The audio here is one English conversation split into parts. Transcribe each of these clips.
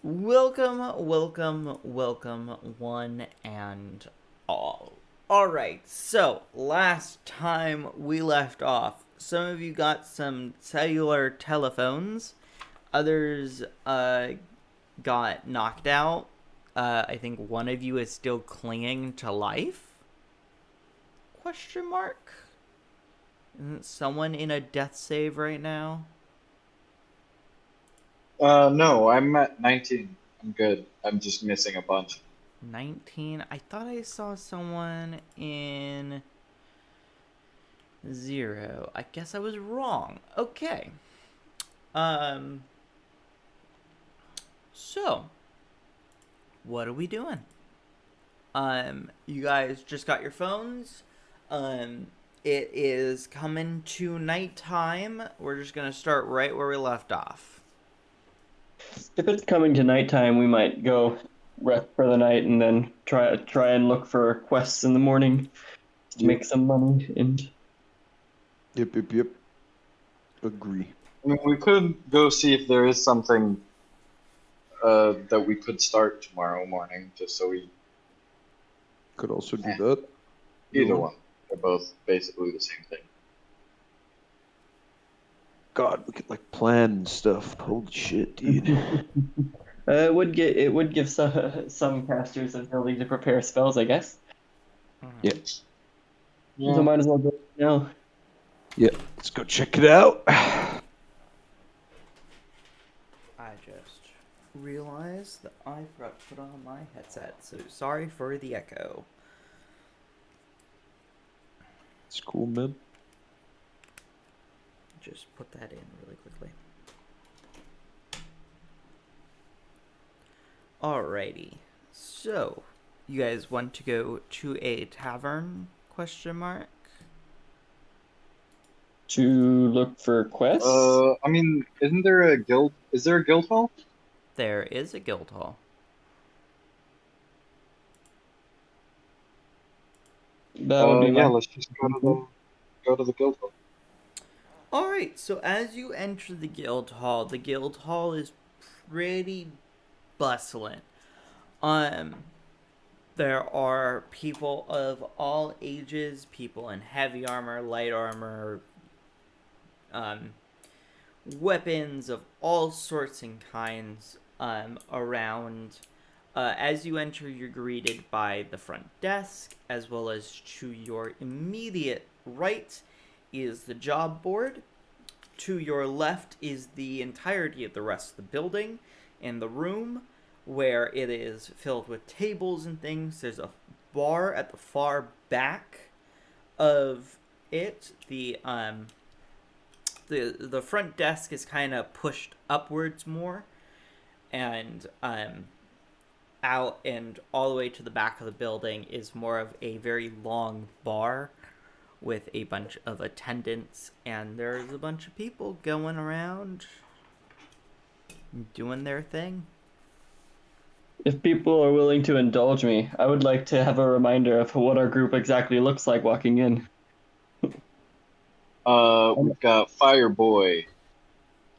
Welcome, one and all. Alright, so last time we left off, some of you got some cellular telephones, others got knocked out. I think one of you is still clinging to life? Question mark? Isn't someone in a death save right now? No, I'm at 19. I'm good. I'm just missing a bunch. 19? I thought I saw someone in 0. I guess I was wrong. Okay. Um, so, what are we doing? You guys just got your phones. It is coming to nighttime. We're just gonna start right where we left off. If it's coming to nighttime, we might go rest for the night and then try and look for quests in the morning to Yep, make some money. And yep. Agree. I mean, we could go see if there is something that we could start tomorrow morning, just so we. Could also do Eh, that. either Go on. one. They're both basically the same thing. God, we could like plan stuff. Holy shit, dude. it would give some casters the ability to prepare spells, I guess. Yeah, Mhm. So Yeah. might as well go now. yeah. Let's go check it out. I just realized that I forgot to put on my headset, so sorry for the echo. It's cool, man. Just put that in really quickly. Alrighty. So, you guys want to go to a tavern? Question mark. To look for quests. I mean, isn't there a guild? Is there a guild hall? There is a guild hall. That would be Yeah. my. Let's just go to the guild hall. Alright, so as you enter the guild hall is pretty bustling. Um, there are people of all ages, people in heavy armor, light armor, um, weapons of all sorts and kinds around. As you enter, you're greeted by the front desk, as well as to your immediate right is the job board. To your left is the entirety of the rest of the building and the room, where it is filled with tables and things. There's a bar at the far back of it. The front desk is kind of pushed upwards more, and out and all the way to the back of the building is more of a very long bar with a bunch of attendants, and there's a bunch of people going around doing their thing. If people are willing to indulge me, I would like to have a reminder of what our group exactly looks like walking in. We've got Fireboy,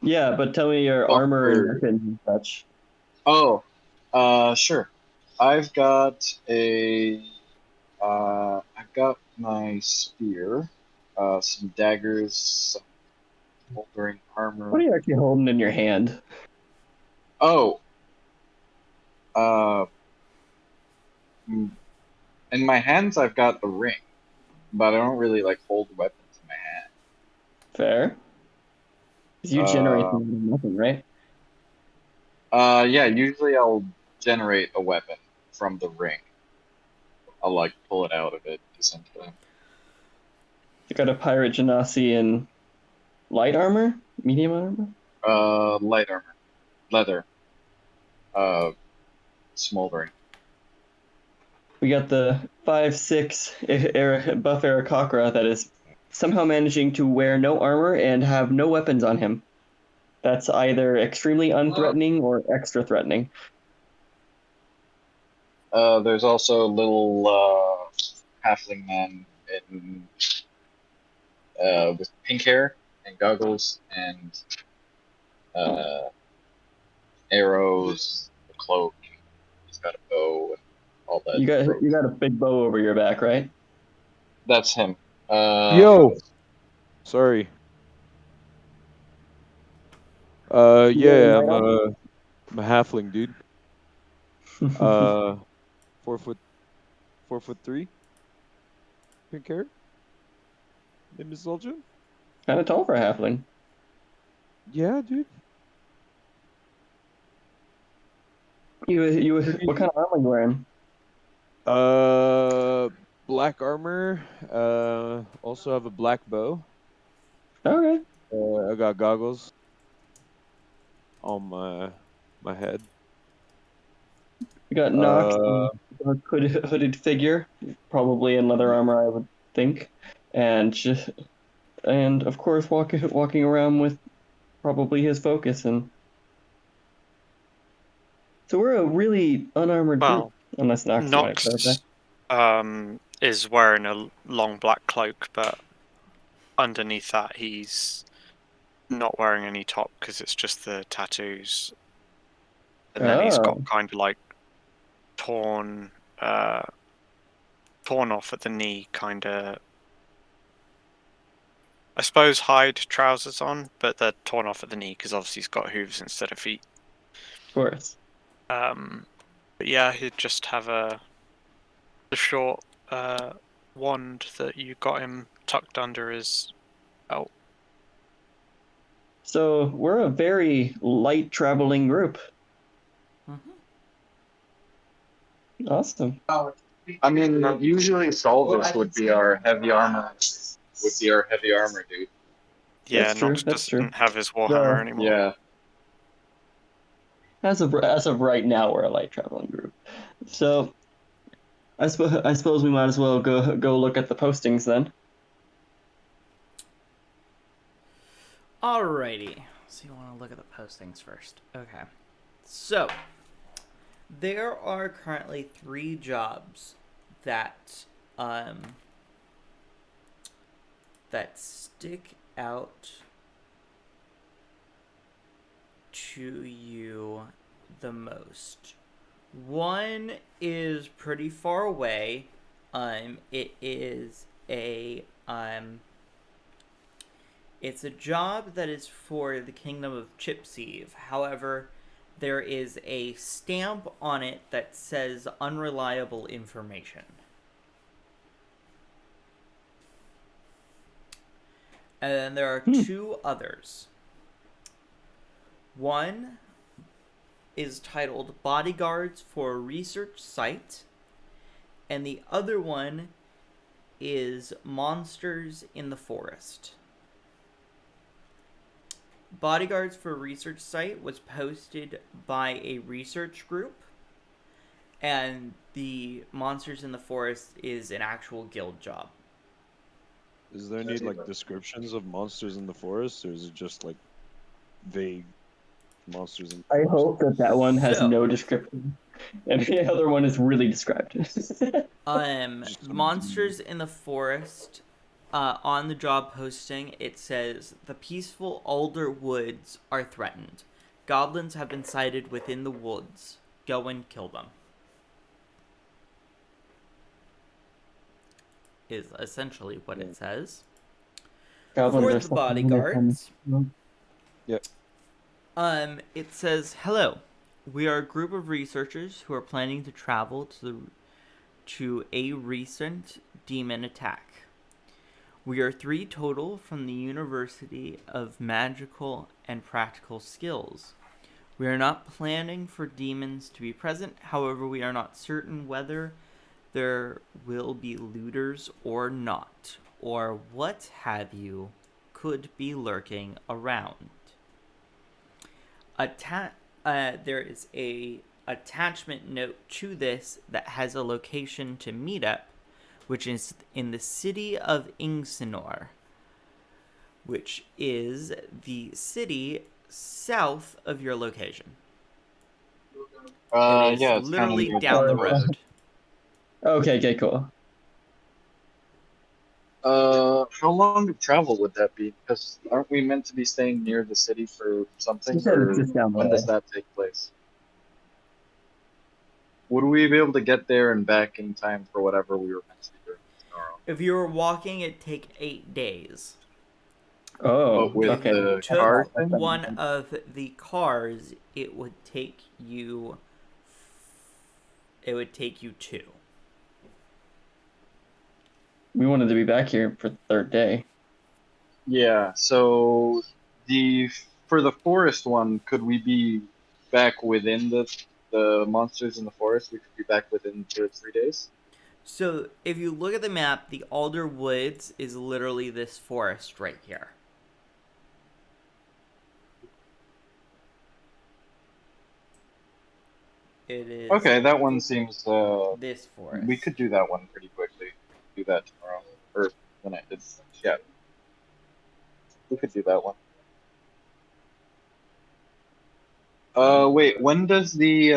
Yeah, but tell me your armor and Buckler. weapons and such. Oh, sure. I've got a. I've got my spear, some daggers, some moldering What armor. are you actually holding in your hand? Oh, uh, mm, in my hands I've got the ring, but I don't really like hold weapons in my hand. Fair. Because you generate Uh, them out of nothing, right? yeah. Usually I'll generate a weapon from the ring. I'll like pull it out of it essentially. You got a pirate genasi in light armor, medium armor. Light armor, leather, uh, smoldering. We got the 5'6" buff Aarakocra that is somehow managing to wear no armor and have no weapons on him. That's either extremely unthreatening or extra threatening. There's also a little halfling man in with pink hair and goggles and uh, arrows. cloak. He's got a bow and all that. You got a big bow over your back, right? That's him. Yo, sorry. You got your Yeah, knight on? I'm a halfling, dude. Uh, 4 foot, 4'3". Pink hair. Name is Zulja. Kind of tall for a halfling. Yeah, dude. What kind of armor you wearing? Uh, black armor. Also have a black bow. Okay. I got goggles on my head. You got Nox, Uh, a hooded figure, probably in leather armor, I would think, and and of course walking around with probably his focus. And so we're a really unarmored group, Well, unless Nox you want to clarify. Nox is wearing a long black cloak, but underneath that he's not wearing any top because it's just the tattoos, and then he's got Oh, kind of like torn, uh, torn off at the knee, kind of. I suppose hide trousers on, but they're torn off at the knee because obviously he's got hooves instead of feet. of course. But yeah, he'd just have the short wand that you got him tucked under his belt. So we're a very light traveling group. Mm-hmm. Awesome. I mean, usually Solvus would be our heavy armor. Would be our heavy armor dude. Yeah, That's true. Nox That's true. doesn't have his warhammer So anymore. Yeah. as of right now, we're a light traveling group. So I suppose we might as well go look at the postings then. Alrighty. So you want to look at the postings first. Okay. So, there are currently 3 jobs that that stick out to you the most. One is pretty far away. It is it's a job that is for the kingdom of Chipseave. However, there is a stamp on it that says unreliable information. And then there are 2 others. One is titled Bodyguards for a Research Site, and the other one is Monsters in the Forest. Bodyguards for a Research Site was posted by a research group, and the Monsters in the Forest is an actual guild job. is there any like descriptions of monsters in the forest, or is it just like vague monsters in the I forest? hope that one has So- no description, and the other one is really described. Just some Monsters in the Forest, on the job posting, it says, the peaceful alder woods are threatened. Goblins have been sighted within the woods. Go and kill them. Is essentially what it says. Goblins For are the something bodyguards, Yep. it says, hello. We are a group of researchers who are planning to travel to a recent demon attack. We are 3 total from the University of Magical and Practical Skills. We are not planning for demons to be present, however, we are not certain whether there will be looters or not, or what have you could be lurking around. There is a attachment note to this that has a location to meet up, which is in the city of Ingsinor, which is the city south of your location. It is Yeah, it's literally kind of down the road. Okay, cool. How long of travel would that be? Because aren't we meant to be staying near the city for something, You said or it's just down the when does way. that take place? would we be able to get there and back in time for whatever we were meant to be doing tomorrow? If you were walking, it'd take 8 days. Oh, But with If okay. you the took car thing? one of the cars, it would take you 2. We wanted to be back here for the third day. Yeah, so for the forest one, could we be back within the monsters in the forest? We could be back within 3 days? So if you look at the map, the Alder Woods is literally this forest right here. It is Okay, that one seems this forest. we could do that one pretty quickly. Do that tomorrow. Or the night. Yeah. We could do that one. Wait, when does the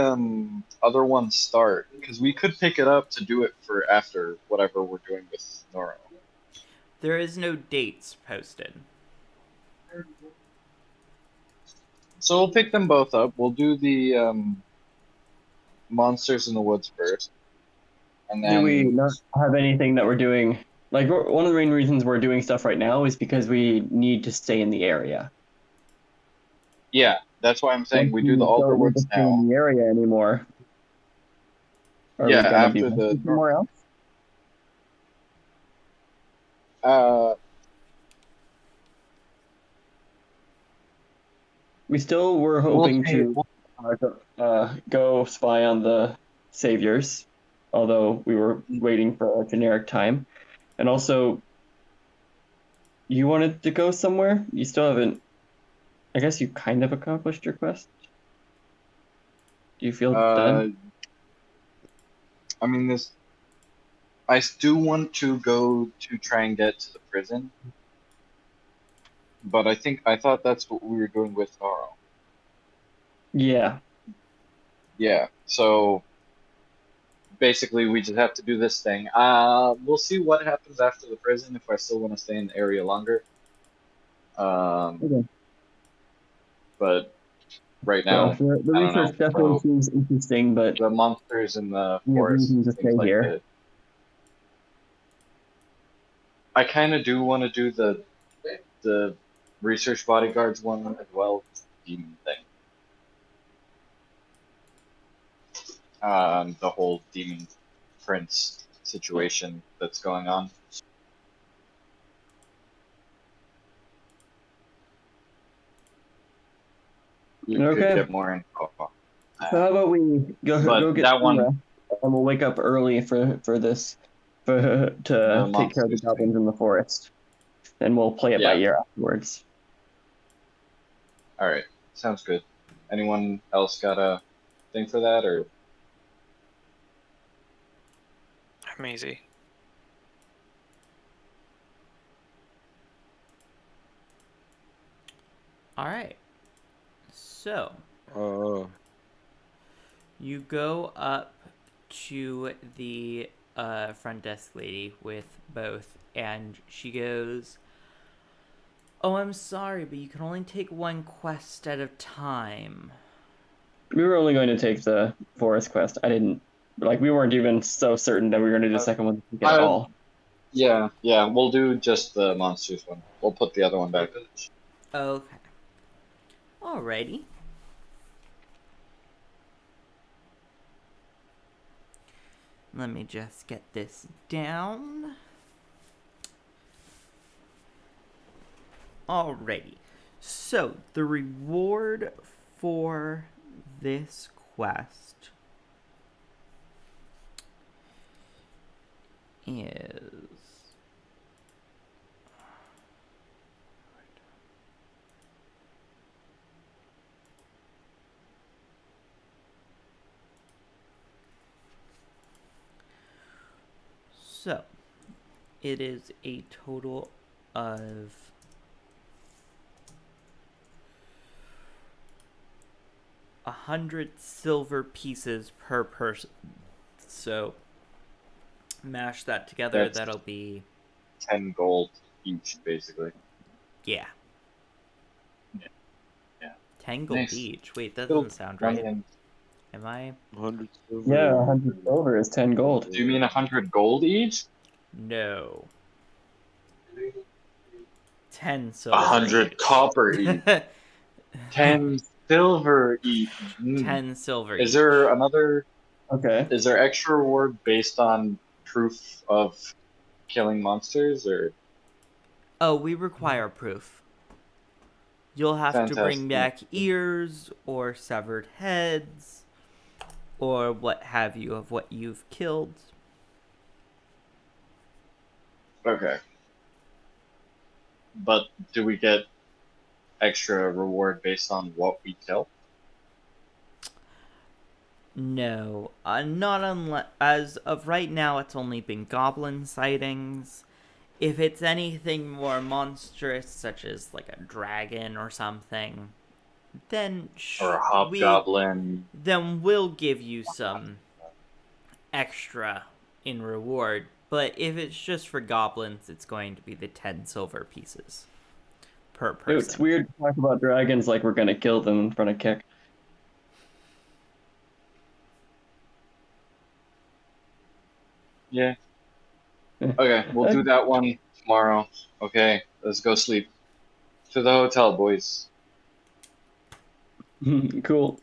other one start? Because we could pick it up to do it for after whatever we're doing with Noro. There is no dates posted. So we'll pick them both up. We'll do the monsters in the woods first, and Do then we not have anything that we're doing? Like, one of the main reasons we're doing stuff right now is because we need to stay in the area. yeah, that's why I'm saying Once we do the don't need to Alderwoods stay in now. the area anymore, are Yeah, we gonna be after the somewhere else? uh We still were hoping to go spy on the saviors, although we were waiting for a generic time. And also, you wanted to go somewhere? You still haven't. I guess you kind of accomplished your quest. Do you feel done? I mean this. I do want to go to try and get to the prison, but I thought that's what we were doing with Noro. Yeah. Yeah, so basically we just have to do this thing. We'll see what happens after the prison if I still want to stay in the area longer. Okay. But right Well, now, the I don't know. research definitely So seems interesting, but the monsters in the we have forest reason to seems stay like here. it. I kind of do want to do the research bodyguards one as well, demon thing. The whole demon prince situation that's going on. You could Okay. get more info. So how about we go But get that some one, rest, and we'll wake up early for this the to take care of the monsters goblins thing. in the forest, and we'll play it by Yeah. ear afterwards. All right. Sounds good. Anyone else got a thing for that, or? I'm easy. All right. So you go up to the front desk lady with both, and she goes, "Oh, I'm sorry, but you can only take one quest at a time." We were only going to take the forest quest. I didn't we weren't even so certain that we were going to do the second one at all. Yeah, we'll do just the monsters one. We'll put the other one back. Okay. Alrighty. Let me just get this down. Alrighty. So, the reward for this quest is... So, it is a total of 100 silver pieces per person. So, mash that together, That's that'll be 10 gold each, basically. Yeah. Yeah. 10 gold Nice. each. Wait, that Still doesn't sound money right. and Am I? 100 silver. Yeah, 100 silver is 10 gold. Do you mean 100 gold each? No. 10 silver 100 each. copper each. 10 silver each. 10 silver Is each. there another? Okay. Is there extra reward based on proof of killing monsters or? Oh, we require proof. You'll have to bring Fantastic. back ears or severed heads or what have you of what you've killed. Okay. But do we get extra reward based on what we kill? No, not unless. As of right now, it's only been goblin sightings. If it's anything more monstrous, such as like a dragon or something, then Or a hobgoblin? we'll give you some extra in reward. But if it's just for goblins, it's going to be the 10 silver pieces per person. It's weird to talk about dragons like we're gonna kill them in front of Keck. Yeah. Yeah. Okay, we'll do that one tomorrow. Okay, let's go sleep. To the hotel, boys. Cool.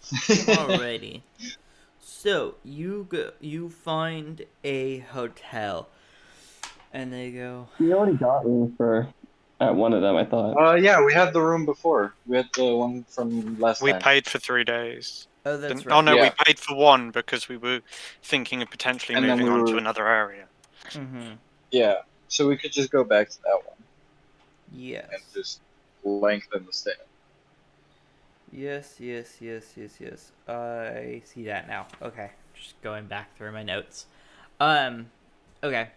Alrighty. So you find a hotel, and they go. You already got room at one of them, I thought. Yeah, we had the room before. We had the one from last We time. paid for 3 days. Oh, that's Didn't- right. Oh no, Yeah. we paid for one because we were thinking of potentially And then moving we on to were- another area. Mm-hmm. Yeah, so we could just go back to that one Yes. and just lengthen the stay. Yes. I see that now. Okay. Just going back through my notes. Okay.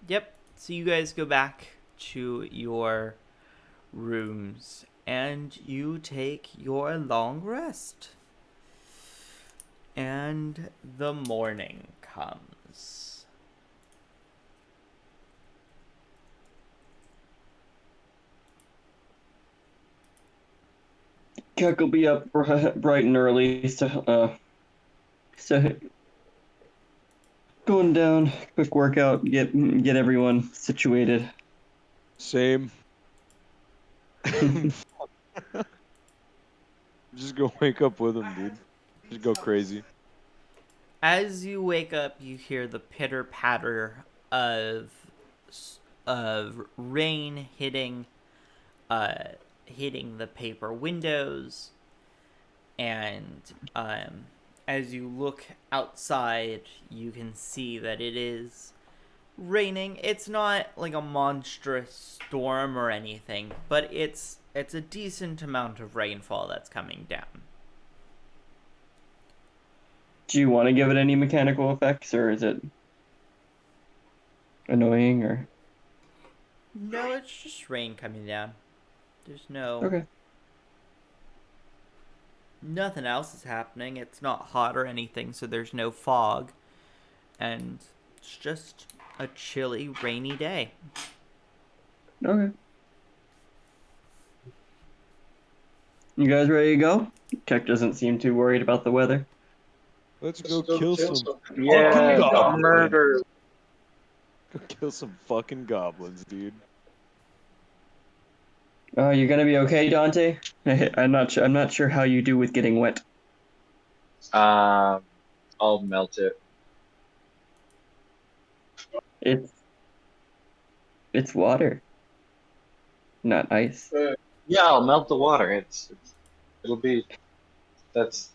Yep. So you guys go back to your rooms and you take your long rest. And the morning comes. Keck will be up bright and early, so going down, quick workout, get everyone situated. Same. Just go wake up with him, dude. Just go crazy. As you wake up, you hear the pitter patter of rain hitting the paper windows, and as you look outside, you can see that it is raining. It's not like a monstrous storm or anything, but it's a decent amount of rainfall that's coming down. Do you want to give it any mechanical effects, or is it annoying, or? No, it's just rain coming down. There's no Okay. nothing else is happening. It's not hot or anything, so there's no fog. And it's just a chilly, rainy day. Okay. You guys ready to go? Keck doesn't seem too worried about the weather. Let's go kill some Yeah, goblins. murder. Go kill some fucking goblins, dude. Oh, you're gonna be okay, Dante? I'm not sure how you do with getting wet. I'll melt it. It's water, not ice. Yeah, I'll melt the water. It'll be. Is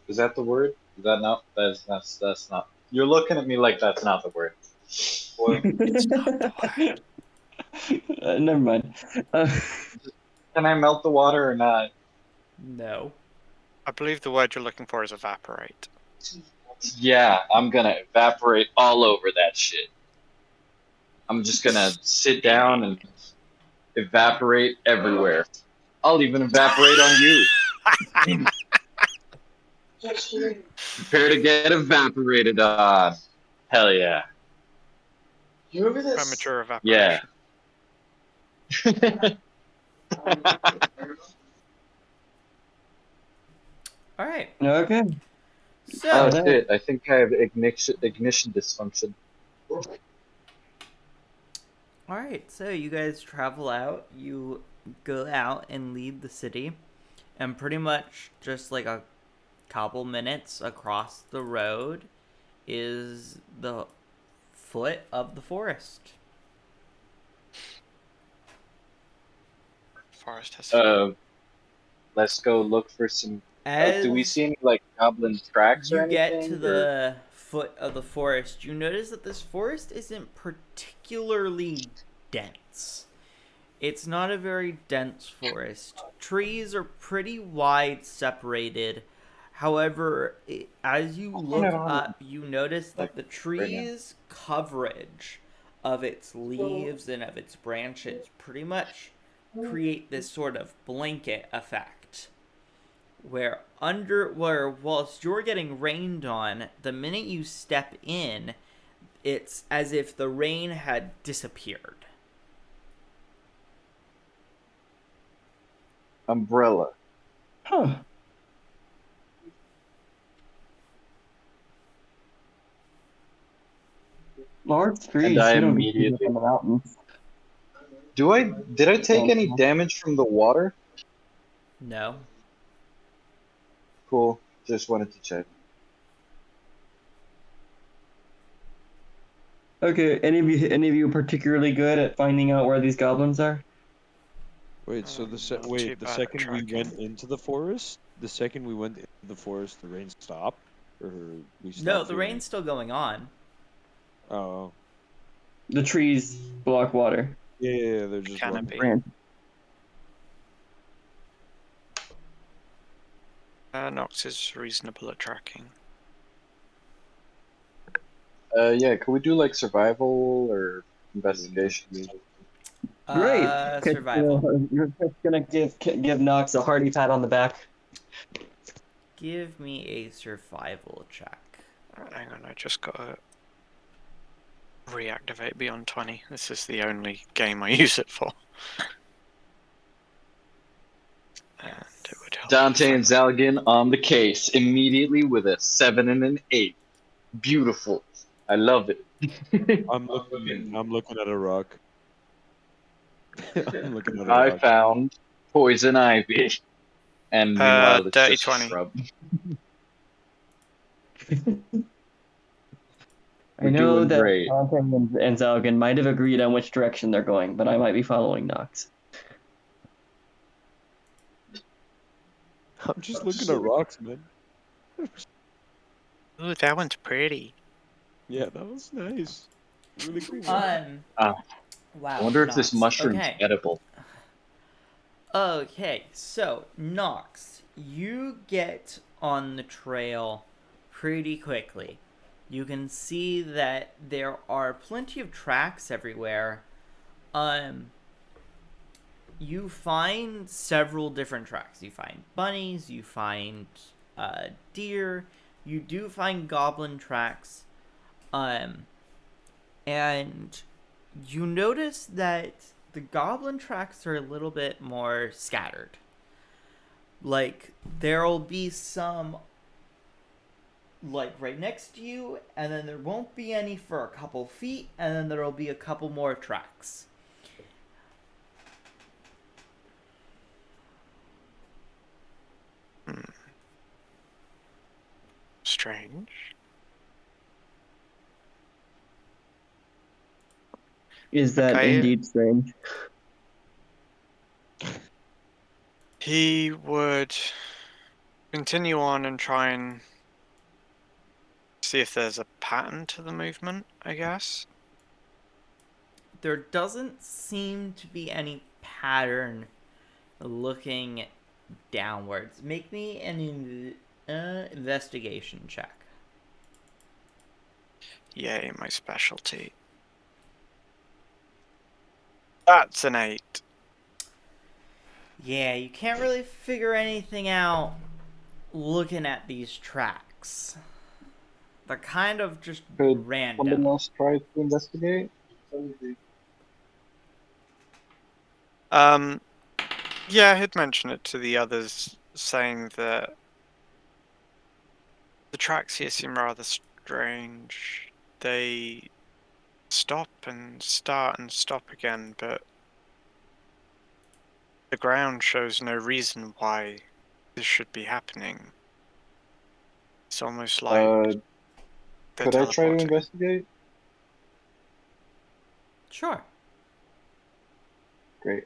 that the word? Is that not? That's not. You're looking at me like that's not the word. It's not the word. Never mind. Can I melt the water or not? No. I believe the word you're looking for is evaporate. Yeah, I'm gonna evaporate all over that shit. I'm just gonna sit down and evaporate everywhere. I'll even evaporate on you. Prepare to get evaporated on. Hell yeah. You remember this? Premature evaporation. Yeah. All right. Okay. So, Oh Alright. shit! I think I have ignition dysfunction. all right. So you guys travel out. You go out and leave the city, and pretty much just like a couple minutes across the road is the foot of the forest. Forest has. Let's go look for some. Do we As see any like goblin tracks or you get to anything? Or the foot of the forest, you notice that this forest isn't particularly dense. It's not a very dense forest. Trees are pretty wide separated. However, as you I'll turn it look on up, you notice like that the right now. tree's coverage of its leaves and of its branches pretty much create this sort of blanket effect where whilst you're getting rained on, the minute you step in, it's as if the rain had disappeared. Umbrella. Huh. Large And trees. I You don't get trees up immediately. in the mountains. Did I take any damage from the water? No. Cool. Just wanted to check. Okay. Any of you particularly good at finding out where these goblins are? Wait, so Not too the bad at second we tracking. went into the forest, the rain stopped, or we No, stopped the feeling rain's still going on. it? Oh, The trees block water. yeah, they're just blocking. Canopy. Branch. Nox is reasonable at tracking. Yeah. Can we do like survival or investigation? Great. Okay, Survival. you're just gonna give Knox a hearty pat on the back. Give me a survival check. Hang on, I just gotta reactivate Beyond 20. This is the only game I use it for. And it would help. Dante and Zalgin on the case immediately with a 7 and an 8. Beautiful. I love it. I'm looking at a rock. I'm looking at a I rock. found poison ivy, and meanwhile it's Dirty just a 20. shrub. I We're know doing that great. Dante and Zalgan might have agreed on which direction they're going, but I might be following Knox. I'm just looking at rocks, man. Ooh, that one's pretty. Yeah, that was nice. Really cool. Ah, Wow. I wonder if this Nox. mushroom's Okay. edible. Okay, so Nox, you get on the trail pretty quickly. You can see that there are plenty of tracks everywhere. You find several different tracks. You find bunnies, you find deer, you do find goblin tracks. And you notice that the goblin tracks are a little bit more scattered. Like, there'll be some, like, right next to you, and then there won't be any for a couple feet, and then there'll be a couple more tracks. Strange. Is that Okay. indeed strange? He would continue on and try and see if there's a pattern to the movement, I guess. There doesn't seem to be any pattern looking downwards. Make me an investigation check. Yay, my specialty. That's an 8. Yeah, you can't really figure anything out looking at these tracks. They're kind of just Could someone random. else try to investigate? Yeah, I had mentioned it to the others, saying that The tracks here seem rather strange. They stop and start and stop again, but the ground shows no reason why this should be happening. It's almost like they're Could I try to teleporting. investigate? Sure. Great.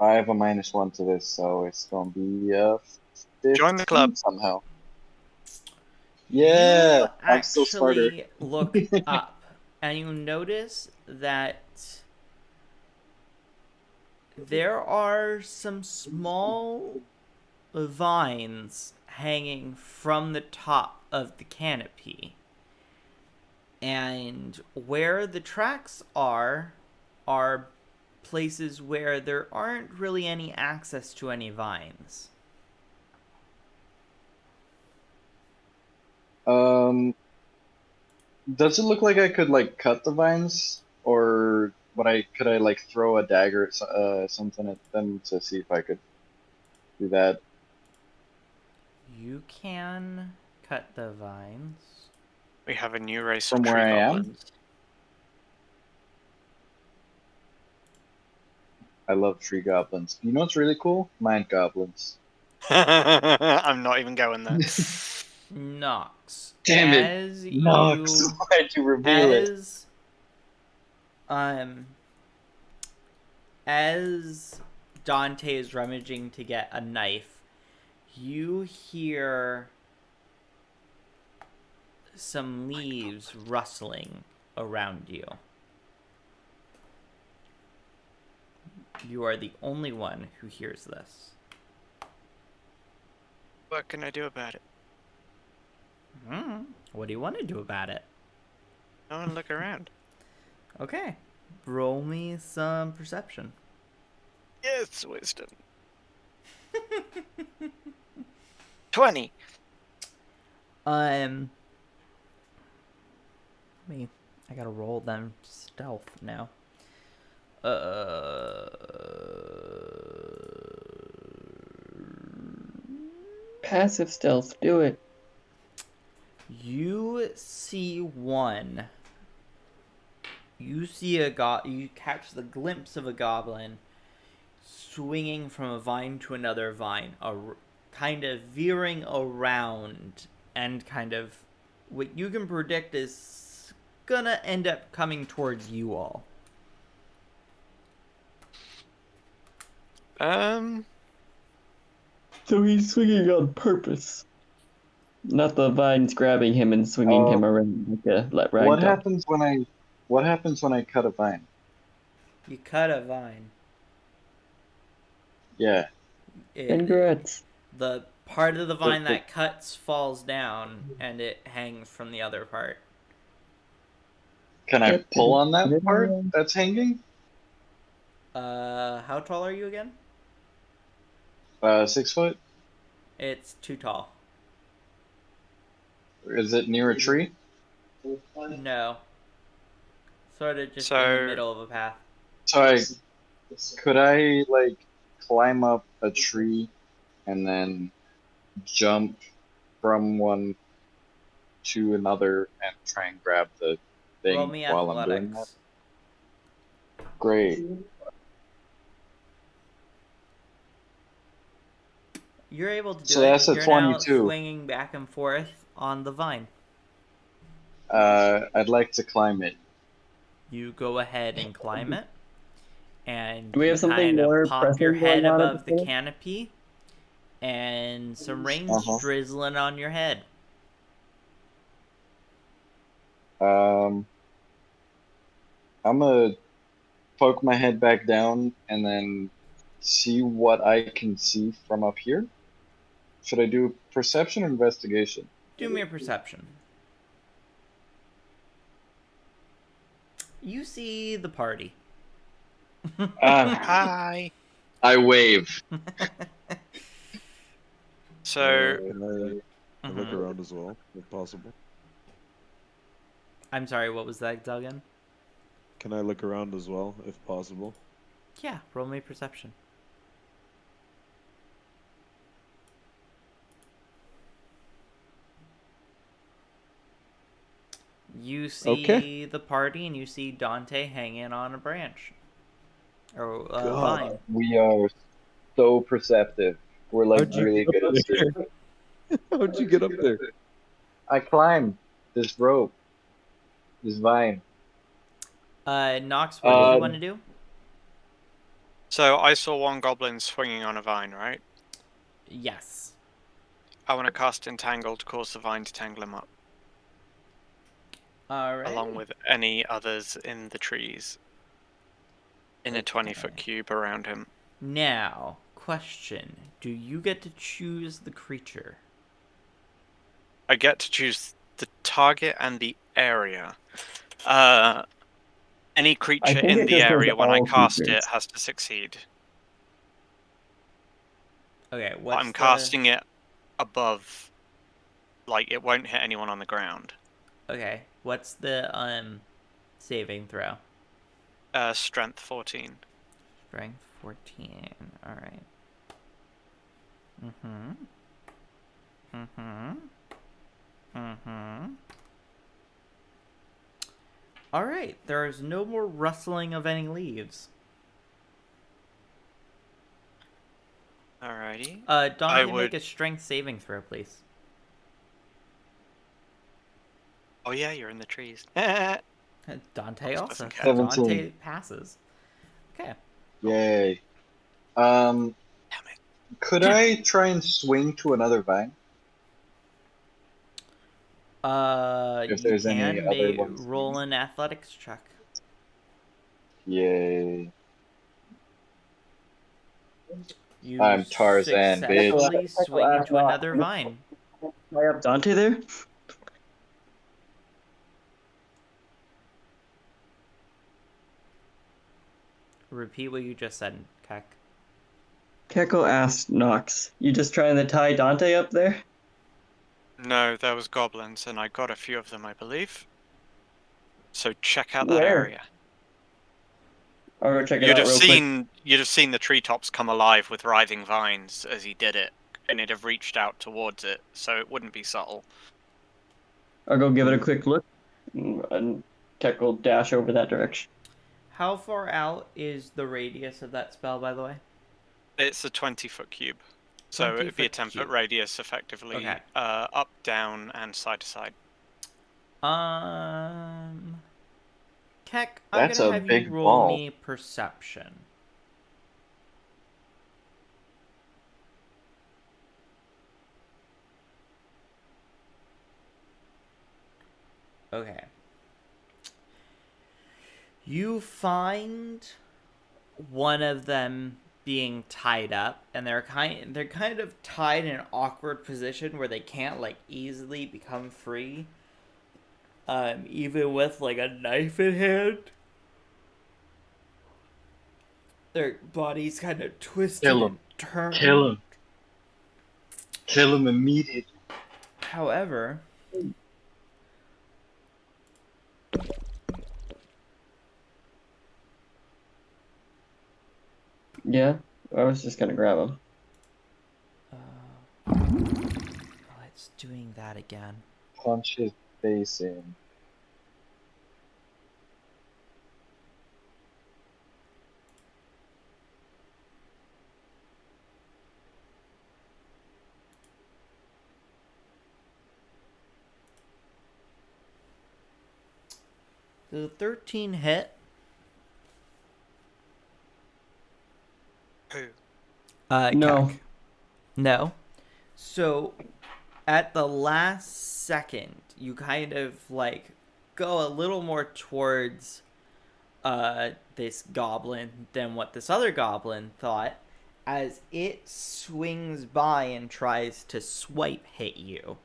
I have a -1 to this, so it's gonna be 15 Join the club. somehow. You Yeah, I'm still smarter. actually look up and you notice that there are some small vines hanging from the top of the canopy. And where the tracks are places where there aren't really any access to any vines. Does it look like I could like cut the vines, or could I like throw a dagger at something at them to see if I could do that? You can cut the vines. We have a new race From of where tree I am? goblins. I love tree goblins. You know what's really cool? Mind goblins. I'm not even going there. Nox. Damn it! As Nox, you why'd you reveal it? As Dante is rummaging to get a knife, you hear some leaves rustling around you. You are the only one who hears this. What can I do about it? What do you want to do about it? I want to look around. Okay. Roll me some perception. Yes, wisdom. 20. I gotta roll them stealth now. Passive stealth, do it. You see one. You see you catch the glimpse of a goblin swinging from a vine to another vine, kind of veering around, and kind of what you can predict is gonna end up coming towards you all. So he's swinging on purpose. Not the vines grabbing him and swinging him around like a rag What doll. happens when I cut a vine? You cut a vine. Yeah. Congrats. The part of the vine that cuts falls down, and it hangs from the other part. Can I pull on that part that's hanging? How tall are you again? 6 foot? It's too tall. Is it near a tree? No. Sort of just in So- the middle of a path. So could I like climb up a tree and then jump from one to another and try and grab the thing Roll me while I'm doing that? athletics. Great. You're able to do So it. that's a You're now 22. swinging back and forth on the vine. I'd like to climb it. You go ahead and climb it, and Do we have you something kind more of pop your pressing head going on at above this the point? canopy, and some rain's Uh-huh. drizzling on your head. I'm gonna poke my head back down and then see what I can see from up here. Should I do perception or investigation? Do me a perception. You see the party. Hi. I wave. So, Can I look Mhm. around as well, if possible? I'm sorry, what was that, Duggan? Can I look around as well, if possible? Yeah, roll me perception. You see Okay. the party, and you see Dante hanging on a branch. Or a God. vine. We are so perceptive. We're like How'd you really get good up at seeing. there? How'd you get up there? I climbed this rope, this vine. Nox, what do you Uh, want to do? So I saw one goblin swinging on a vine, right? Yes. I want to cast Entangle to cause the vine to tangle him up, Alright. along with any others in the trees, in a 20-foot cube around him. Now, question. Do you get to choose the creature? I get to choose the target and the area. Any creature think in it the just says area when I all cast creatures. it has to succeed. Okay, But what's I'm casting it above, like it won't hit anyone on the ground. Okay, what's the saving throw? Strength 14. Strength 14. Alright. Mm-hmm. Mm-hmm. Mm-hmm. Alright, there is no more rustling of any leaves. Alrighty. Dante, would- make a strength saving throw, please. Oh yeah, you're in the trees. Dante Nox also. doesn't count. 17. Dante passes. Okay. Yay. Damn it. Could I try and swing to another vine? If You there's any can other ones. roll an athletics check. Yay. You I'm Tarzan, bitch. successfully swing into another vine. I have Dante there? Repeat what you just said, Keck. Keko asked Nox, "You just trying to tie Dante up there?" No, there was goblins, and I got a few of them, I believe. So check out that Where? area. I'll go check it You'd out have real quick. you'd have seen the treetops come alive with writhing vines as he did it, and it'd have reached out towards it, so it wouldn't be subtle. I'll go give it a quick look, and Keck will dash over that direction. How far out is the radius of that spell, by the way? It's a 20-foot cube, so it'd be a 20-foot 10-foot cube. radius, effectively. Okay. Up, down, and side to side. Keck, I'm That's gonna a have you big roll ball. me perception. Okay. You find one of them being tied up, and they're kind of tied in an awkward position where they can't like easily become free. Even with like a knife in hand. Their bodies kind of twisted Kill 'em. and turned. Kill him. Kill him immediately. However, Yeah, I was just gonna grab him. oh, it's doing that again. Punch his face in. The 13 hit. Who? No. Keck. No. So, at the last second, you kind of like go a little more towards this goblin than what this other goblin thought, as it swings by and tries to swipe hit you.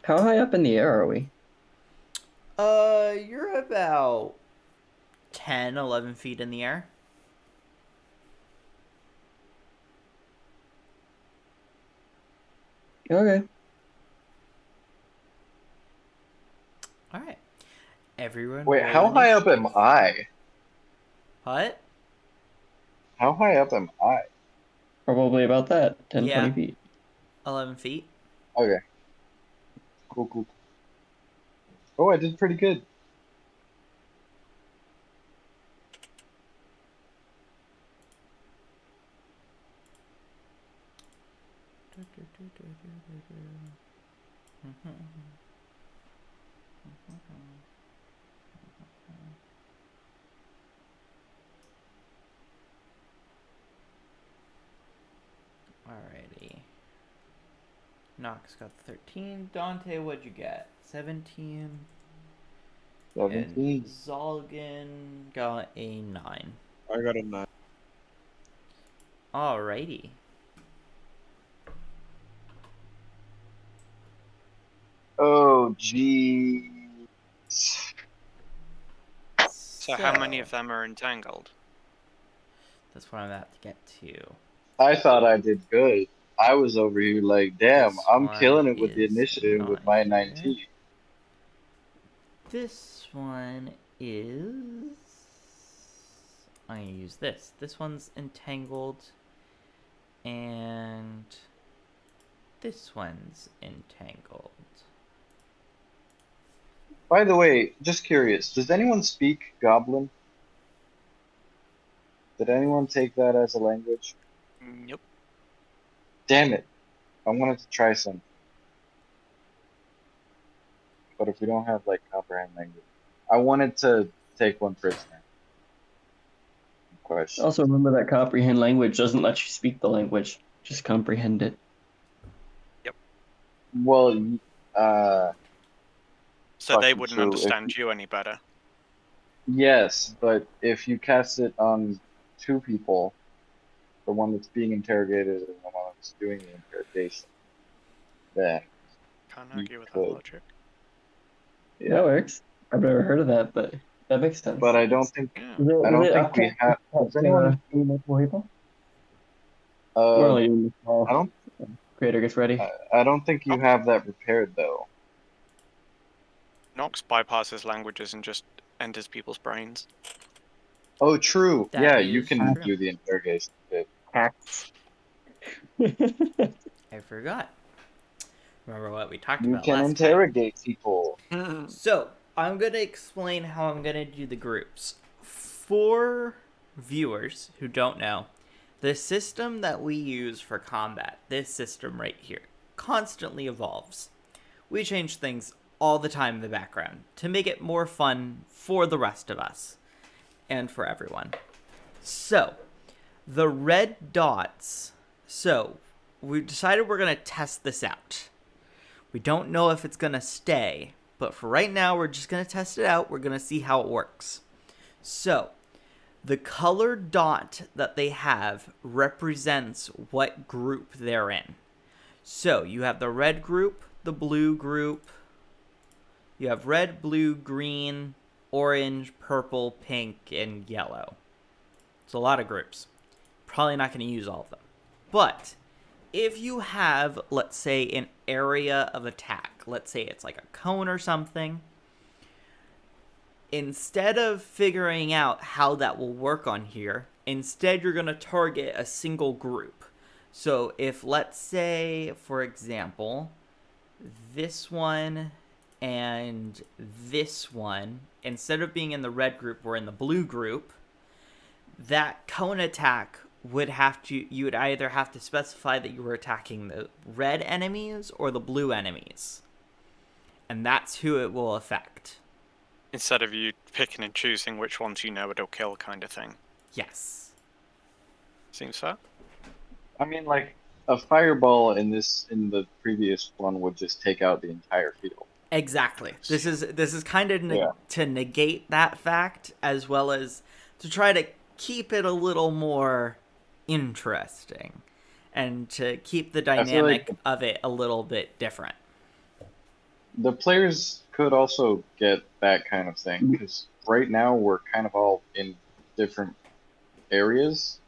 How high up in the air are we? You're about 10, 11 feet in the air. Okay. All right. Everyone. Wait, roll how high up am initiative. I? What? How high up am I? Probably about that. 10, Yeah. 20 feet. 11 feet. Okay. Cool, cool. Oh, I did pretty good. Alrighty. Nox got 13. Dante, what'd you get? 17. 17. And Zolgan got a 9. I got a 9. Alrighty. Oh, geez. So how many of them are entangled? That's what I'm about to get to. I thought I did good. I was over here like, damn, This I'm one killing it with the is initiative with not my here. 19. This one is... I'm going to use this. This one's entangled. And this one's entangled. By the way, just curious, does anyone speak Goblin? Did anyone take that as a language? Nope. Damn it. I wanted to try some. But if we don't have, like, comprehend language. I wanted to take one prisoner. Question. Also, remember that comprehend language doesn't let you speak the language, just comprehend it. Well, So they fucking wouldn't true. understand you any better. Yes, but if you cast it on two people, the one that's being interrogated and the one that's doing the interrogation, then Can't you argue with that could. logic. Yeah. That works. I've never heard of that, but that makes sense. But I don't think Yeah. Is I don't it think up we to have. Does anyone? multiple people? We're Uh, only doing this while I don't. creator gets ready. I don't think you have that prepared though. Nox bypasses languages and just enters people's brains. Oh, true. That Yeah, you is can true. do the interrogation bit. I forgot. Remember what we talked You about can last time. interrogate people. So, I'm going to explain how I'm going to do the groups. For viewers who don't know, the system that we use for combat, this system right here, constantly evolves. We change things all the time in the background to make it more fun for the rest of us and for everyone. So, the red dots. So, we decided we're going to test this out. We don't know if it's going to stay, but for right now, we're just going to test it out. We're going to see how it works. So, the colored dot that they have represents what group they're in. So, you have the red group, the blue group. You have red, blue, green, orange, purple, pink, and yellow. It's a lot of groups. Probably not going to use all of them. But if you have, let's say, an area of attack, let's say it's like a cone or something, instead of figuring out how that will work on here, instead you're going to target a single group. So if, let's say, for example, this one and this one, instead of being in the red group, we're in the blue group, that cone attack would have to, you would either have to specify that you were attacking the red enemies or the blue enemies. And that's who it will affect. Instead of you picking and choosing which ones you know it'll kill kind of thing. Yes. Seems fair. I mean, like a fireball in the previous one would just take out the entire field. Exactly. This is kind of Yeah. to negate that fact, as well as to try to keep it a little more interesting and to keep the feel like dynamic of it a little bit different. The players could also get that kind of thing because right now we're kind of all in different areas.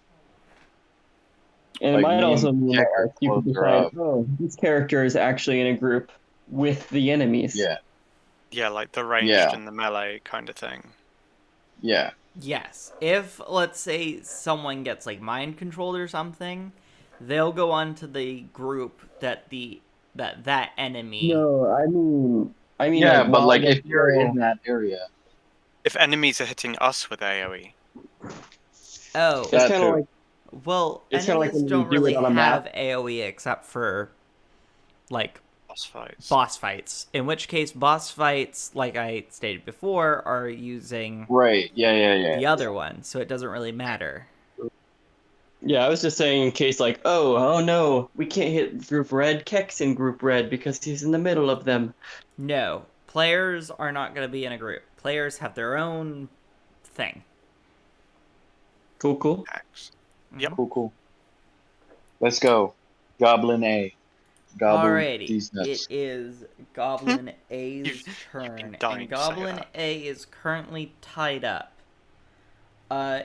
And Like, it might me also and mean that Keck are like, you could closer decide, up. oh, this character is actually in a group with the enemies. Yeah, Yeah, like the ranged Yeah. and the melee kind of thing. yeah. Yes. If, let's say, someone gets like mind controlled or something, they'll go on to the group that the that enemy. No, I mean, Yeah, like but while like they're if you're still- in that area, If enemies are hitting us with AoE, Oh, it's that kind of too. like well, it's kind of like enemies when you don't do it really on a have map. AoE except for like boss fights. boss fights. In which case, boss fights, like I stated before, are using Right. Yeah. the other one, so it doesn't really matter. Yeah, I was just saying in case like, oh no, we can't hit group red. Keck's in group red because he's in the middle of them. No, players are not going to be in a group. Players have their own thing. Cool. Hacks. Yep. Cool. Let's go. Goblin A. Gobble Alrighty, these it nuts. is Goblin A's You've been turn, dying and to say Goblin that. A is currently tied up.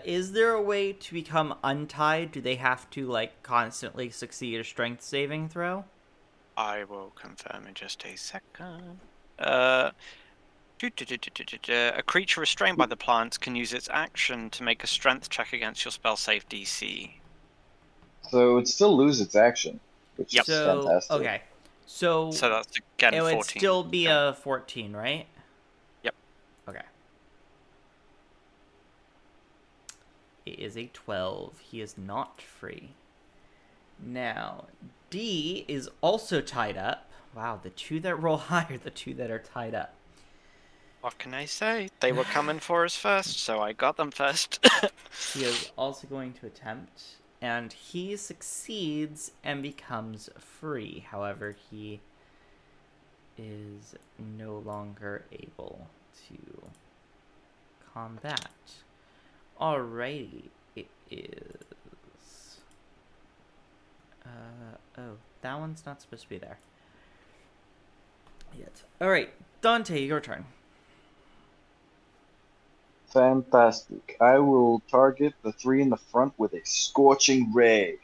Is there a way to become untied? Do they have to like constantly succeed a strength saving throw? I will confirm in just a second. A creature restrained by the plants can use its action to make a strength check against your spell save DC. So it would still lose its action, which Yep. is So fantastic. okay, so So that's again it 14. would still be a 14, right? Yep. Okay. It is a 12. He is not free. Now, D is also tied up. Wow, the two that roll high are the two that are tied up. What can I say? They were coming for us first, so I got them first. He is also going to attempt, and he succeeds and becomes free. However, he is no longer able to combat. Alrighty, it is... oh, that one's not supposed to be there yet. Alright, Dante, your turn. Fantastic. I will target the three in the front with a scorching ray.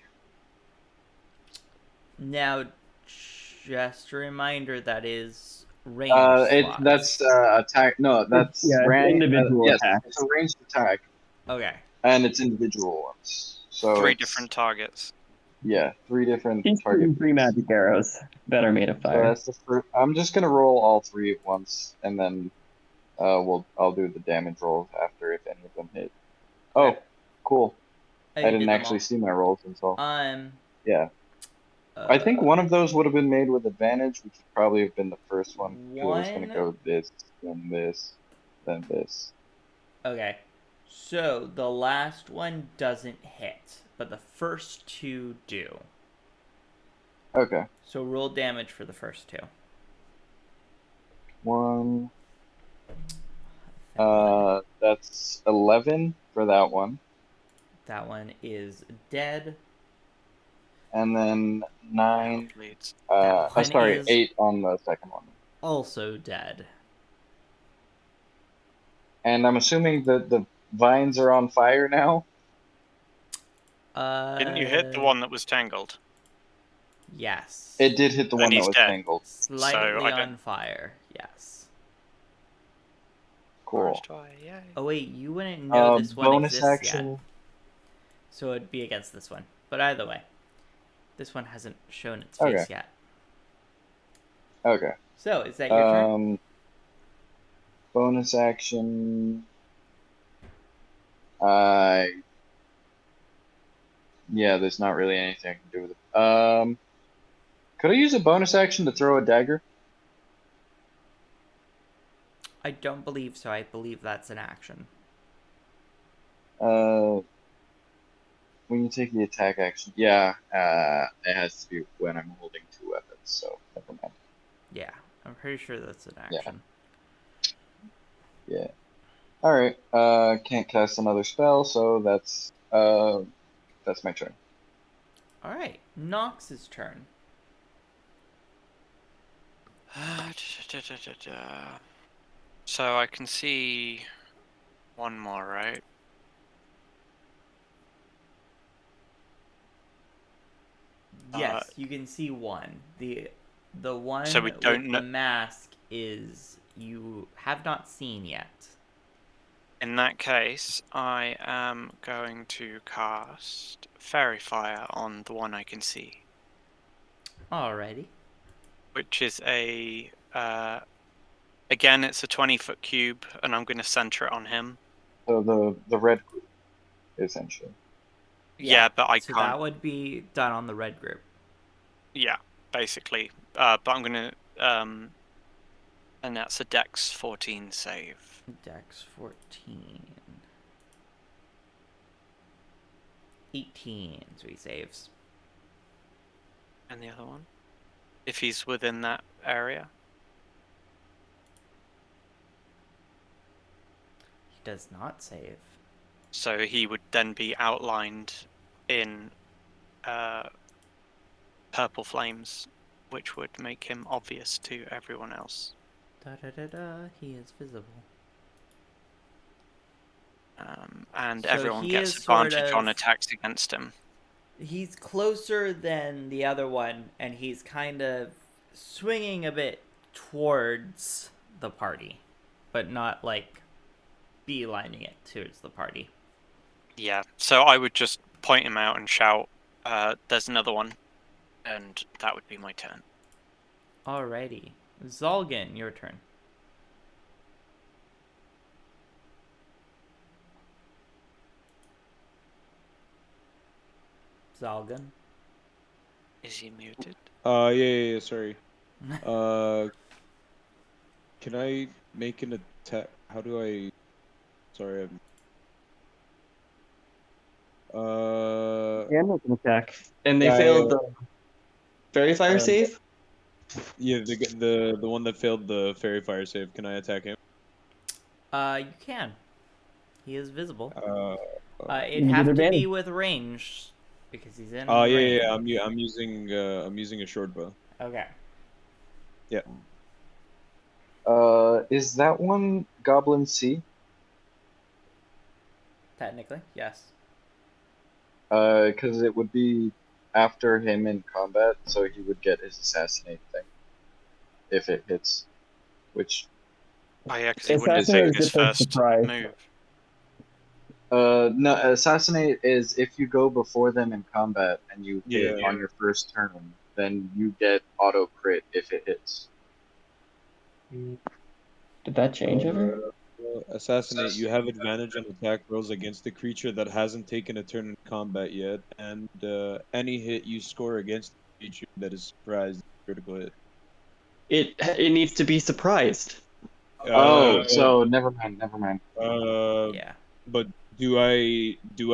Now, just a reminder, that is range slots. That's attack. No, that's Yeah, it's individual yes, attacks. it's a ranged attack, Okay. and it's individual ones. So 3 it's- different targets. Yeah, 3 different He's target. shooting 3 magic arrows that are made of So fire. that's the first. I'm just gonna roll all 3 at once, and then I'll do the damage rolls after if any of them hit. Oh, Okay. cool. Oh, I you didn't did them actually all. see my rolls until. Um. I think one of those would have been made with advantage, which would probably have been the first one. 'Cause I was gonna One- go this, then this, then this. Okay. So the last one doesn't hit, but the first two do. Okay. So roll damage for the first two. 1. That's 11 for that one, That one is dead. and then 9. Bleeds. That one Sorry, is- 8 on the second one. Also dead. And I'm assuming that the vines are on fire now. Didn't you hit the one that was tangled? Yes. It did hit the And one that he's was dead. tangled. Slightly I don't- on fire. Yes. Cool. Forest fire, yay. Oh wait, you wouldn't know this one Bonus exists action. yet, so it'd be against this one. But either way, this one hasn't shown its face Okay. yet. Okay. So is that your turn? Bonus action. Yeah, there's not really anything I can do with it. Could I use a bonus action to throw a dagger? I don't believe so. I believe that's an action. When you take the attack action, yeah, it has to be when I'm holding 2 weapons, so never mind. Yeah, I'm pretty sure that's an Yeah. action. Yeah. Alright, can't cast another spell, so that's my turn. All right, Nox's turn. So I can see one more, right? Yes, you can see one. The one So we with don't the kn- mask is you have not seen yet. In that case, I am going to cast Fairy Fire on the one I can see. Alrighty. which is a again, it's a 20-foot cube, and I'm going to center it on him. So the red group, essentially. Yeah, but I so can't. that would be done on the red group. Yeah, basically. But I'm going to and that's a Dex 14 save. Dex 14. 18, so he saves. And the other one, if he's within that area. He does not save. So he would then be outlined in purple flames, which would make him obvious to everyone else. He is visible. And So everyone he gets is sort advantage on of- attacks against him. He's closer than the other one, and he's kind of swinging a bit towards the party, but not like beelining it towards the party. Yeah, so I would just point him out and shout, there's another one, and that would be my turn. Alrighty. Zolgan, your turn. Zolgan. Is he muted? Yeah, sorry. Can I make an attack? How do I? Sorry, I'm. And make an attack. And they Yeah, failed the fairy fire Um, save? yeah, the one that failed the fairy fire save. Can I attack him? You can. He is visible. It'd You have get to be advantage. with range, because he's in Oh range. yeah. I'm using a short bow. Okay. Yeah. Is that one Goblin C? Technically, yes. Because it would be after him in combat, so he would get his assassinate thing if it hits, which Oh yeah, because he wouldn't Assassinate take is his good for first surprise. move. no, assassinate is if you go before them in combat and you hit Yeah. on your first turn, then you get auto crit if it hits. Did that change ever? Assassinate. You have advantage on attack rolls against the creature that hasn't taken a turn in combat yet, and any hit you score against the creature that is surprised is a critical hit. It needs to be surprised. So never mind. Yeah. But do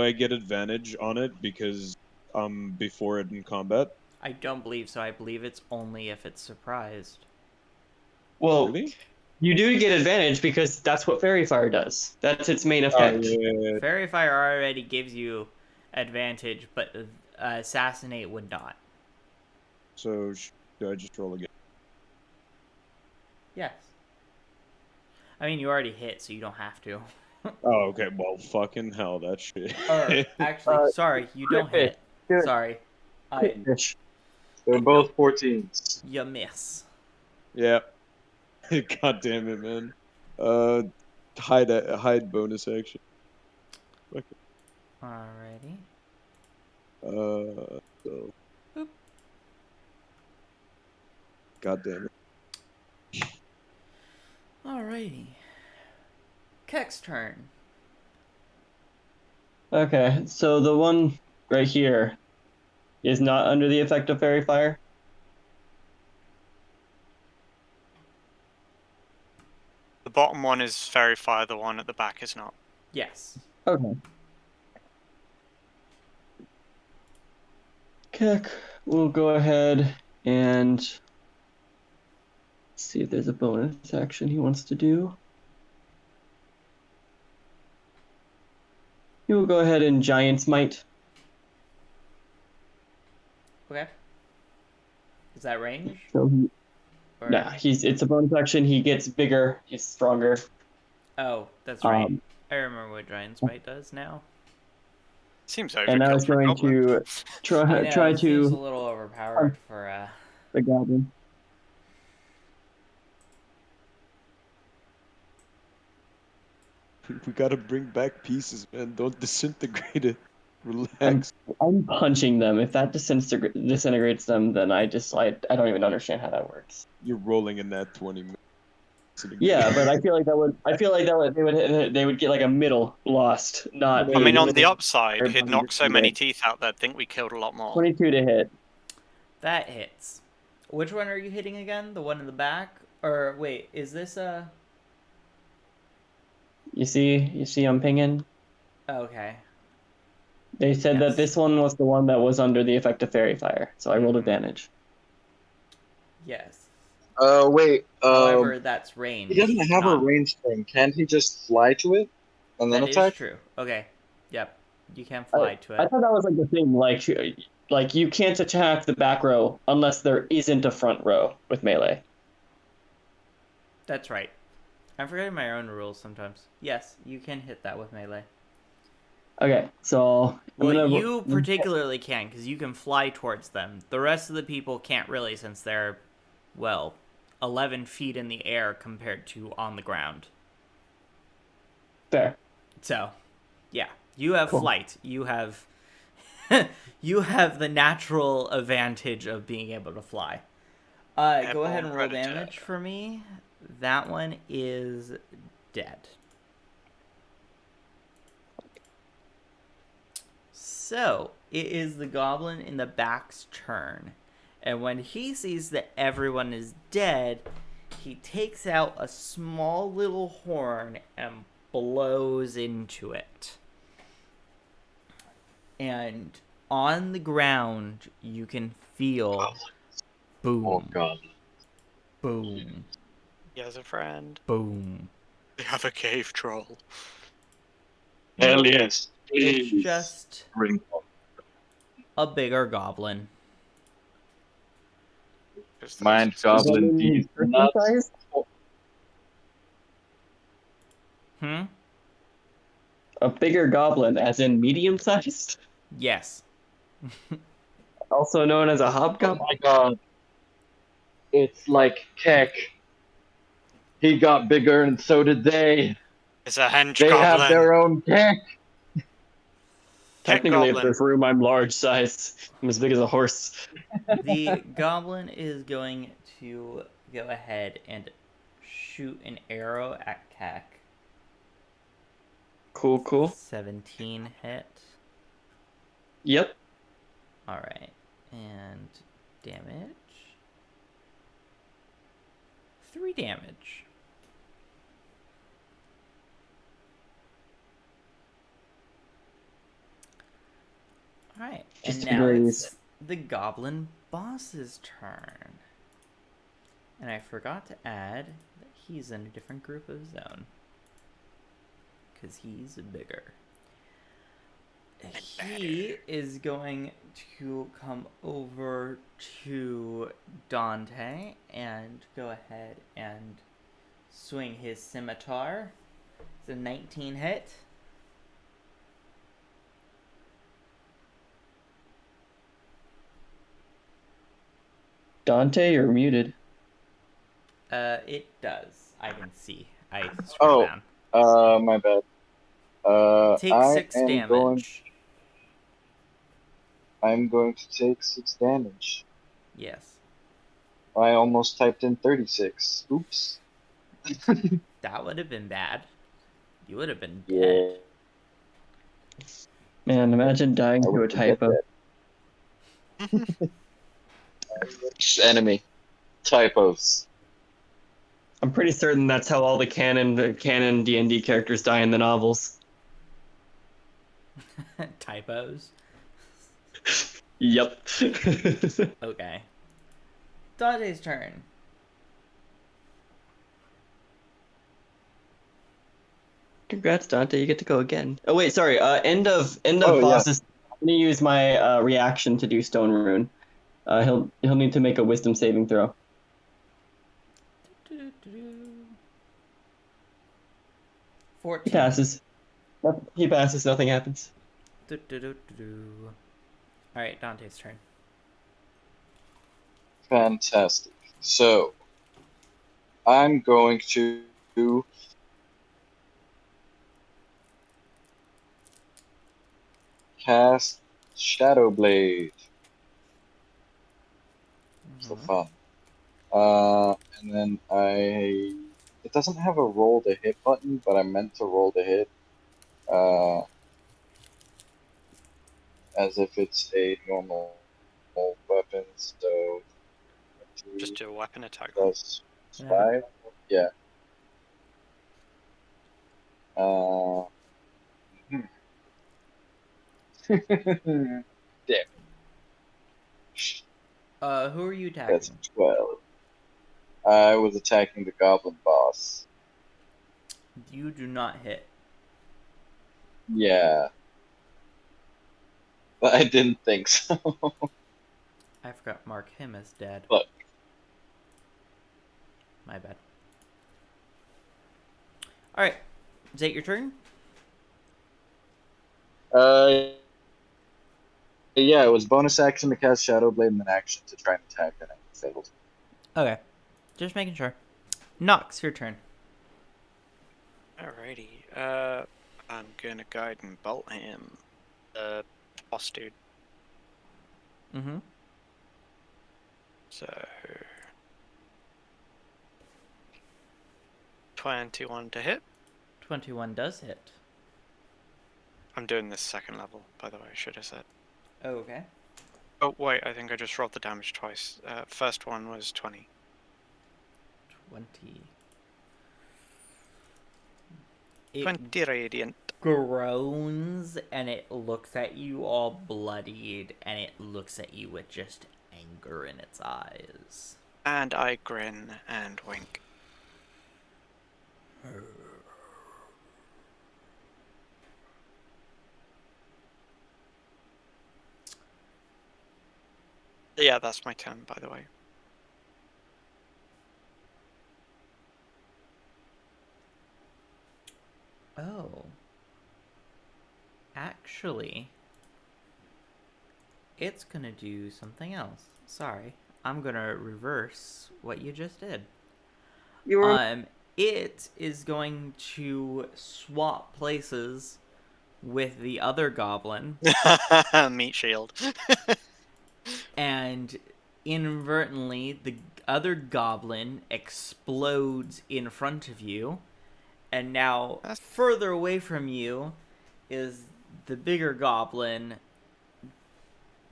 I get advantage on it because I'm before it in combat? I don't believe so. I believe it's only if it's surprised. Well, Really? you do get advantage because that's what fairy fire does. That's its main Oh, effect. yeah. Fairy Fire already gives you advantage, but Assassinate would not. So do I just roll again? Yes. I mean, you already hit, so you don't have to. Oh, okay. Well, fucking hell, that shit. Or, actually, sorry, you don't hit. Good. Sorry. Fish. They're both 14s. You miss. Yeah. God damn it, man. Hide bonus action. Okay. Alrighty. So. Boop. God damn it. Alrighty. Kek's turn. Okay, so the one right here is not under the effect of fairy fire. The bottom one is Fairy Fire, the one at the back is not. Yes. Okay. Keck will go ahead and see if there's a bonus action he wants to do. He will go ahead and Giant's Might. Okay. Is that range? So Or... nah, it's a bonus action. He gets bigger. He's stronger. Oh, that's right. I remember what Giant's Bite does now. Seems And I overkill was for a going goblin. to I know, try it seems a to little overpowered for the goblin. We gotta bring back pieces, man. Don't disintegrate it. Relax. I'm punching them. If that disintegrates them, then I don't even understand how that works. You're rolling in that 20 minutes. Yeah, but I feel like they would get like a middle lost, not I mean, be on the upside, he'd knock so many 22 teeth out that I'd think we killed a lot more. to hit. That hits. Which one are you hitting again? The one in the back? Or wait, is this a... You see, I'm pinging. Okay. They said that Yes. this one was the one that was under the effect of fairy fire, so I rolled advantage. Yes. Wait. However, that's range. He doesn't have a not... range thing. Can't he just fly to it and then That is attack? true. Okay. Yep. You can fly to I it. thought that was like the thing, like you can't attack the back row unless there isn't a front row with melee. That's right. I'm forgetting my own rules sometimes. Yes, you can hit that with melee. Okay, so Well, you particularly can, because you can fly towards them. The rest of the people can't really, since they're, well, 11 feet in the air compared to on the ground. Fair. So, yeah, you have Cool. flight. You have, you have the natural advantage of being able to fly. Go ahead and roll Predator. damage for me. That one is dead. So, it is the goblin in the back's turn. And when he sees that everyone is dead, he takes out a small little horn and blows into it. And on the ground, you can feel boom, Oh god. boom, He has a friend. boom. They have a cave troll. Hell yes. It's Please. just Bring a bigger goblin. Just the Mind most- goblin these nuts. Size? Hmm? A bigger goblin, as in medium sized, Yes. also known as a Oh hobgoblin. my god. It's like Keck. He got bigger and so did they. It's a hench They goblin. have their own Keck. Technically, in goblin. this room, I'm large size. I'm as big as a horse. The goblin is going to go ahead and shoot an arrow at Keck. Cool. 17 hit. Yep. Alright. And damage. 3 damage. Alright. And Just now agrees. it's the goblin boss's turn. And I forgot to add that he's in a different group of zone. Because he's bigger. He is going to come over to Dante and go ahead and swing his scimitar. It's a 19 hit. Dante, you're muted. It does. I can see. I scroll Oh. down. My bad. Take I 6 am damage. I'm going to take 6 damage. Yes. I almost typed in 36. Oops. That would have been bad. You would have been Yeah. dead. Man, imagine dying I to a would forget typo. that. Enemy. Typos. I'm pretty certain that's how all the canon D&D characters die in the novels. Typos. Yep. Okay. Dante's turn. Congrats, Dante. You get to go again. Oh wait, sorry. End of Oh, yeah. bosses. I'm gonna use my reaction to do Stone Rune. He'll need to make a Wisdom saving throw. 14. He passes. He passes. Nothing happens. Alright, Dante's turn. Fantastic. So, I'm going to cast Shadow Blade for fun. And then it doesn't have a roll to hit button, but I meant to roll to hit, as if it's a normal weapon. So Just do a weapon attack. plus Yeah. 5, yeah. Damn. Who are you That's attacking? 12. I was attacking the goblin boss. You do not hit. Yeah. But I didn't think so. I forgot to mark him as dead. But My bad. Alright. Is that your turn? yeah, it was bonus action to cast Shadow Blade and then action to try and attack, and it failed. Okay. Just making sure. Nox, your turn. Alrighty. I'm gonna guide and bolt him. Boss dude. Mm-hmm. So 21 to hit. 21 does hit. I'm doing this second level, by the way, I should have said. Oh, okay. Oh, wait, I think I just rolled the damage twice. First one was 20. 20. It 20 radiant. groans and it looks at you all bloodied and it looks at you with just anger in its eyes. And I grin and wink. Yeah, that's my turn, by the way. Oh. Actually, it's gonna do something else. Sorry. I'm gonna reverse what you just did. It is going to swap places with the other goblin Meat shield. and inadvertently the other goblin explodes in front of you, and now further away from you is the bigger goblin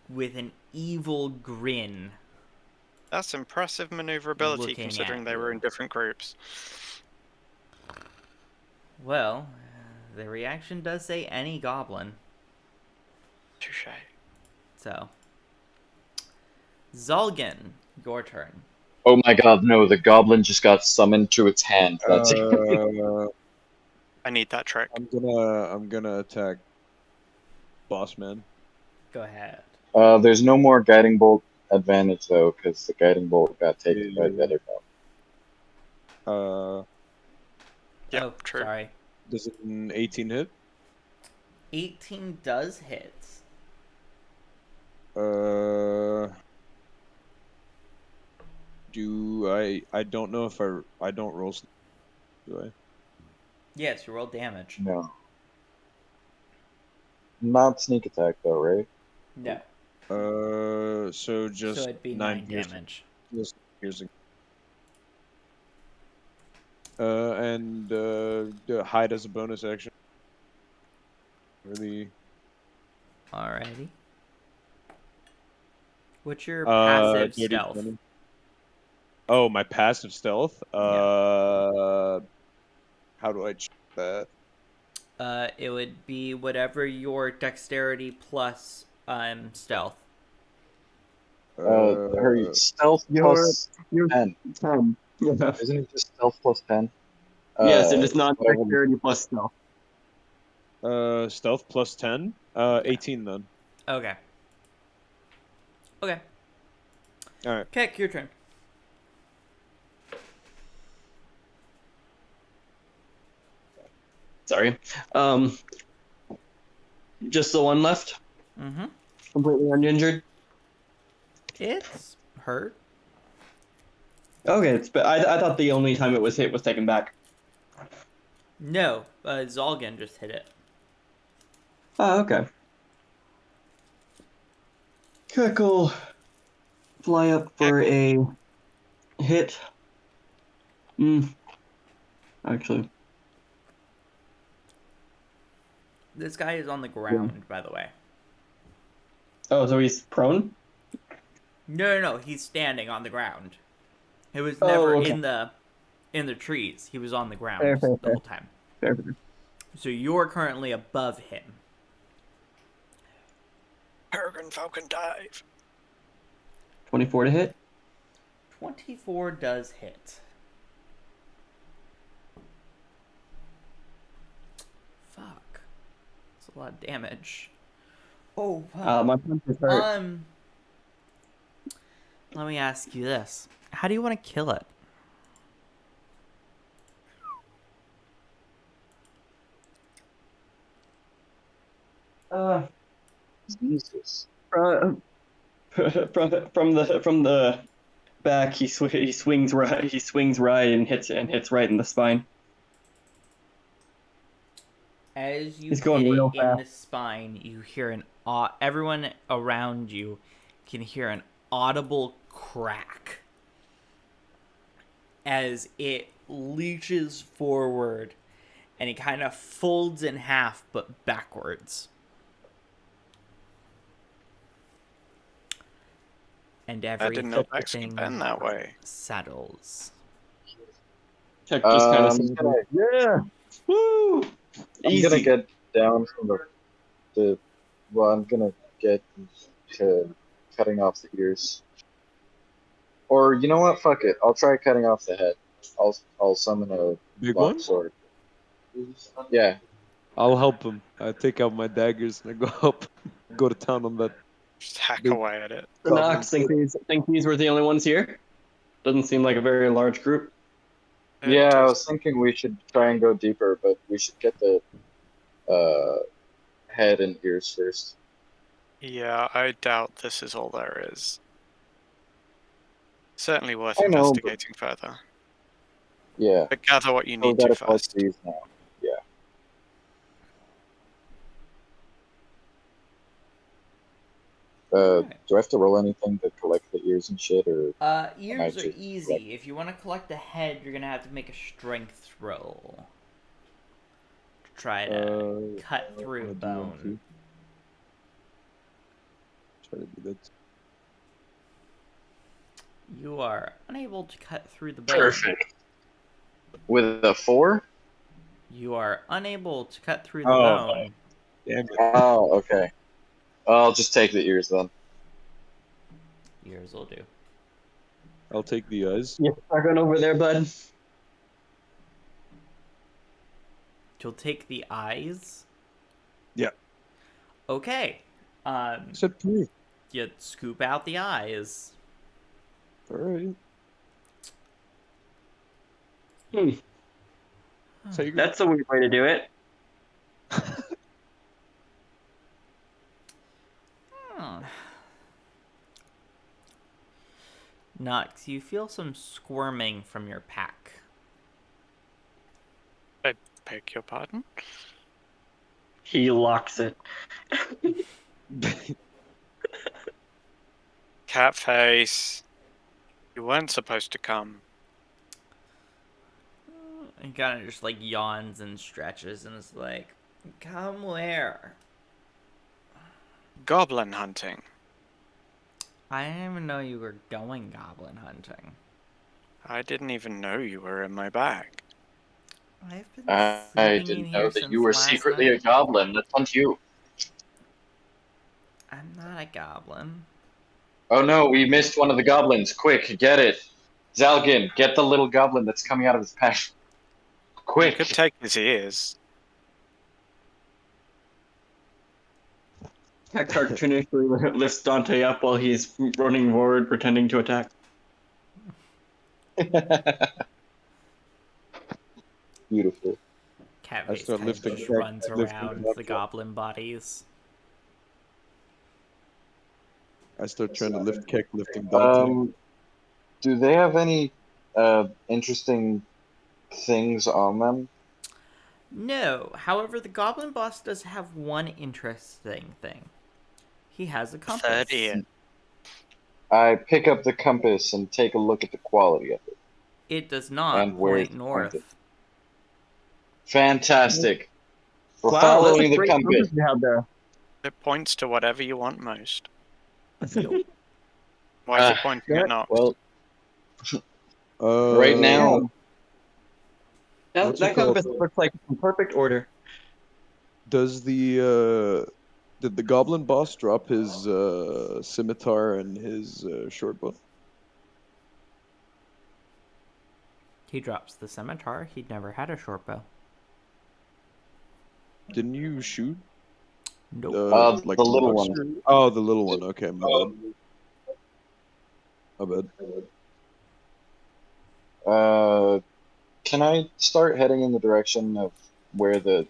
with an evil grin. That's impressive maneuverability Looking considering at they were you. in different groups. Well, the reaction does say any goblin. Touche. So, Zolgan, your turn. Oh my god, no, the goblin just got summoned to its hand. That's I need that trick. I'm gonna attack Boss Man. Go ahead. there's no more guiding bolt advantage though, because the guiding bolt got taken by the other goblin. Yeah, Oh, true. sorry. Does an 18 hit? 18 does hit. Do I don't know if I don't roll. Do I? Yes, you roll damage. No. Not sneak attack though, right? No. So just So it'd be 9 damage. Just piercing. And hide as a bonus action. Really. Alrighty. What's your passive dirty stealth? 20. Oh, my passive stealth. How do I check that? It would be whatever your dexterity plus stealth. Her stealth plus 10. 10. Yeah. Isn't it just stealth plus 10? Yes, it is not whatever. dexterity plus stealth. Stealth plus 10. 18 then. Okay. Okay. All right. Keck, your turn. Sorry. Just the one left? Mm-hmm. Completely uninjured? It's hurt. Okay, but I thought the only time it was hit was taken back. No, Zolgan just hit it. Oh, okay. Keckle, fly up for a hit. Actually, This guy is on the ground, by the way. oh, so he's prone? No, he's standing on the ground. He was Oh, never okay. in the trees. He was on the ground Fair, the fair. whole time. Fair. So you're currently above him. Peregrine Falcon dive. 24 to hit. 24 does hit. Fuck. That's a lot of damage. Oh, fuck. My punch is hurt. Let me ask you this. How do you want to kill it? Jesus. From the back, he swings right and hits right in the spine. As you He's going hit real it in the fast. spine, you hear everyone around you can hear an audible crack as it leaches forward and it kind of folds in half but backwards. And I didn't know backs could everything bend that way. settles. Check just kind of I'm gonna, yeah, woo, I'm gonna easy. get down from the well, I'm gonna get to cutting off the ears. Or you know what? Fuck it. I'll try cutting off the head. I'll summon a Big long one? sword. Yeah. I'll help him. I take out my daggers and I go to town on that. Just hack Big- away at it. Nox, think these were the only ones here? Doesn't seem like a very large group. Yeah, I does- was thinking we should try and go deeper, but we should get the head and ears first. Yeah, I doubt this is all there is. Certainly worth I know, investigating further. Yeah. But gather what you So we need to gotta collect first. these now. Yeah. Do I have to roll anything to collect the ears and shit, or Ears are just easy. collect- If you want to collect the head, you're gonna have to make a strength roll to try to cut through I'll do one bone. too. Try to do that. You are unable to cut through the bone. Perfect. With a 4? You are unable to cut through the Oh. bone. Damn it. Oh, okay. I'll just take the ears then. Ears will do. I'll take the eyes. Yeah, run over there, bud. You'll take the eyes. Yeah. Okay. Said proof. You scoop out the eyes. Alright. Take That's a weird way to do it. Nux, you feel some squirming from your pack. I beg your pardon? He locks it. Cat face. You weren't supposed to come. And kind of just like yawns and stretches and is like, come where? Goblin hunting. I didn't even know you were going goblin hunting. I didn't even know you were in my bag. I've been I sleeping in didn't here know that since you were last secretly a night. goblin. That's on you. I'm not a goblin. Oh no, we missed one of the goblins. Quick, get it. Zalgin, get the little goblin that's coming out of his pack. You Quick. could take his ears. Hector cartoonishly lifts Dante up while he's running forward, pretending to attack. Beautiful. Catface start kind of lifting just back- runs lifting around back the up. goblin bodies. I start trying to lift Keck, lifting Dante. Do they have any interesting things on them? No, however, the goblin boss does have one interesting thing. He has a compass. 30. I pick up the compass and take a look at the quality of it It does not and where point it's pointed. north. Fantastic. We're Wow, that's a following the great compass. compass you have there. It points to whatever you want most. Nope. Why is it pointing yeah, at Nox? Well, Uh, right now, That, What's it that called? compass looks like it's in perfect order. Does did the goblin boss drop his scimitar and his short bow? He drops the scimitar. He'd never had a short bow. Didn't you shoot Nope. like the little Nox one. or- Oh, the little one. Okay, my bad. My bad. Can I start heading in the direction of where the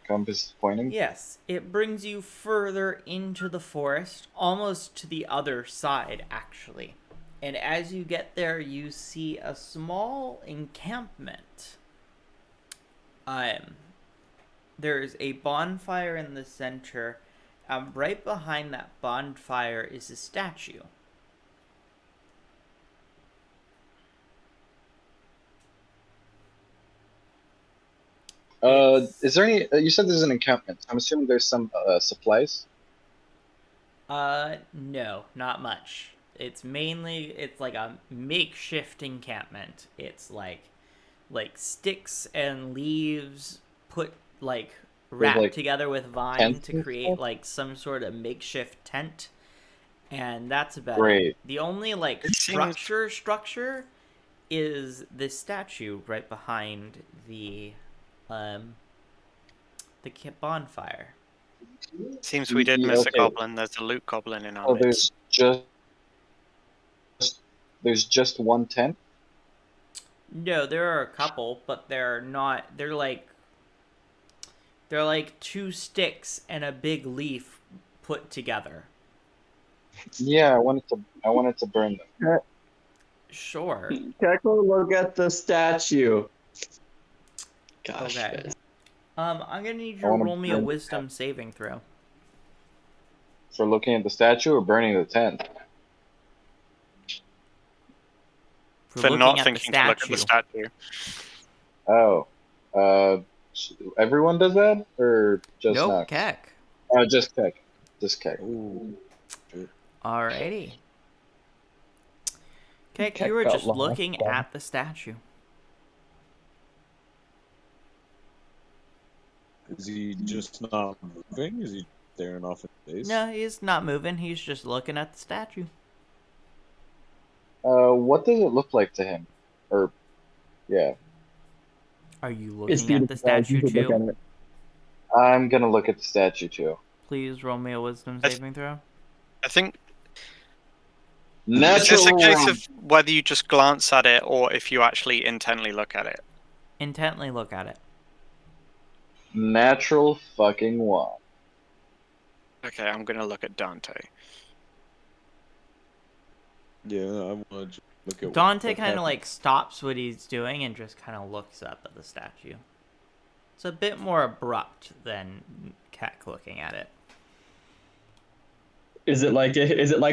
compass is pointing? Yes, it brings you further into the forest, almost to the other side, actually. And as you get there, you see a small encampment. There's a bonfire in the center. Right behind that bonfire is a statue. Is there any? You said there's an encampment. I'm assuming there's some supplies. No, not much. It's like a makeshift encampment. It's like sticks and leaves put like With wrapped like together with vine tents to and create stuff. like some sort of makeshift tent, and that's about it. Great. The only like It seems- structure is this statue right behind um bonfire. Seems we did miss a Okay. goblin. There's a loot goblin in our So midst. there's just one tent. No, there are a couple, but they're not. They're like two sticks and a big leaf put together. Yeah, I wanted to burn them. Sure. Keko, look at the statue. Gosh, Okay. guys. I'm gonna need you I to wanna roll me a burn wisdom saving throw. For looking at the statue or burning the tent. For looking not at thinking the to look at the statue. Oh, uh, everyone does that or just Nope, Nox? Keck. Just Keck. Just Keck. Oh, Alrighty. Keck, Keck you were got just lost, looking yeah. at the statue. is he just not moving? Is he staring off in space? No, he's not moving. He's just looking at the statue. What does it look like to him? Or, yeah, Are you It's looking at the beautiful, guys. You statue should look too? at it. I'm gonna look at the statue too. Please roll me a wisdom That's- saving throw. I think is Natural this a case one. of whether you just glance at it or if you actually intently look at it? Intently look at it. Natural fucking one. Okay, I'm gonna look at Dante. Yeah, I want to look at Dante what kind of happened. like stops what he's doing and just kind of looks up at the statue. It's a bit more abrupt than Keck looking at it. Is it like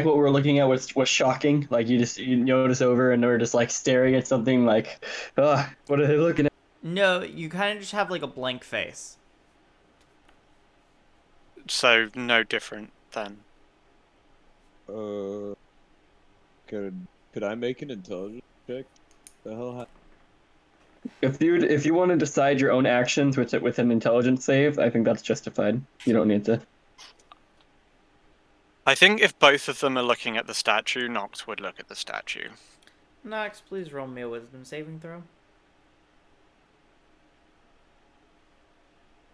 what we're looking at was shocking? Like you notice over and we're just like staring at something like, oh, what are they looking at? No, you kind of just have like a blank face. So no different then. Could I make an intelligence check? The hell happened? If you want to decide your own actions with an intelligence save, I think that's justified. You don't need to. I think if both of them are looking at the statue, Nox would look at the statue. Nox, please roll me a wisdom saving throw.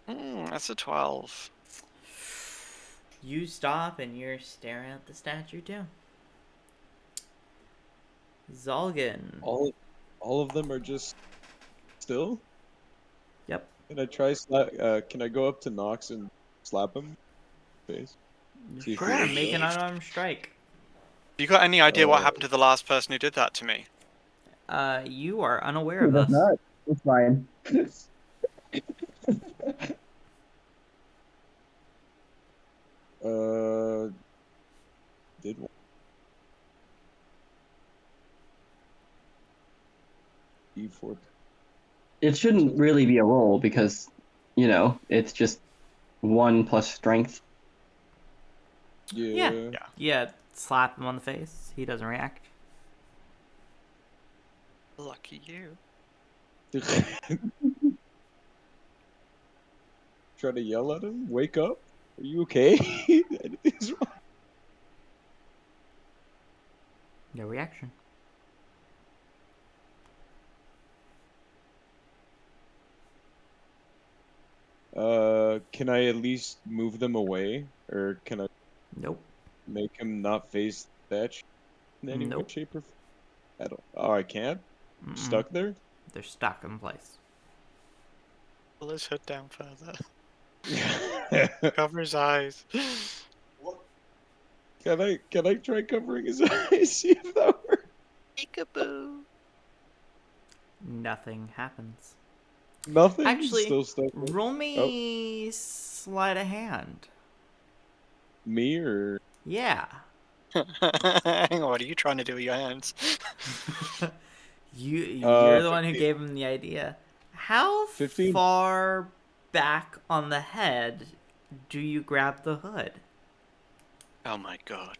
That's a 12. You stop and you're staring at the statue too. Zolgan. All of them are just still. Yep. Can I can I go up to Nox and slap him? Face. See if he Sure, wakes make an up. unarmed strike. You got any idea what happened to the last person who did that to me? You are unaware of That's this. not. It's fine. Did one. E4. It shouldn't really be a roll because, it's just 1 plus strength. Yeah. Yeah, slap him on the face. He doesn't react. Lucky you. Try to yell at him. Wake up. Are you okay? Anything's No reaction. wrong. Can I at least move them away, or can I Nope. make him not face that in any way, Nope. shape, or form? I don't. Oh, I can't. Mm-mm. Stuck there. They're stuck in place. Pull his hood down further. Cover his eyes. Can I try covering his eyes? See if that works. Peekaboo. Nothing happens. Nothing. Actually, Still stuck. roll Oh, me sleight of hand. me or Yeah. Hang on, what are you trying to do with your hands? You're the one who 15. gave him the idea. How 15. far back on the head do you grab the hood? Oh my god.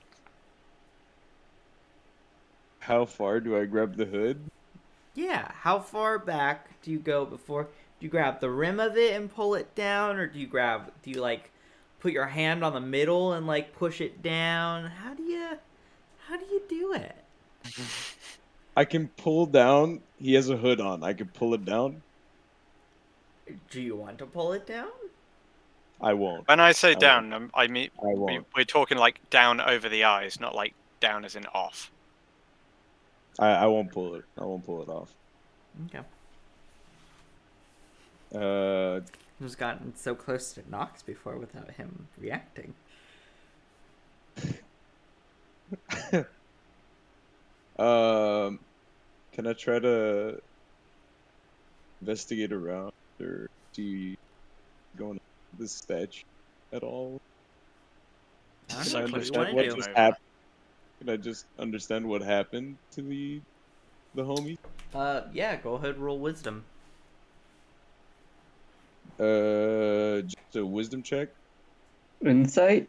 How far do I grab the hood? Yeah, how far back do you go before? Do you grab the rim of it and pull it down, or do you like put your hand on the middle and like push it down? How do you do it? I can pull down. He has a hood on. I can pull it down. Do you want to pull it down? I won't. When I say I down, won't. I mean I won't. we're talking like down over the eyes, not like down as in off. I won't pull it. I won't pull it off. Okay. Uh, Who's gotten so close to Nox before without him reacting? Can I try to investigate around or see going this statue at all? I don't Can know. I What do you understand want what to do? just happened? Can I just understand what happened to the homie? Yeah. Go ahead. Roll wisdom. Just a wisdom check. Insight?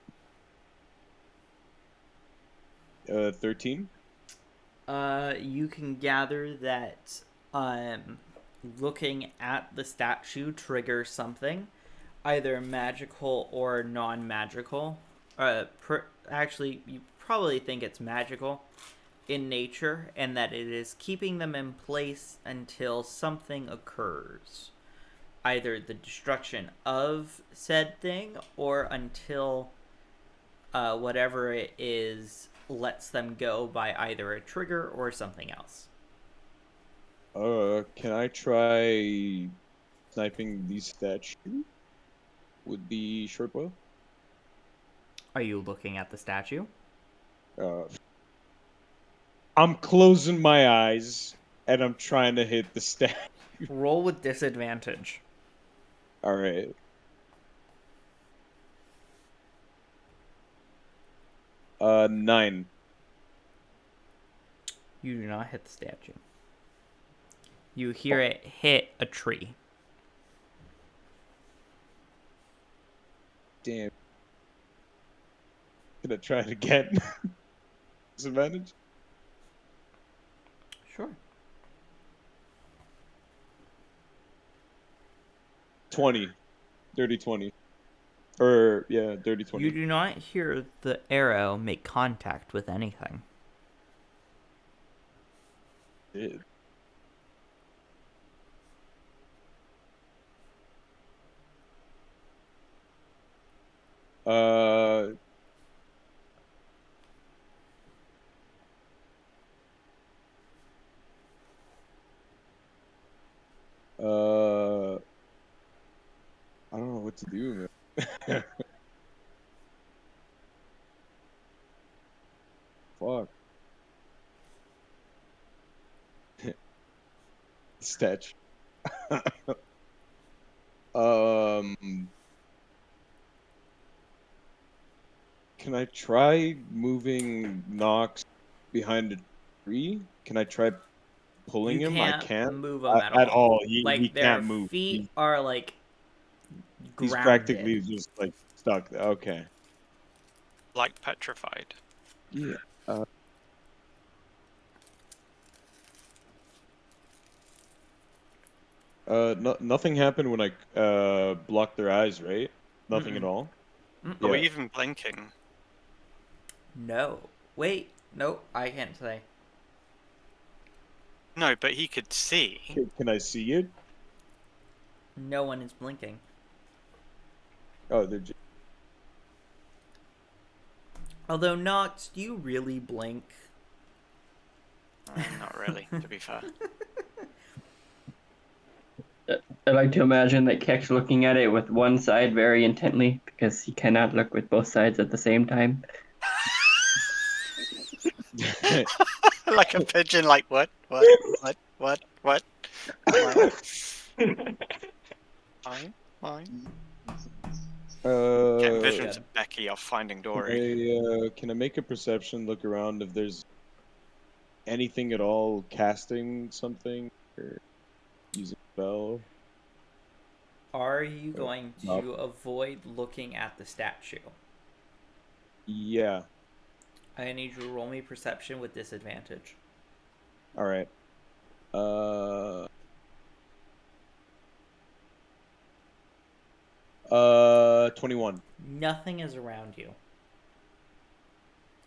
13. You can gather that looking at the statue triggers something, either magical or non-magical. Actually, you probably think it's magical in nature, and that it is keeping them in place until something occurs. Either the destruction of said thing, or until whatever it is lets them go by either a trigger or something else. Can I try sniping these statues with the short bow? Are you looking at the statue? Uh, I'm closing my eyes and I'm trying to hit the statue. Roll with disadvantage. All right. Nine. You do not hit the statue. You hear it hit a tree. Damn. Can I try it again? Disadvantage? Sure. 20. Dirty 20. Or, yeah, dirty 20. You do not hear the arrow make contact with anything. Did. Uh, I don't know what to do, man. Fuck. Statue. Can I try moving Nox behind a tree? Can I try pulling You him? I can't can't move him at at all. all. He Like their can't move. feet are like He's grounded. practically just like stuck. Okay. Like petrified. Yeah. Nothing happened when I blocked their eyes, right? Nothing at Mm-mm. all. Are we Yeah. even blinking? No. Wait. Nope. I can't say. No, but he could see. Can I see it? No one is blinking. Oh, they're just... Although Nox, do you really blink? Not really, to be fair. I like to imagine that Keck's looking at it with one side very intently because he cannot look with both sides at the same time. Like a pigeon, like what? What? Fine, fine. Getting visions Good. of Becky off Finding Dory. Can I make a perception look around if there's anything at all casting something or using a spell? Are you going No. to avoid looking at the statue? Yeah. I need you to roll me perception with disadvantage. All right. 21. Nothing is around you.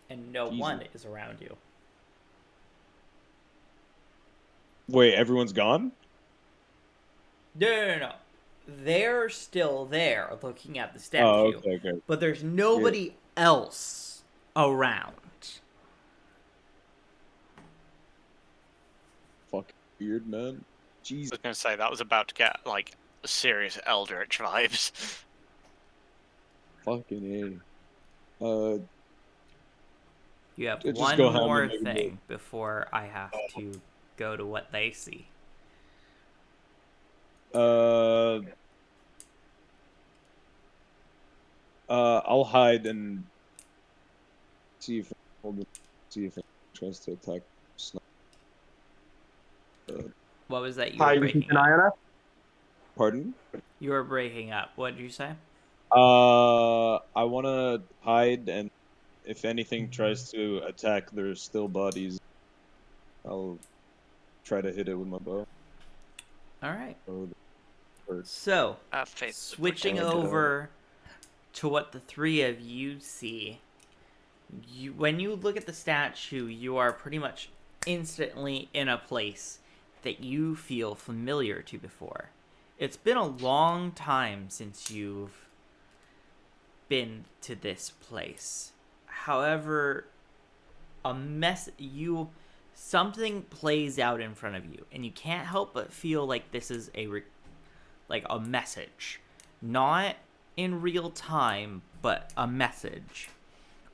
And no Jesus. one is around you. Wait, everyone's gone? No. They're still there looking at the Oh, statue. okay. But there's nobody else around. Fucking weird, man. I Jesus. was going to say, that was about to get, like, serious Eldritch vibes. Fucking A. You have Just one go ham more and make a thing before I have to go to what they see. I'll hide and see if it tries to attack. What was that you Hi, were you keep breaking an eye up? on us? Pardon? You were breaking up. What did you say? I want to hide, and if anything tries to attack their still bodies, I'll try to hit it with my bow. Alright. Or So, Have faith. switching protect it. over to what the three of you see, when you look at the statue, you are pretty much instantly in a place that you feel familiar to before. It's been a long time since you've been to this place. However, something plays out in front of you, and you can't help but feel like this is a message, not in real time, but a message.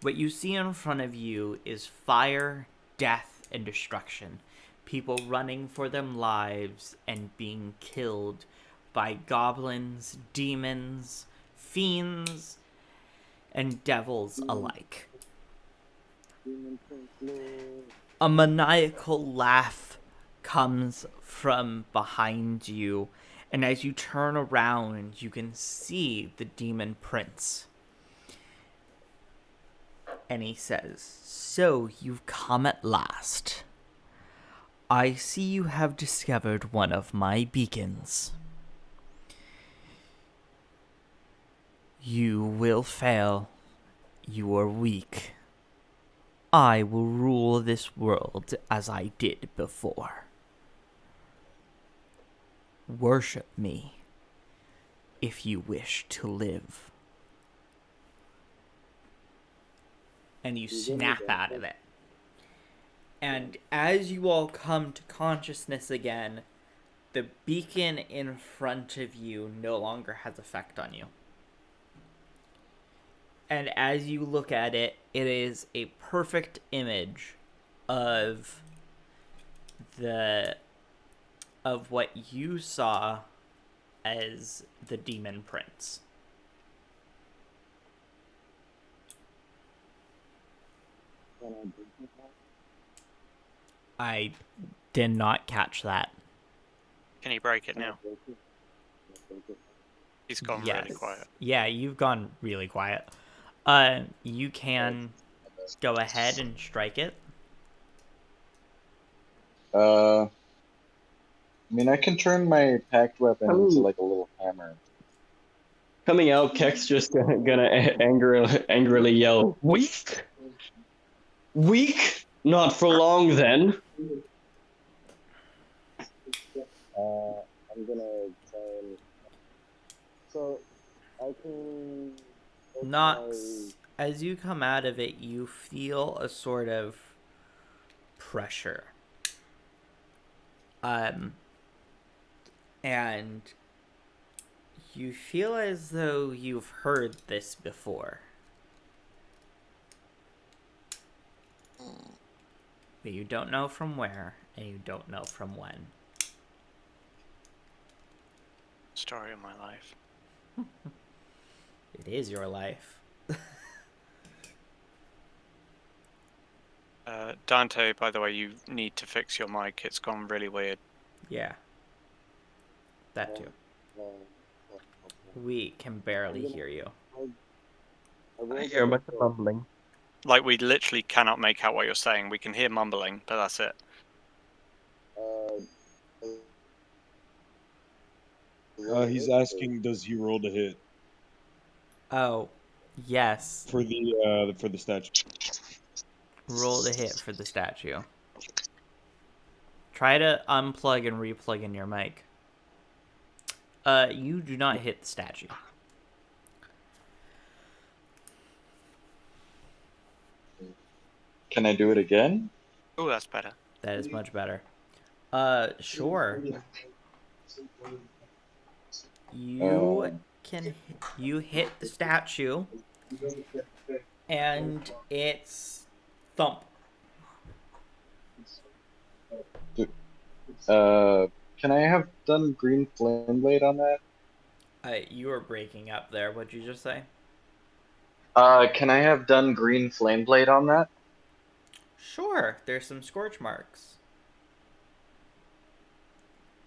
What you see in front of you is fire, death, and destruction. People running for their lives and being killed by goblins, demons, fiends, and devils alike. A maniacal laugh comes from behind you, and as you turn around, you can see the demon prince. And he says, "So you've come at last. I see you have discovered one of my beacons. You will fail. You are weak. I will rule this world as I did before. Worship me if you wish to live." And you snap out of it. And as you all come to consciousness again, the beacon in front of you no longer has effect on you. And as you look at it, it is a perfect image of what you saw as the demon prince. I did not catch that. Can he break it now? He's gone really quiet. Yeah, you've gone really quiet. You can go ahead and strike it. I mean, I can turn my packed weapon into like a little hammer. Coming out, Keck's just gonna angrily yell, "Weak! Weak! Not for long, then." I'm gonna try and... So, I can... Nox, as you come out of it, you feel a sort of pressure. And you feel as though you've heard this before. But you don't know from where, and you don't know from when. Story of my life. It is your life. Dante, by the way, you need to fix your mic. It's gone really weird. Yeah. That too. We can barely hear you. I hear much mumbling. Like, we literally cannot make out what you're saying. We can hear mumbling, but that's it. He's asking, does he roll to hit Oh, yes. for the statue? Roll to hit for the statue. Try to unplug and replug in your mic. You do not hit the statue. Can I do it again? Oh, that's better. That is much better. Sure. You hit the statue, and it's thump. Can I have done green flame blade on that? You were breaking up there. What'd you just say? Can I have done green flame blade on that? Sure. There's some scorch marks.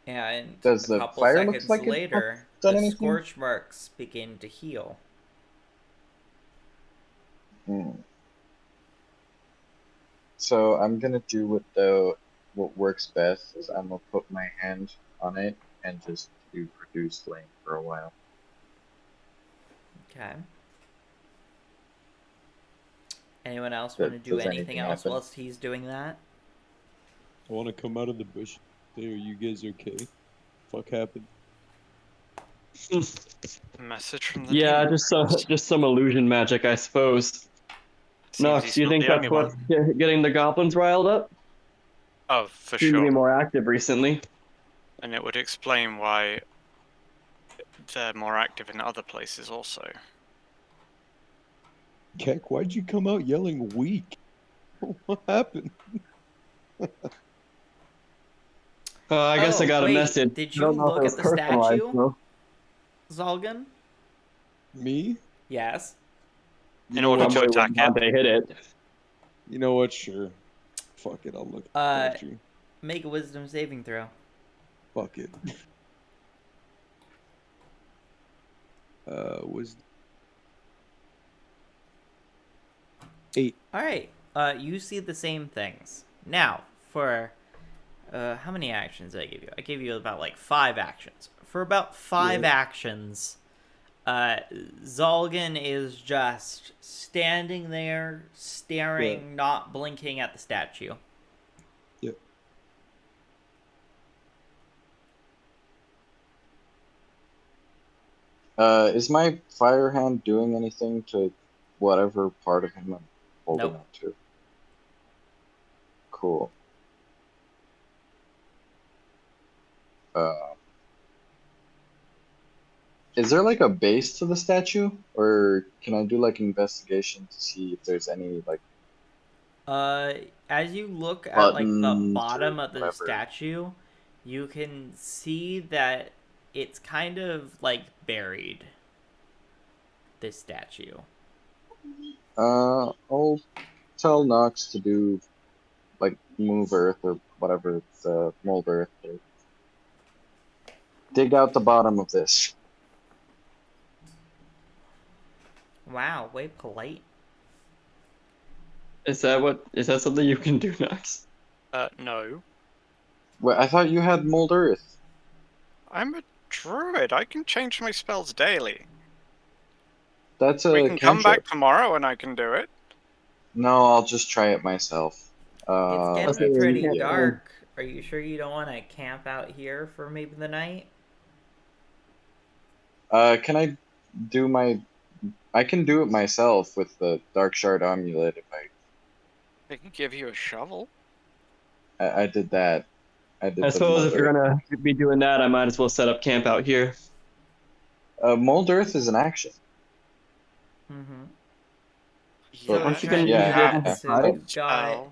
And Does a the couple fire seconds looks like it's later, done the anything? scorch marks begin to heal. So I'm gonna do what works best is I'm gonna put my hand on it and just do produce flame for a while. Okay. Anyone else want to do Does anything anything else happen? whilst he's doing that? I want to come out of the bush. Hey, are you guys okay? Fuck happened? Message from the Yeah, demon. just some illusion magic, I suppose. Seems Nox, he's do you not think the only that's what's one. getting the goblins riled up? Oh, for Seem to be sure. more active recently. And it would explain why they're more active in other places also. Keck, why'd you come out yelling weak? What happened? I guess I got a message. Did I you don't know if look it was at the personalized, statue, though. Zalgan? Me? Yes. In order to Probably attack when it. Dante hit it. You know what? Sure. Fuck it, I'll look at the statue. Make a wisdom saving throw. Fuck it. Was 8. Alright. You see the same things. Now, for how many actions did I give you? I gave you about like 5 actions. For about 5 actions, Zalgan is just standing there, staring, not blinking at the statue. Yep. Is my fire hand doing anything to whatever part of him I'm holding Nope. on to? Cool. Is there like a base to the statue, or can I do like investigation to see if there's any like As you look at like the buttons bottom or of the whatever? statue, you can see that it's kind of like buried. This statue. I'll tell Nox to do like move earth or whatever, the mold earth. Or dig out the bottom of this. Wow, way polite. Is that something you can do, Nox? No. Wait, I thought you had mold earth. I'm a druid. I can change my spells daily. That's We a can come cantrip. back tomorrow and I can do it. No, I'll just try it myself. It's I'll say getting pretty you can't- dark. Are you sure you don't want to camp out here for maybe the night? Can I do my? I can do it myself with the Dark Shard Amulet if They can give you a shovel. I did that. I did I the suppose mold if you're earth. gonna be doing that, I might as well set up camp out here. Mold earth is an action. Mm-hmm. So, aren't you gonna in use yeah, that, it as so a we've got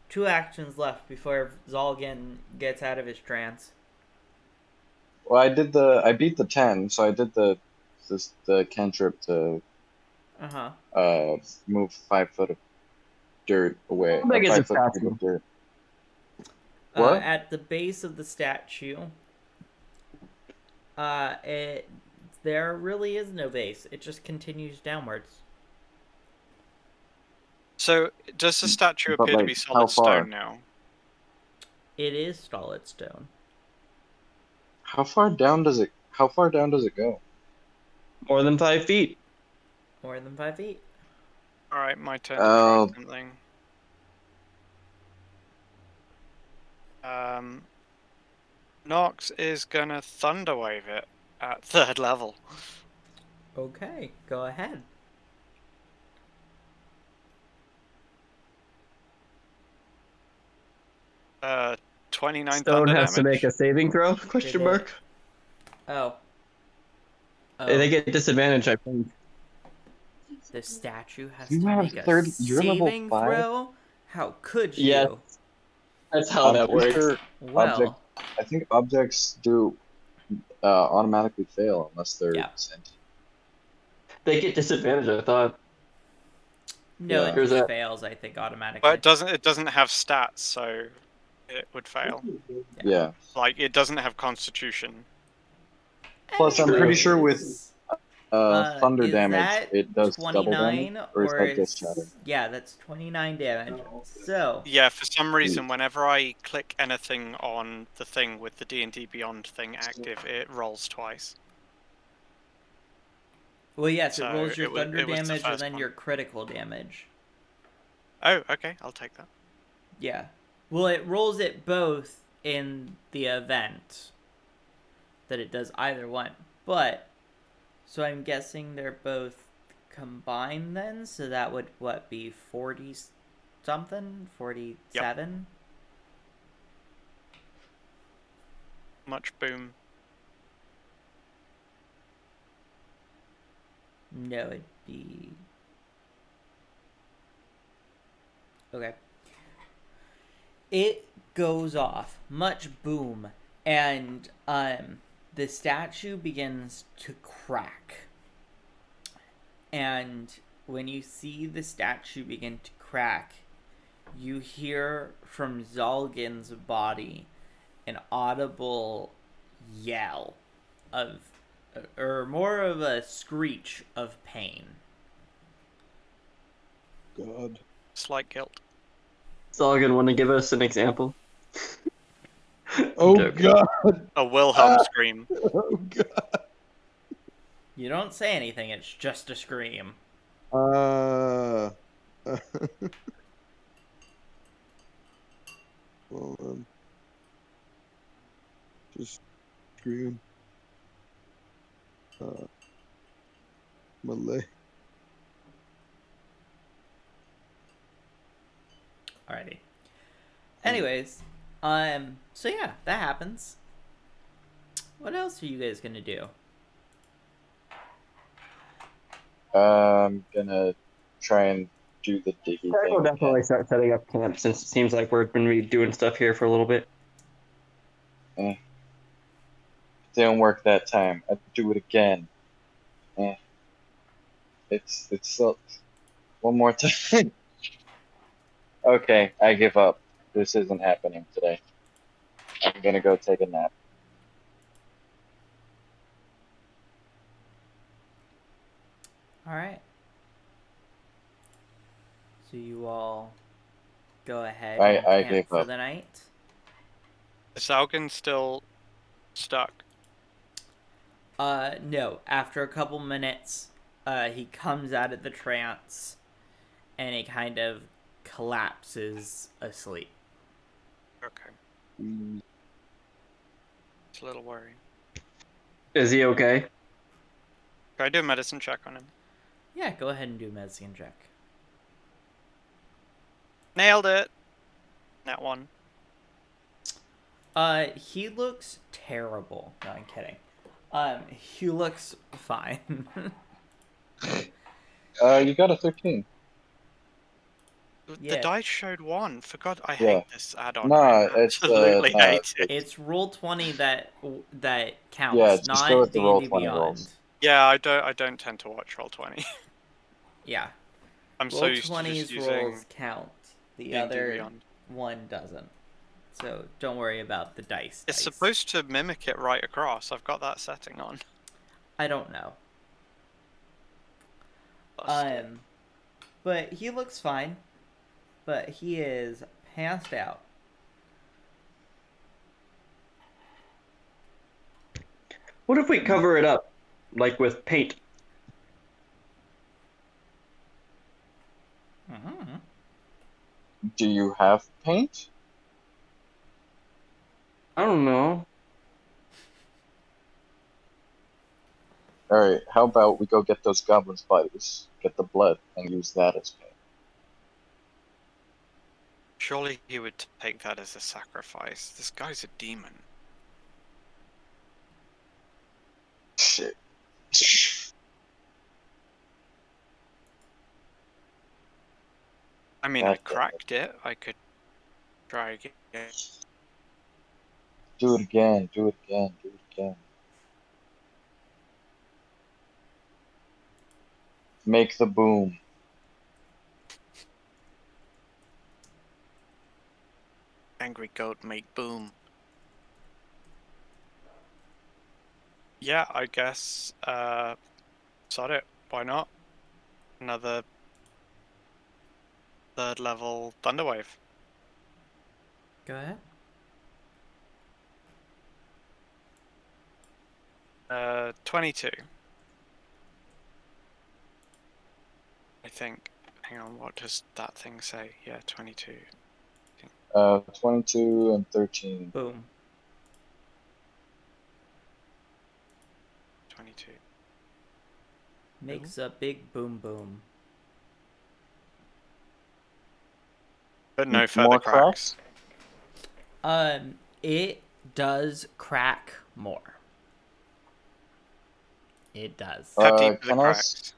2 actions left before Zolgan gets out of his trance. Well, I beat the 10, so I did the cantrip to Uh-huh. move 5 foot of dirt away. How big is 5 the foot cube statue? of dirt. What? At the base of the statue, there really is no base. It just continues downwards. So, does the statue But, appear to like, be how solid far? stone now? It is solid stone. How far down does it? How far down does it go? More than 5 feet. More than 5 feet. Alright, my turn to try something. Nox is gonna Thunderwave it at 3rd level. Okay, go ahead. Uh, 29 Stone thunder has to damage. make a saving throw? Question Did mark. Oh. They get disadvantage, I think. The statue has You to have make a 30 you're level saving 5? throw? How could you? Yes. That's how I'm that pretty works. sure Well, I think objects do automatically fail unless they're yeah. sentient. They get disadvantage, I thought. No, Yeah. it Here's just that. fails, I think, automatically. But it doesn't have stats, so it would fail. Yeah. Like, it doesn't have constitution. Plus, I'm pretty sure with Anyways, thunder is damage, that it does double damage, 29 or is or that just shatter? yeah, that's 29 damage. So, Yeah, for some reason, whenever I click anything on the thing with the D&D Beyond thing active, it rolls twice. well, yes, So it rolls your it was thunder the damage and first then one. your critical damage. Oh, okay, I'll take that. Yeah. Well, it rolls it both in the event that it does either one. But, so I'm guessing they're both combined then? So that would, what, be 40 something? 47? Much boom. No, it'd be... Okay. It goes off. Much boom. And, the statue begins to crack. And when you see the statue begin to crack, you hear from Zolgan's body an audible yell of, or more of a screech of pain. God. Slight guilt. Zolgan, want to give us an example? Oh joking. God. A Wilhelm scream. Oh God. You don't say anything, it's just a scream. Well, just scream. My leg. Alrighty. Anyways, so yeah, that happens. What else are you guys gonna do? I'm gonna try and do the diggy We'll thing. definitely start setting up camp since it seems like we're going to be doing stuff here for a little bit. Didn't work that time. I'd do it again. It's still one more time. Okay, I give up. This isn't happening today. I'm gonna go take a nap. All right. So you all go ahead and I camp gave for up. the night. Is Algan still stuck? No. After a couple minutes, he comes out of the trance, and he kind of collapses asleep. Okay. Mm, It's a little worrying. Is he okay? Can I do a medicine check on him? Yeah, go ahead and do a medicine check. Nailed it! That one. He looks terrible. No, I'm kidding. He looks fine. You got a 13. The Yeah. dice showed 1. For God, I Yeah. hate this add-on. No, I it's absolutely hate it. It's roll 20 that counts, Yeah, just not go with the D&D Roll20 Beyond. rolls. Yeah, I don't tend to watch Roll20. Yeah. I'm so Roll used to just 20's using rolls count. The D&D other Beyond. one doesn't. So don't worry about the dice. It's supposed to mimic it right across. I've got that setting on. I don't know. Busted. But he looks fine. But he is passed out. What if we cover it up, like with paint? Mm-hmm. Do you have paint? I don't know. Alright, how about we go get those goblins' bodies, get the blood, and use that as paint? Surely he would take that as a sacrifice. This guy's a demon. Shit. I mean, God I damn it. cracked it. I could try again. Do it again, do it again, do it again. Make the boom. Angry goat make boom. Yeah, I guess, sod it. Why not? Another 3rd level Thunderwave. Go ahead. 22. I think. Hang on, what does that thing say? Yeah, 22. 22 and 13. Boom. 22. Makes a big boom boom. But no M- further more cracks. It does crack more. It does. How deep are the Can I cracks?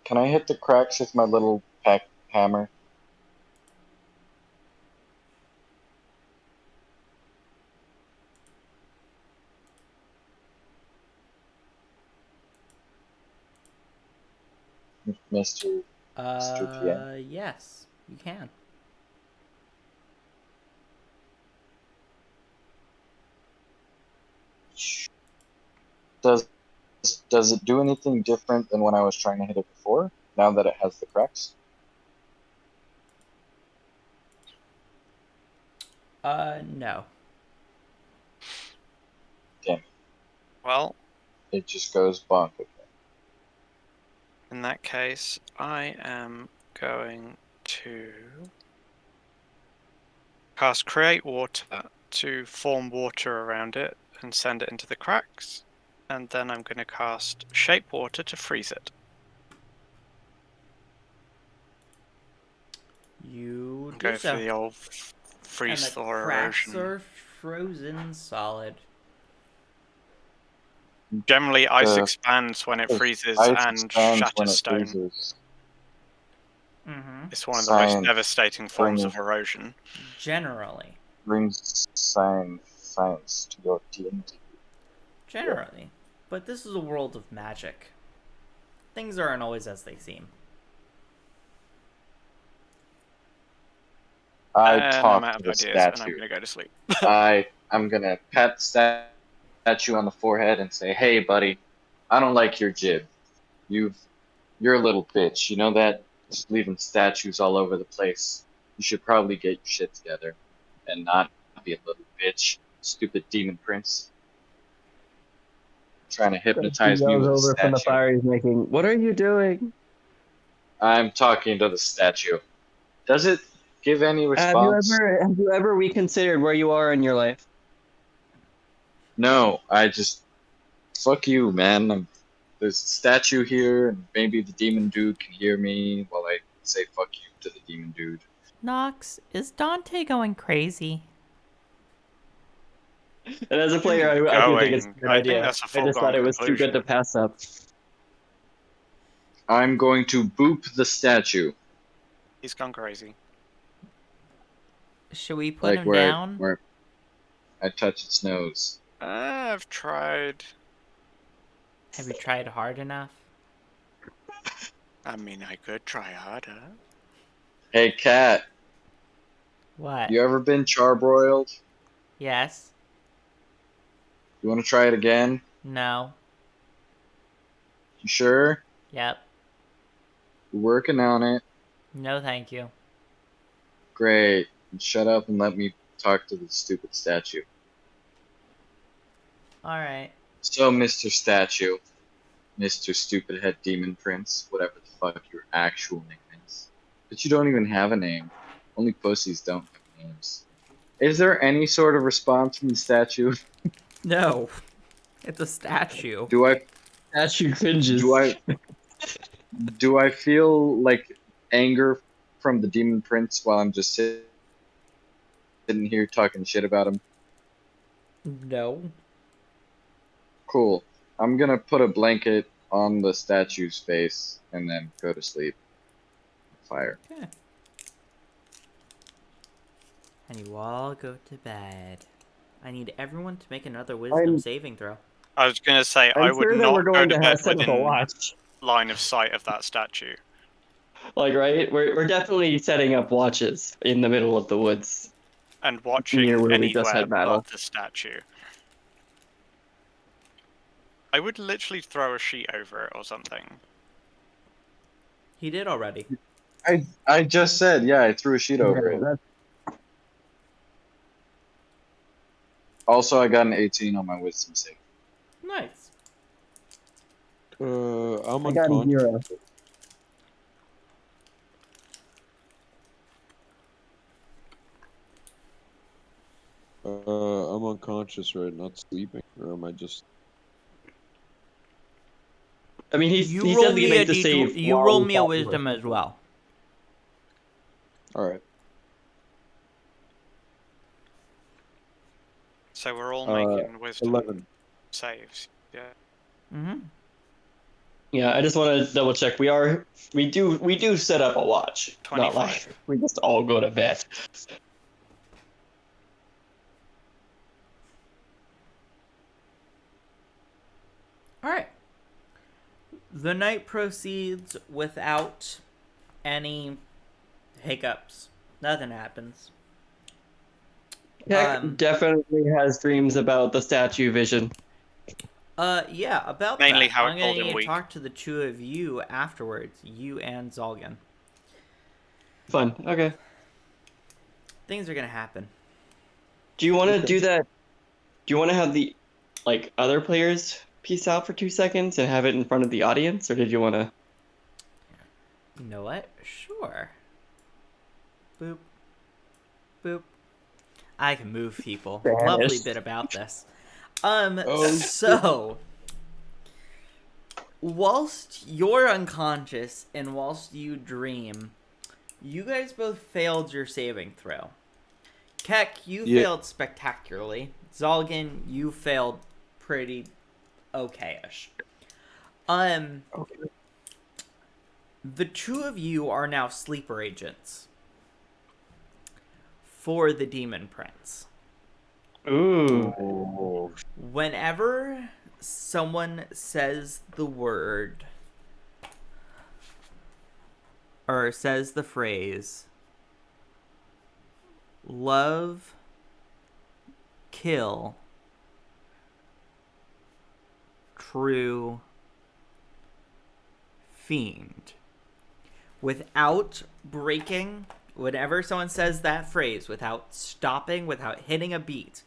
Can I hit the cracks with my little pack hammer? Mr. PM? Yes, you can. Does does it do anything different than when I was trying to hit it before, now that it has the cracks? No. Damn it. Well, It just goes bonk. Okay. in that case, I am going to cast Create Water to form water around it and send it into the cracks. And then I'm going to cast Shape Water to freeze it. You And do go so. for the old And freeze the thaw cracks erosion. are frozen solid. Generally, ice The- expands when it the freezes ice and expands when shatters it stone. freezes. Mm-hmm. It's one of the most Science. devastating forms of erosion. Generally. Brings science to your D&D. Generally. But this is a world of magic. Things aren't always as they seem. I And I'm talk out to of the ideas, and I'm statue. gonna go to sleep. I'm gonna pat the statue on the forehead and say, "Hey, buddy, I don't like your jib. You've You're a little bitch. You know that? Just leaving statues all over the place. You should probably get your shit together and not be a little bitch. Stupid demon prince. Trying to He hypnotize me yells with a over from the statue. fire he's making. What are you doing? I'm talking to the statue. Does it give any response? Have you ever reconsidered where you are in your life? No, I just. Fuck you, man. There's a statue here, and maybe the demon dude can hear me while I say fuck you to the demon dude. Nox, is Dante going crazy? And as a What do you mean player, I do think it's a going? good I think idea. that's a I just thought foregone it was too good to conclusion. pass up. I'm going to boop the statue. He's gone crazy. Should we put Like him down? where I touch its nose. I've tried. Have you tried hard enough? I mean, I could try harder. Hey, cat, What? you ever been charbroiled? Yes? You want to try it again? No? You sure? Yep. We're working on it. No, thank you. Great. Shut up and let me talk to the stupid statue. Alright. So, Mr. Statue, Mr. Stupid Head Demon Prince, whatever the fuck your actual name is. But you don't even have a name. Only pussies don't have names. Is there any sort of response from the statue? No. It's a statue. Do I Statue cringes. do I do I feel like anger from the Demon Prince while I'm just sitting here talking shit about him? No. Cool. I'm gonna put a blanket on the statue's face and then go to sleep. Fire. Okay. And you all go to bed. I need everyone to make another wisdom saving throw. I was gonna say I I'm would sure that not we're go going to to bed set up a within watch. line of sight of that statue. Like, right? We're definitely setting up watches in the middle of the woods And watching near where we just anywhere had battle. but the statue. I would literally throw a sheet over it or something. He did already. I just said, yeah, I threw a sheet over it. That's Also, I got an 18 on my wisdom save. Nice. I'm I got a unconscious. 0. I'm unconscious, right? Not sleeping, or am I just? I mean, he You said roll that he me a makes the D. save. You while roll we me a fought you. wisdom as well. All right. So we're all Uh, making wisdom 11. saves. Yeah. Mm-hmm. Yeah, I just want to double check. We do set up a watch. Not 25. like we just all go to bed. Alright. The night proceeds without any hiccups. Nothing happens. Tech definitely has dreams about the statue vision. Yeah, about Mainly that. how I'm it gonna called him need to weak. talk to the two of you afterwards. You and Zolgan. Fun. Okay. Things are gonna happen. Do you want to do that? Do you want to have the other players peace out for 2 seconds and have it in front of the audience, or did you want to? You know what? Sure. Boop. Boop. I can move people. Vanished. Lovely bit about this. Oh, So whilst you're unconscious and whilst you dream, you guys both failed your saving throw. Keck, you Yeah. failed spectacularly. Zolgan, you failed pretty okay-ish. The two of you are now sleeper agents for the Demon Prince. Ooh. Oh, Whenever someone says the word or says the phrase, love, kill, true, fiend. Without breaking, whenever someone says that phrase, without stopping, without hitting a beat,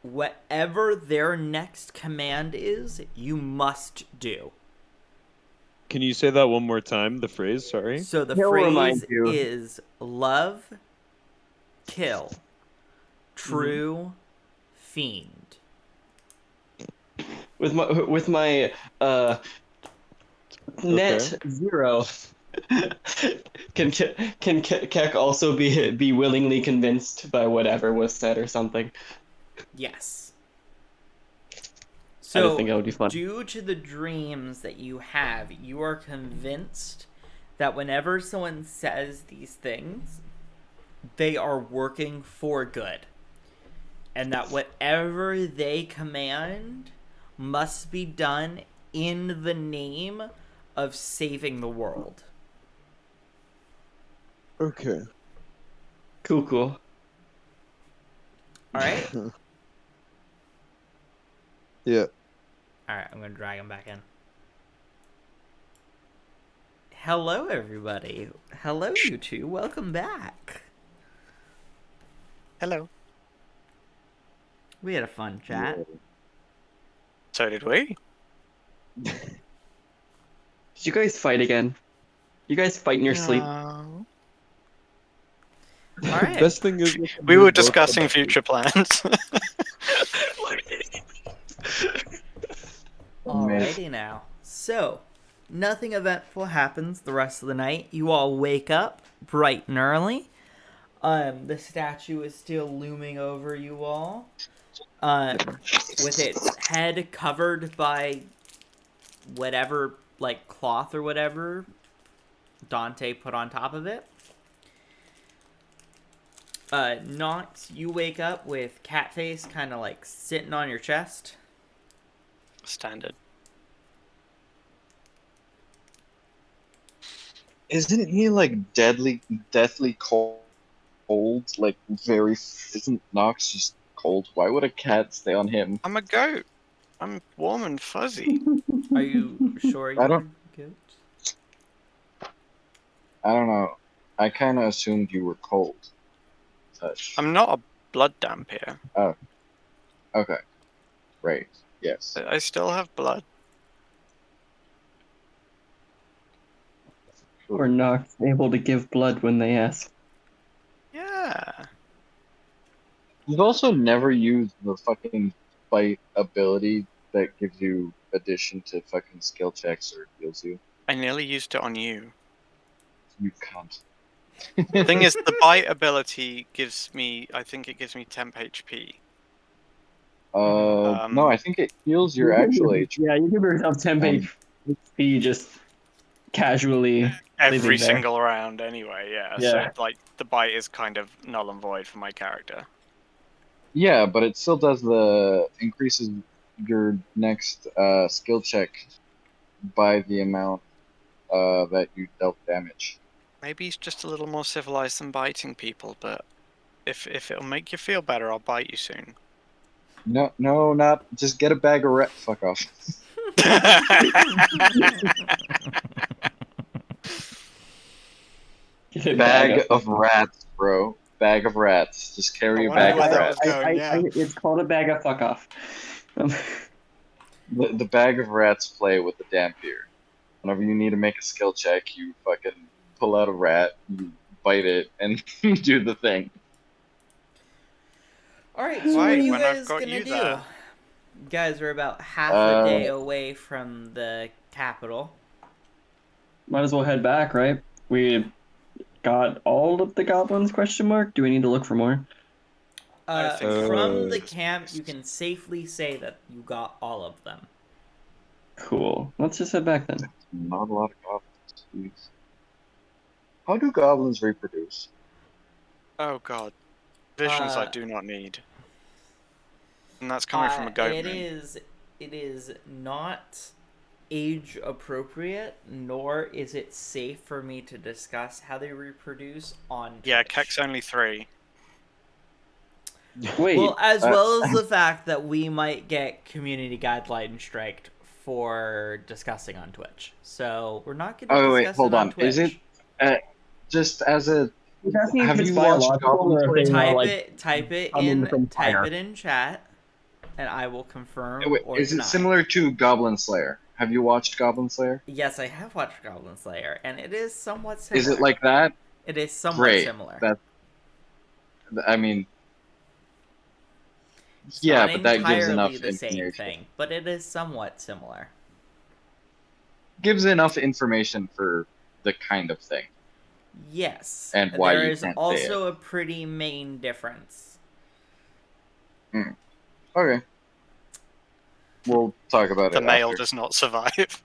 whatever their next command is, you must do. Can you say that one more time? The phrase. Sorry. So the He'll remind phrase you. is love, kill, true, fiend. With my net zero. Can Keck also be willingly convinced by whatever was said or something? Yes. I just So, think that would be fun. due to the dreams that you have, you are convinced that whenever someone says these things, they are working for good. And that whatever they command must be done in the name of saving the world. Okay. Cool. Alright? Yeah. Alright, I'm going to drag him back in. Hello, everybody. Hello, you two. Welcome back. Hello. We had a fun chat. So did we. Did you guys fight again? You guys fight in your sleep? No. All right. Best thing is We were discussing future plans. Alrighty now. So, nothing eventful happens the rest of the night. You all wake up bright and early. The statue is still looming over you all. With its head covered by whatever, like, cloth or whatever Dante put on top of it. Nox, you wake up with Catface kind of, like, sitting on your chest. Standard. Isn't he like deathly cold? Like very. Isn't Nox just cold? Why would a cat stay on him? I'm a goat. I'm warm and fuzzy. Are you sure you're I don't- a goat? I don't know. I kind of assumed you were cold. Touch. I'm not a blood dampier. Okay. Right. Yes. I still have blood. Or not able to give blood when they ask? Yeah. You've also never used the fucking fight ability that gives you addition to fucking skill checks or heals you. I nearly used it on you. You cunt. The thing is, the bite ability gives me, I think it gives me temp HP. No, I think it heals your actual HP. Yeah, you give yourself 10 HP just casually. Every Living there. single round anyway, yeah. Yeah. So, like, the bite is kind of null and void for my character. Yeah, but it still does the increases your next skill check by the amount that you dealt damage. Maybe he's just a little more civilized than biting people, but if it'll make you feel better, I'll bite you soon. No, not just get a bag of rat. Fuck off. Bag of rats, bro. Bag of rats. Just carry a bag of rats. It's called a bag of fuck off. The bag of rats play with the dampier. Whenever you need to make a skill check, you fucking pull out a rat, you bite it, and do the thing. Alright, so what are you when I've guys got gonna you do? there. You guys are about half a day away from the capital. Might as well head back, right? We got all of the goblins, question mark? Do we need to look for more? I think From the camp, you can safely say that you got all of them. Cool. Let's just head back then. Not a lot of goblins, please. How do goblins reproduce? Oh god. Visions I do not need. And that's coming from a goat It moon. is not age appropriate, nor is it safe for me to discuss how they reproduce on Twitch. Yeah, Keck's only 3. Wait, Well, as well as the fact that we might get community guideline striked for discussing on Twitch. So we're not going to Oh wait, discuss hold it on on. Is it Twitch. just as a? he's asking if Have it's you watched biological Goblin or if Slayer? they are like coming from Type fire. it in chat, and I will confirm Wait, or is deny. it similar to Goblin Slayer? Have you watched Goblin Slayer? Yes, I have watched Goblin Slayer, and it is somewhat similar. Is it like that? It is somewhat Great. similar. I mean, It's yeah, not but that gives enough entirely the same information. thing, but it is somewhat similar. Gives enough information for the kind of thing. Yes, And why there you is can't say also a pretty main difference. Okay. We'll talk about The it male after. does not survive.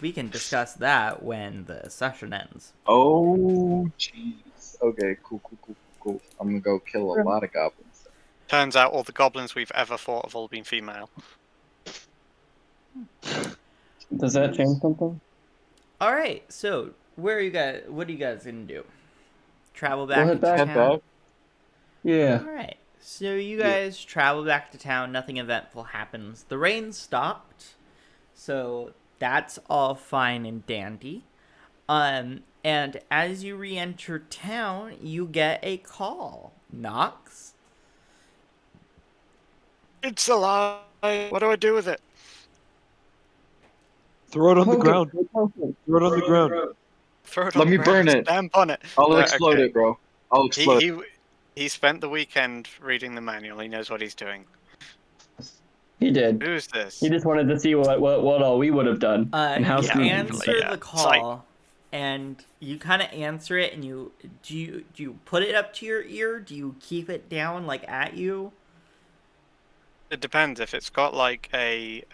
We can discuss that when the session ends. Oh, jeez. Okay, cool. I'm gonna go kill a lot of goblins. Turns out all the goblins we've ever fought have all been female. Does that change something? All right, so where are you guys? What are you guys gonna do? Travel back We'll to head back. Head town. back. Yeah. All right, so you guys travel back to town. Nothing eventful happens. The rain stopped, so that's all fine and dandy. And as you re-enter town, you get a call. Knox. It's alive. What do I do with it? Throw it on the Poke it, ground. poke it. Throw it on the ground. Throw it Let on the me ground, burn it. Stamp on it. I'll Right, explode okay. it, bro. I'll explode. He spent the weekend reading the manual. He knows what he's doing. He did. Who's this? He just wanted to see what all we would have done. and how You yeah, students- answer yeah. the call, and you kind of answer it, and do you put it up to your ear? Do you keep it down like at you? It depends. If it's got like a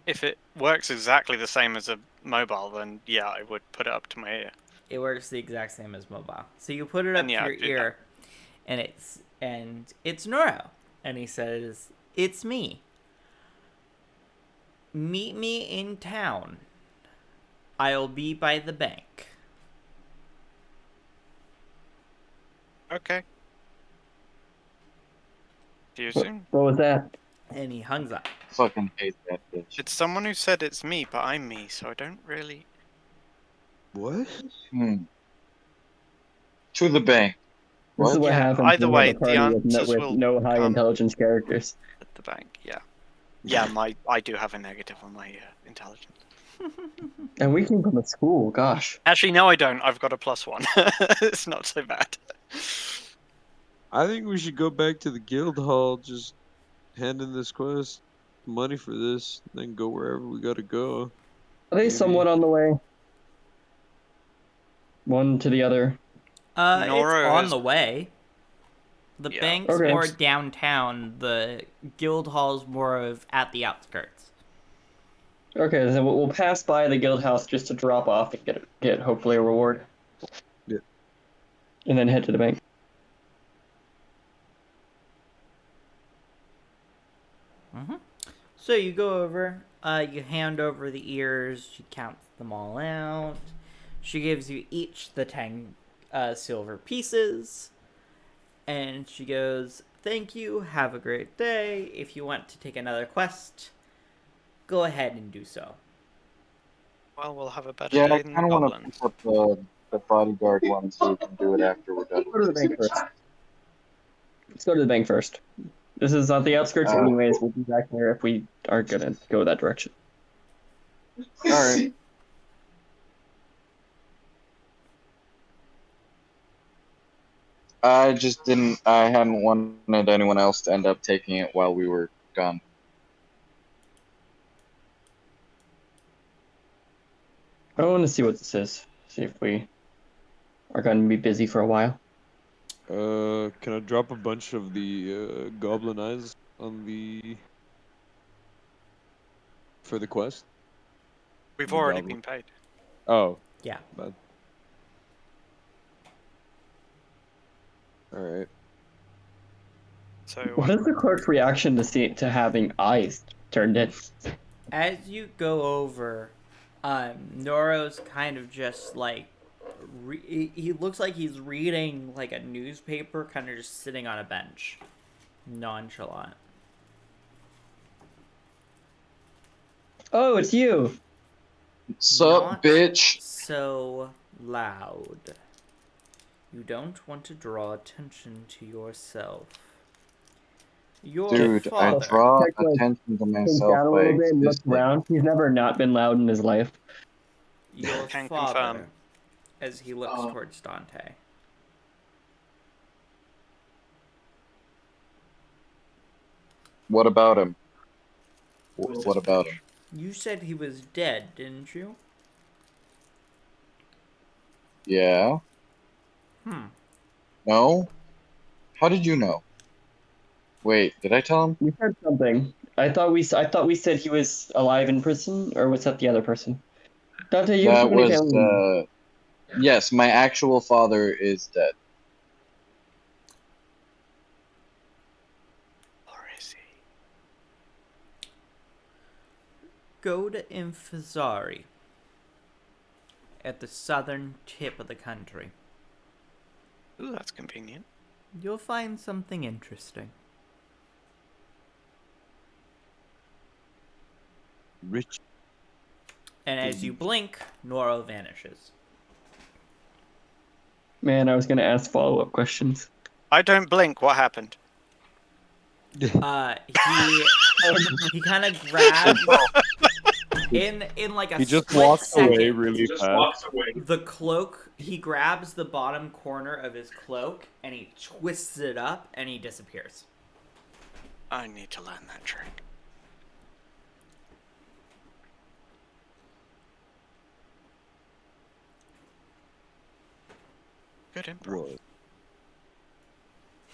if it works exactly the same as a mobile, then yeah, I would put it up to my ear. It works the exact same as mobile. So you put it up And yeah, to I'd your do ear, and it's Noro, and he says, "It's me. Meet me in town. I'll be by the bank." Okay. See you soon. What was that? And he hangs up. Fucking hate that bitch. It's someone who said it's me, but I'm me, so I don't really. What? To the bank. This is what Yeah, happens either when you way, have a the party with answers will no high come. intelligence characters. At the bank, yeah. Yeah, I do have a negative on my intelligence. And we came from a school, gosh. Actually, no, I don't. I've got a +1. It's not so bad. I think we should go back to the guild hall, just hand in this quest, money for this, then go wherever we gotta go. Are they Maybe. somewhat on the way? One to the other. It's Noro on is- the way. The Yeah. bank's Okay. more downtown. The guild hall's more of at the outskirts. Okay, then we'll pass by the guild house just to drop off and get hopefully a reward. Yeah. And then head to the bank. So you go over, you hand over the ears, she counts them all out. She gives you each the 10 silver pieces. And she goes, "Thank you, have a great day. If you want to take another quest, go ahead and do so." Well, we'll have a better Yeah, I day than the kind of want to goblins. pick up the bodyguard one so we can do it after we're done. Go to the bank first. Let's go to the bank first. This is on the outskirts anyways. We'll be back there if we are gonna go that direction. Alright. I hadn't wanted anyone else to end up taking it while we were gone. I want to see what this is. See if we are going to be busy for a while. Can I drop a bunch of the goblin eyes on the for the quest? We've already Goblin. been paid. Oh. Yeah. Bad. All right. So What is the clerk's reaction to having eyes turned in? As you go over, Noro's kind of just like he looks like he's reading like a newspaper, kind of just sitting on a bench, nonchalant. Oh, it's you. Sup, Not bitch? so loud. You don't want to draw attention to yourself. Your Dude, I father. draw Check, like, attention to Think myself down a by little bit and look existing. around. He's never not been loud in his life. Your Can father. confirm. As he looks towards Dante. What about him? Who's What this about bitch? him? You said he was dead, didn't you? Yeah? No? How did you know? Wait, did I tell him? We heard something. I thought we said he was alive in prison, or was that the other person? Dante, you have too That many was, family members. yes, my actual father is dead. Or is he? Go to Infazari. At the southern tip of the country. Ooh, that's convenient. You'll find something interesting. Rich. And as you blink, Noro vanishes. Man, I was gonna ask follow-up questions. I don't blink. What happened? He kind of grabs in like a He just split walks second. away really fast. The cloak. He grabs the bottom corner of his cloak and he twists it up and he disappears. I need to learn that trick. Good improv.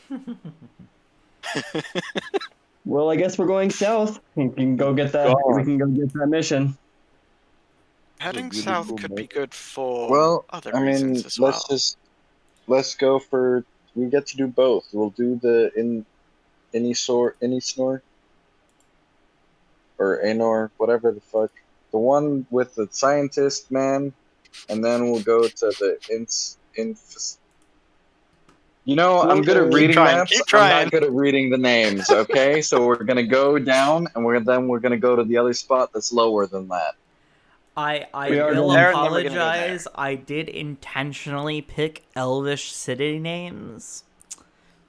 What? Well, I guess we're going south. We can go get that. Gone. We can go get that mission. Heading really south cool could be map. good for Well, other I reasons mean, as well. let's go for, we get to do both. We'll do the Inisnor, or Anor, whatever the fuck. The one with the scientist man, and then we'll go to the You know, I'm good at Keep reading trying, maps. keep I'm trying. not good at reading the names. Okay, so we're gonna go down, and we're gonna go to the other spot that's lower than that. I We are will going there, and then we're gonna go there. apologize. I did intentionally pick Elvish city names.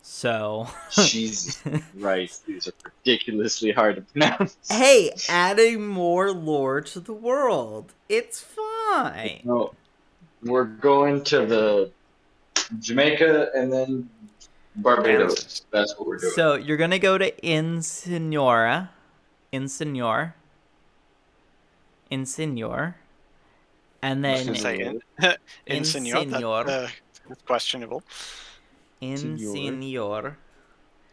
So. Jesus Christ, these are ridiculously hard to pronounce. Hey, adding more lore to the world. It's fine. No, we're going to the Jamaica and then Barbados. Kansas. That's what we're doing. So you're gonna go to Insignor, and I was then gonna say Insignor. Insignor. That's questionable. Insignor,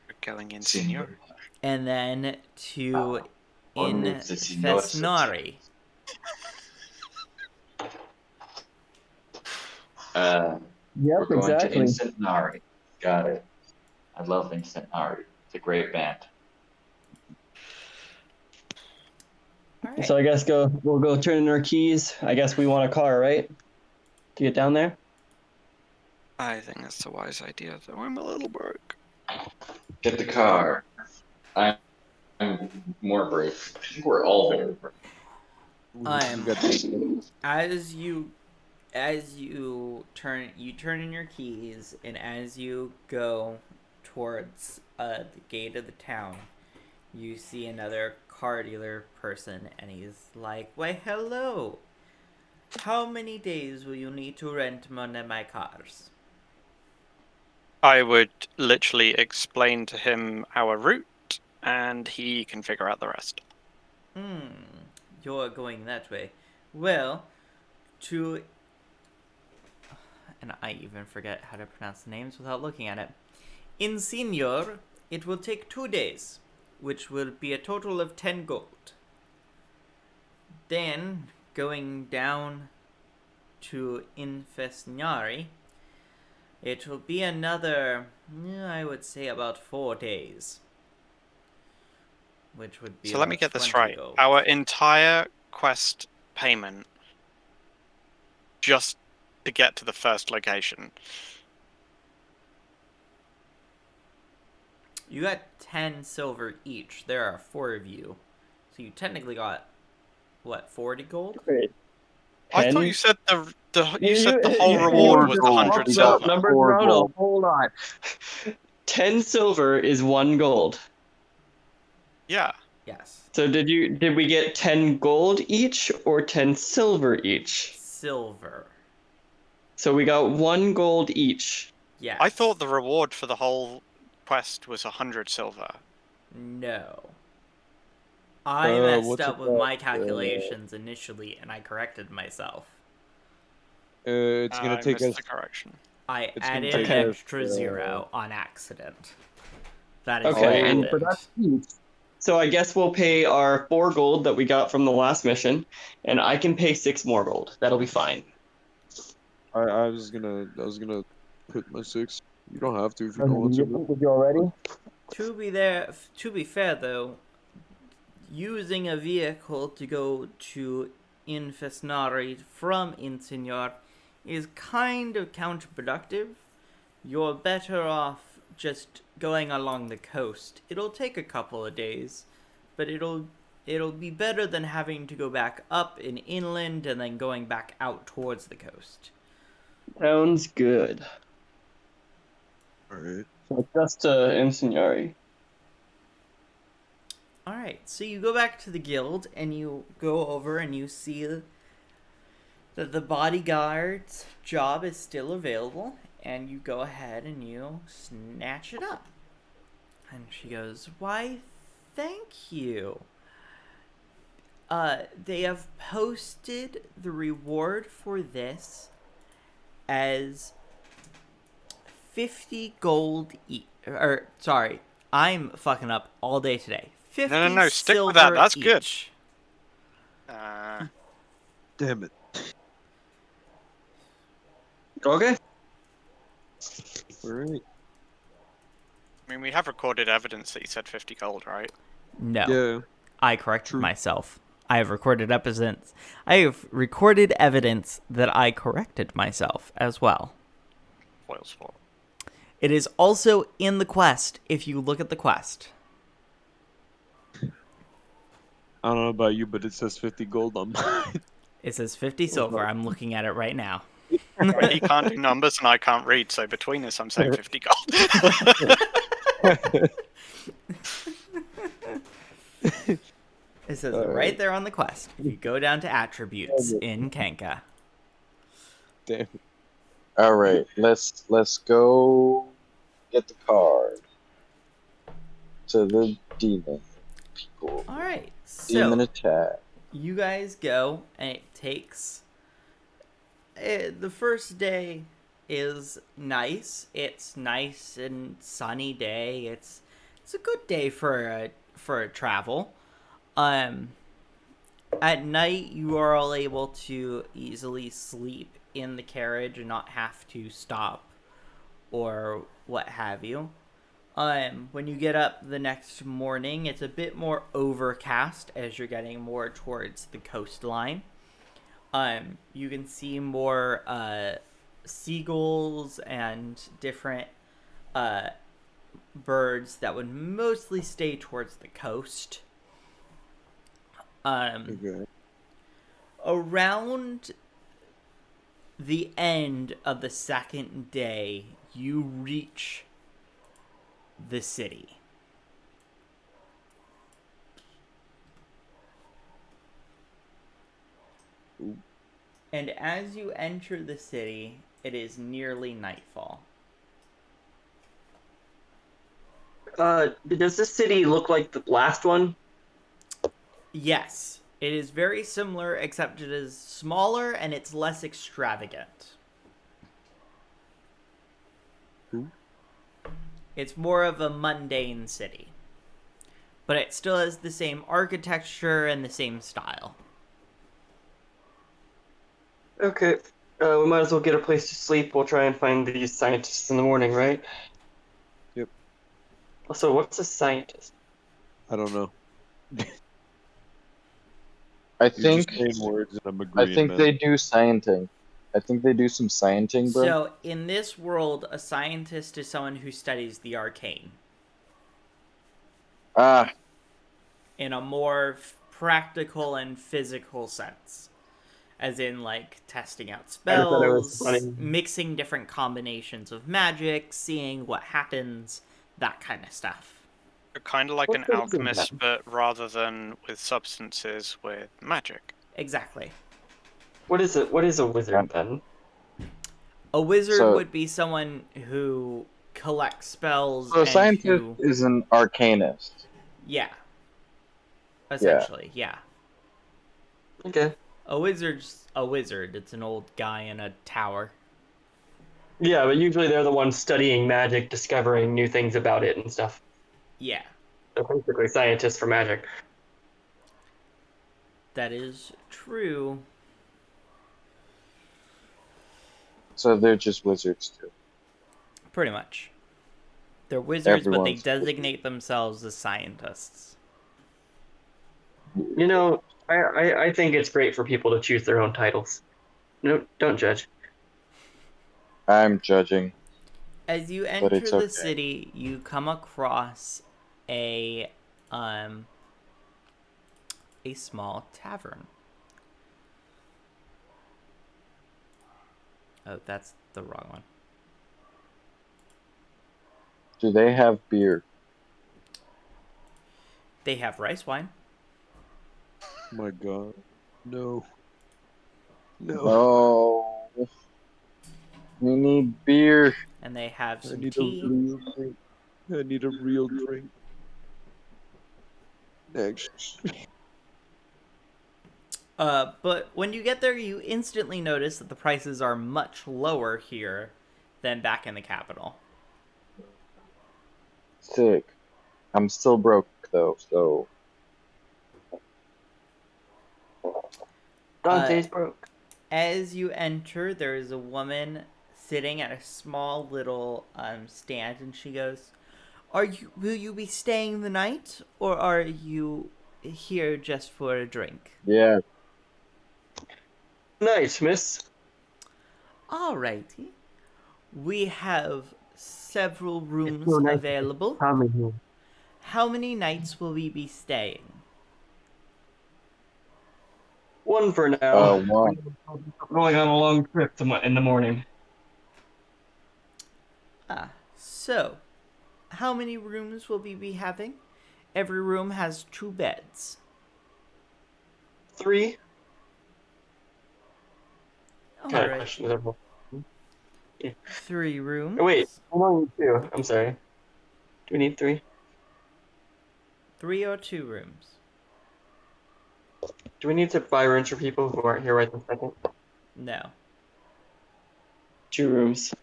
We're going Insignor. and then to Only the Signor Infesnari. Yep, exactly. Instant Nari. Got it. I love Instant Nari. It's a great band. All right. So I guess we'll go turn in our keys. I guess we want a car, right? To get down there? I think that's a wise idea, though I'm a little broke. Get the car. I'm more broke. I think we're all very broke. As you turn in your keys, and as you go towards the gate of the town, you see another car dealer person, and he's like, "Why, hello. How many days will you need to rent one of my cars?" I would literally explain to him our route, and he can figure out the rest. You're going that way. Well, and I even forget how to pronounce the names without looking at it. Insignor, it will take 2 days, which will be a total of 10 gold. Then, going down to Infesnari, it will be another, I would say, about 4 days. Which would be So let me about get this 20 right. gold. Our entire quest payment, just to get to the first location. You got 10 silver each. There are 4 of you. So you technically got, what, 40 gold? Great. I thought 10? you said the You whole you reward was gold. 100 We got silver. numbers 4 around gold. a whole lot. 10 silver is 1 gold. Yeah. Yes. So did we get 10 gold each or 10 silver each? Silver. So we got 1 gold each. Yes. I thought the reward for the whole quest was 100 silver. No. I messed what's up with about, my calculations initially, and I corrected myself. It's gonna I take missed us. the correction. I It's gonna added take an us, extra 0 on accident. That is Okay, what and for happened. that, so I guess we'll pay our 4 gold that we got from the last mission, and I can pay 6 more gold. That'll be fine. I was gonna put my 6. You don't have to if you don't want to. Did you already? To be fair though, using a vehicle to go to Infesnari from Insignor is kind of counterproductive. You're better off just going along the coast. It'll take a couple of days, but it'll be better than having to go back up in inland and then going back out towards the coast. Sounds good. Alright. So just Insignari. Alright, so you go back to the guild and you go over and you see that the bodyguard's job is still available, and you go ahead and you snatch it up. And she goes, "Why, thank you. They have posted the reward for this as 50 gold each. Or, sorry, I'm fucking up all day today. 50 No, stick silver with that. That's good. each. Damn it. Okay. Alright. I mean, we have recorded evidence that you said 50 gold, right? No. Yeah. I corrected True. myself. I have recorded evidence. I have recorded evidence that I corrected myself as well. Foil's fault. It is also in the quest if you look at the quest. I don't know about you, but it says 50 gold on mine. It says 50 silver. I'm looking at it right now. Right, he can't do numbers and I can't read, so between us, I'm saying 50 gold. It says it right there on the quest. If you go down to attributes in Kenka. Damn. All right, let's go get the card to the demon people. All right. Demon So attack. you guys go, and it takes. The first day is nice. It's nice and sunny day. It's a good day for a travel. At night you are all able to easily sleep in the carriage and not have to stop or what have you. When you get up the next morning, it's a bit more overcast as you're getting more towards the coastline. You can see more seagulls and different birds that would mostly stay towards the coast. Okay. Around the end of the second day, you reach the city. Ooh. And as you enter the city, it is nearly nightfall. Does this city look like the last one? Yes, it is very similar, except it is smaller and it's less extravagant. Ooh. It's more of a mundane city. But it still has the same architecture and the same style. Okay. We might as well get a place to sleep. We'll try and find these scientists in the morning, right? Yep. Also, what's a scientist? I don't know. I You're think just saying words and I'm I agreeing, think man. they do scienting. I think they do some scienting, bro. So, in this world, a scientist is someone who studies the arcane Ah, in a more practical and physical sense. As in, like, testing out I just thought it was spells, funny. mixing different combinations of magic, seeing what happens, that kind of stuff. Kind of like What an is that? alchemist, but rather than with substances, with magic. Exactly. What is it? What is a yeah. wizard then? A wizard So, would be someone who collects spells so a and scientist who. is an arcanist. Yeah. Yeah. Essentially, yeah. Okay. A wizard's a wizard. It's an old guy in a tower. Yeah, but usually they're the ones studying magic, discovering new things about it and stuff. Yeah, They're basically scientists for magic. that is true. So they're just wizards too. Pretty much. They're wizards, but they Everyone's designate themselves as scientists. You know, I think it's great for people to choose their own titles. No, don't judge. I'm judging, As you but enter it's the okay. city, you come across a um a small tavern. Oh, that's the wrong one. Do they have beer? They have rice wine. Oh my god. No. No. No. We need beer. And they have I some need a tea. real drink. I need a real drink. Next. But when you get there, you instantly notice that the prices are much lower here than back in the capital. Sick. I'm still broke though, so Dante's broke. As you enter, there is a woman sitting at a small little stand, and she goes, Will you be staying the night, or are you here just for a drink?" yeah. Nice, miss. Alrighty. We have several It's rooms so nice. available. Coming. How many nights will we be staying? One for now. One. Going on a long trip in the morning. So, how many rooms will we be having? Every room has 2 beds. 3. Kind of Alright. questionable. 3 rooms. Oh, wait, how long need 2? I'm sorry. Do we need 3? 3 or 2 rooms? Do we need to buy rooms for people who aren't here right this second? No. 2 rooms.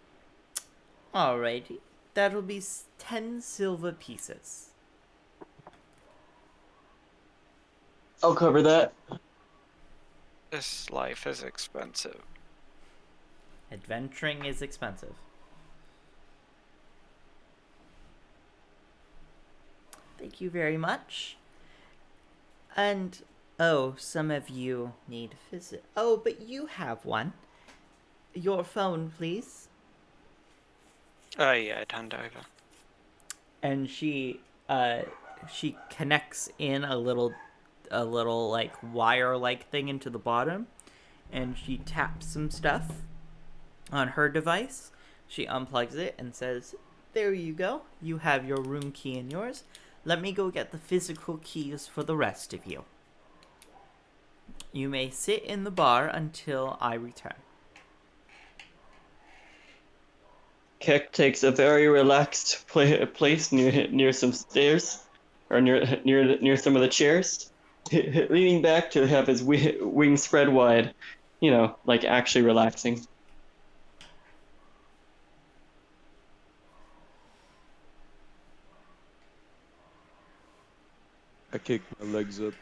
Alrighty. That'll be 10 silver pieces. I'll cover that. This life is expensive. Adventuring is expensive. Thank you very much. And, oh, some of you need visit. Oh, but you have one. Your phone, please. Oh yeah, I'd hand over. And she connects in a little like wire like thing into the bottom, and she taps some stuff on her device. She unplugs it and says, "There you go. You have your room key in yours. Let me go get the physical keys for the rest of you. You may sit in the bar until I return." Keck takes a very relaxed place near some stairs, or near some of the chairs, leaning back to have his wings spread wide, like actually relaxing. I kick my legs up.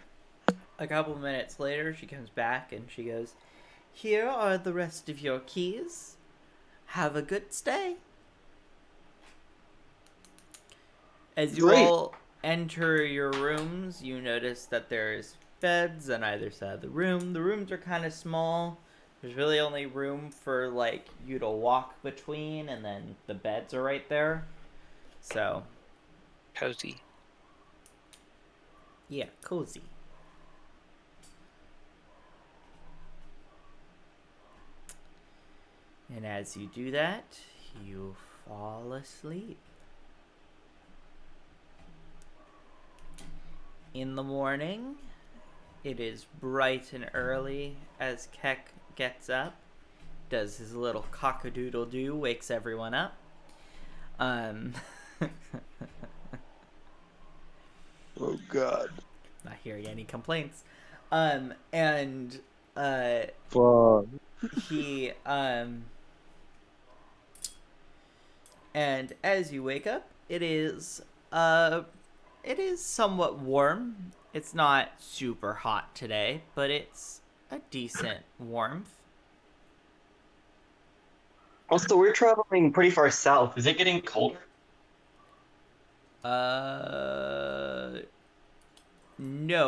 A couple minutes later, she comes back and she goes, "Here are the rest of your keys. Have a good stay." As you Great. all enter your rooms, you notice that there's beds on either side of the room. The rooms are kind of small. There's really only room for like you to walk between, and then the beds are right there. So Cozy. yeah, cozy. And as you do that, you fall asleep. In the morning, it is bright and early as Keck gets up, does his little cock-a-doodle-doo, wakes everyone up. Oh God. Not hearing any complaints. And Fuck. he and as you wake up, it is somewhat warm. It's not super hot today, but it's a decent warmth. Also, we're traveling pretty far south. Is it getting colder? No,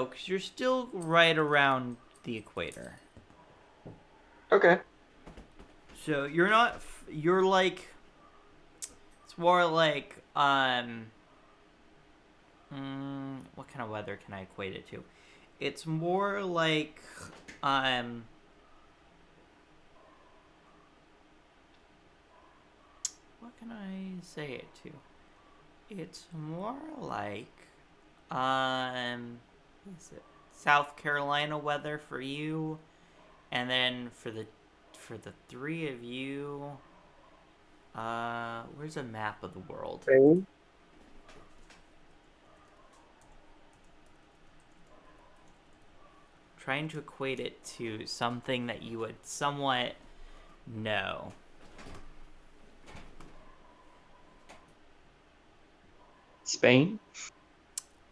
because you're still right around the equator. Okay. So you're not. You're like. It's more like what kind of weather can I equate it to? It's more like what can I say it to? It's more like what is it? South Carolina weather for you, and then for the three of you, where's a map of the world? Spain? Trying to equate it to something that you would somewhat know. Spain?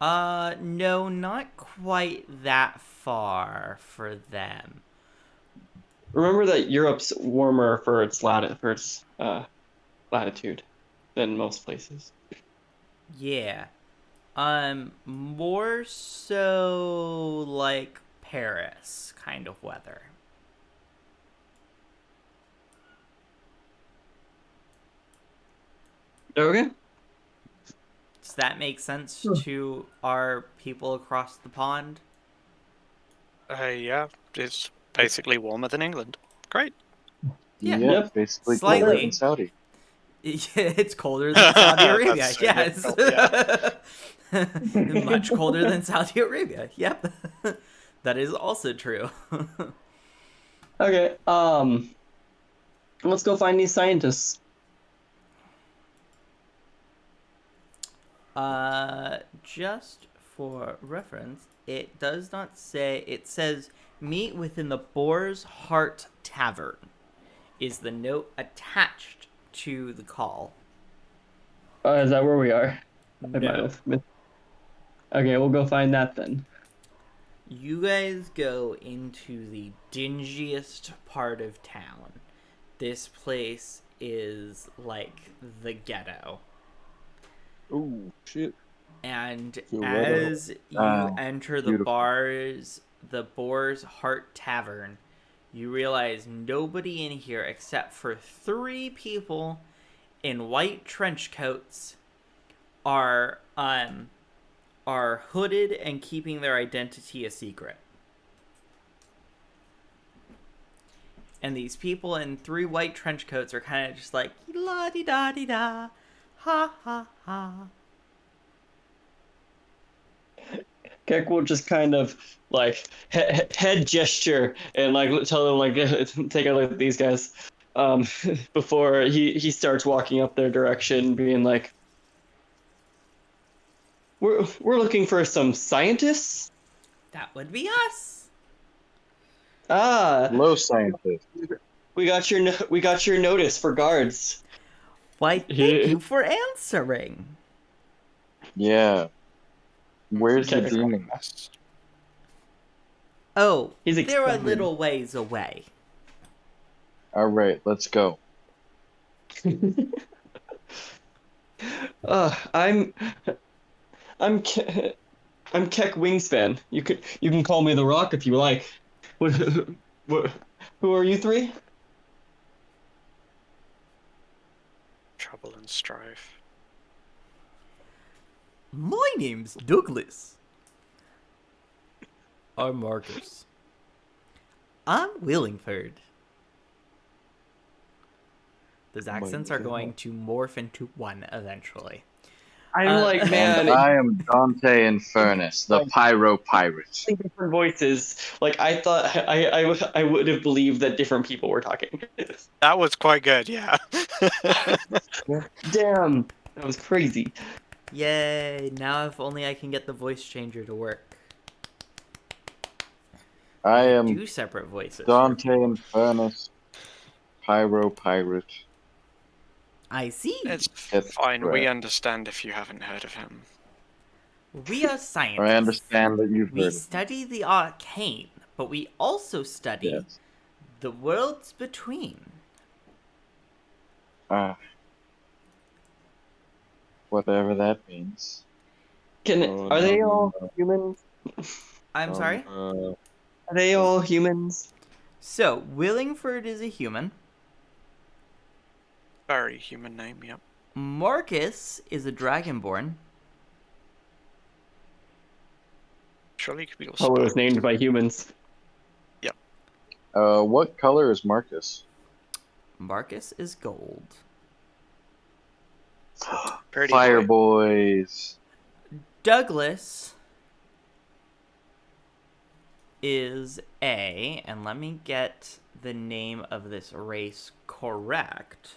No, not quite that far for them. Remember that Europe's warmer for its latitude than most places. Yeah. More so like Paris kind of weather. Okay. Does that make sense to our people across the pond? Yeah, it's basically warmer than England. Great. Yeah. Yep. Basically Slightly. colder than Saudi. It's colder than Saudi Arabia, That's so yes. difficult, Much colder than Saudi Arabia, yep. That is also true. Okay. Let's go find these scientists. Just for reference, it does not say, it says meet within the Boar's Heart Tavern is the note attached to the call. Is that where we are? I might No. have missed. Okay, we'll go find that then. You guys go into the dingiest part of town. This place is like the ghetto. Oh shit. And So what as you enter the beautiful. the Boar's Heart Tavern, you realize nobody in here except for 3 people in white trench coats are hooded and keeping their identity a secret. And these people in 3 white trench coats are kind of just like la di da di da, ha ha ha. Keck will just kind of like head gesture and like tell them like take a look at these guys before he starts walking up their direction, being like, we're looking for some scientists. That would be us. Ah, Low scientist. we got your notice for guards. Why, thank you for answering. Yeah. Where's the Okay. demon? Oh, He's they're a excited. little ways away. All right, let's go. I'm Keck Wingspan. You can call me the Rock if you like. Who Who are you three? Trouble and strife. My name's Douglas. I'm Marcus. I'm Willingford. Those accents are going to morph into one eventually. I'm like, And man, I am Dante Infernus, the Pyro Pirate. different voices. Like I thought, I would have believed that different people were talking. That was quite good, yeah. Damn, that was crazy. Yay! Now if only I can get the voice changer to work. I can am do separate voices. Dante Infernus, Pyro Pirate. I see. It's That's fine. We correct. understand if you haven't heard of him. We are scientists. I understand that you've We heard of study the arcane, but we also study Yes. the worlds between. Whatever that means. Are they all humans? I'm sorry? Are they all humans? So, Willingford is a human. Very human name, yep. Marcus is a dragonborn. Surely he could be all Oh, it was spoked. named by humans. What color is Marcus? Marcus is gold. Pretty Fire boy. boys. Douglas is a, and let me get the name of this race correct.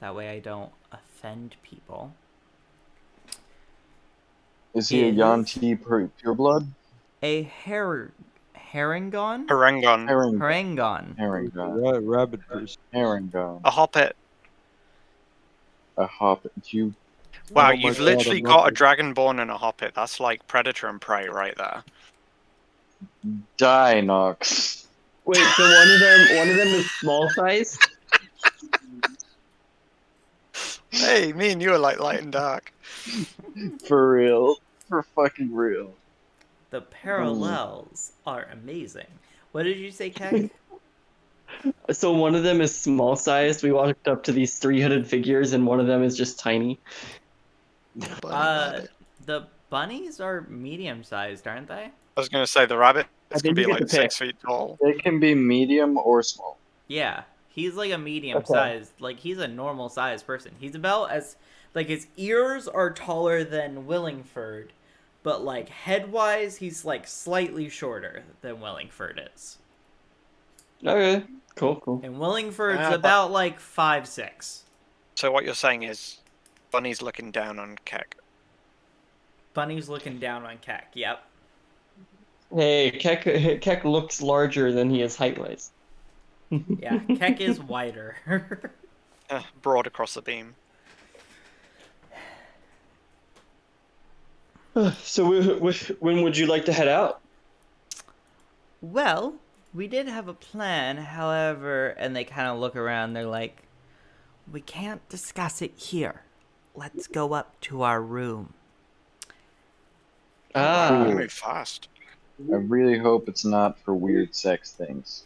That way I don't offend people. Is he a Is- Yanti pureblood? A Harengon? Harangon. Harengon. Herringon. Rabbit person. Herringon. A hoppet. A hop. You. Wow, Oh my you've God, literally I'm got a not- dragonborn and a hoppet. That's like predator and prey right there. Die, Nox. Wait, so one of them is small size? Hey, me and you are like light and dark. For real. For fucking real. The parallels are amazing. What did you say, Keck? So one of them is small sized. We walked up to these three-headed figures, and one of them is just tiny. Rabbit. The bunnies are medium sized, aren't they? I was gonna say the rabbit is think gonna be you get like to pick. 6 feet tall. They can be medium or small. Yeah, he's like a medium Okay. sized, like he's a normal sized person. He's about as, like his ears are taller than Willingford, but like head wise, he's like slightly shorter than Willingford is. Okay, cool. And Willingford's but- about like 5'6". So what you're saying is, Bunny's looking down on Keck. Bunny's looking down on Keck. Yep. Hey, Keck looks larger than he is height-wise. Yeah, Keck is wider. Broad across the beam. So when would you like to head out? Well, we did have a plan, however, and they kind of look around, they're like, we can't discuss it here. Let's go up to our room. Ah, You move fast. I really hope it's not for weird sex things.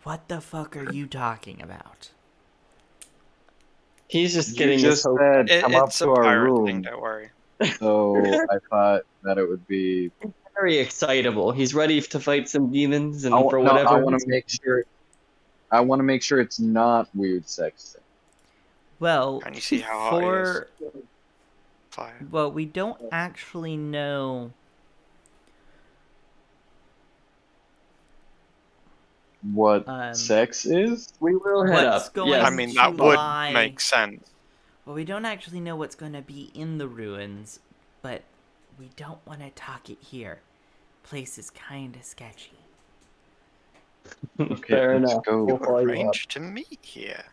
What the fuck are you talking about? he's just You getting just his hope. said come up It's a to our pirate room, thing, don't worry. so I thought that it would be. Very excitable. He's ready to fight some demons, and I for no, whatever. I want to make sure. I want to make sure it's not weird sex thing. Well, And you see how hot he is. Fire. well, we don't actually know. What Um, sex is? we will head What's up. going Yes. I mean, that to would lie. make sense. Well, we don't actually know what's going to be in the ruins, but we don't want to talk it here. Place is kind of sketchy. Okay, Fair let's enough. go. We'll follow you up. Arranged to meet here.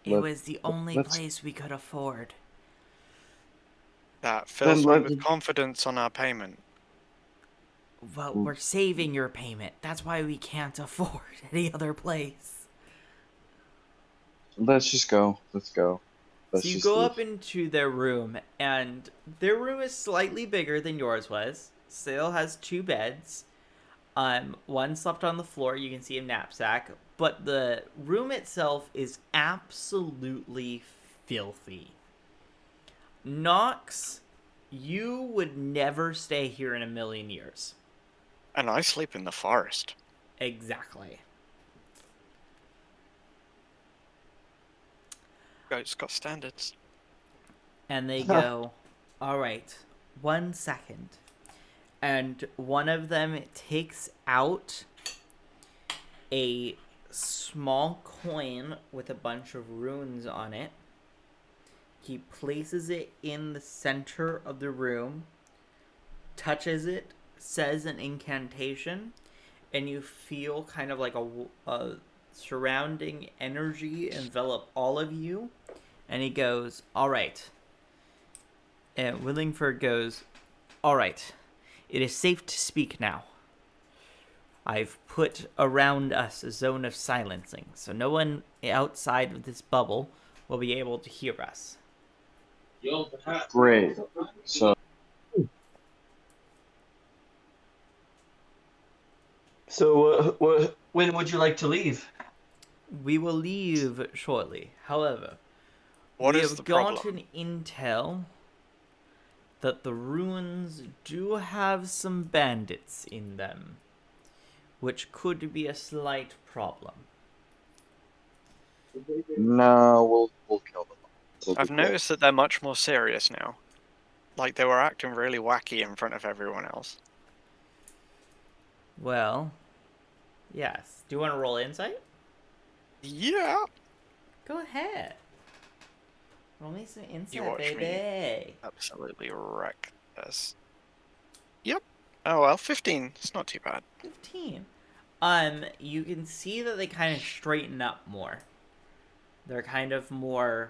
It was the only let's- place we could afford. That fills Then me let- with confidence on our payment. Well, we're saving your payment. That's why we can't afford any other place. Let's just go. Let's go. So you go up into their room, and their room is slightly bigger than yours was. Still has 2 beds. One slept on the floor. You can see a knapsack, but the room itself is absolutely filthy. Nox, you would never stay here in a million years. And I sleep in the forest. Exactly. Goat's got standards. And they go, all right, 1 second. And one of them takes out a small coin with a bunch of runes on it. He places it in the center of the room, touches it, says an incantation, and you feel kind of like a surrounding energy envelop all of you. And he goes, all right. And Willingford goes, all right. It is safe to speak now. I've put around us a zone of silencing, so no one outside of this bubble will be able to hear us. Great. So So, when would you like to leave? We will leave shortly. However, What we is have the problem? gotten intel that the ruins do have some bandits in them, which could be a slight problem. no, we'll kill them. We'll I've be noticed that they're much more serious now. Like, they were acting really wacky in front of everyone else. Well, yes. Do you want to roll insight? Yeah! Go ahead. Roll me some insight, watch me. baby. Absolutely wreck this. Yep. Oh well, 15. It's not too bad. 15. You can see that they kind of straighten up more. They're kind of more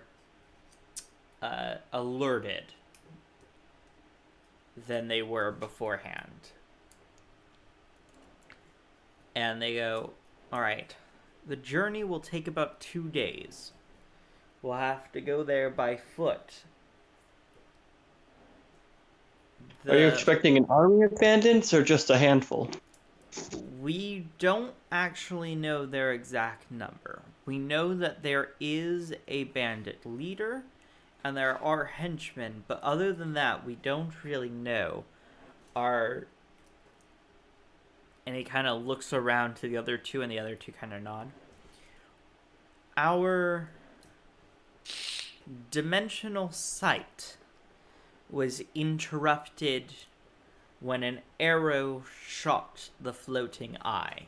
alerted than they were beforehand. And they go, all right, the journey will take about 2 days. We'll have to go there by foot. Are you expecting an army of bandits or just a handful? We don't actually know their exact number. We know that there is a bandit leader and there are henchmen, but other than that, we don't really know. And he kind of looks around to the other two, and the other two kind of nod. Our dimensional sight was interrupted when an arrow shot the floating eye.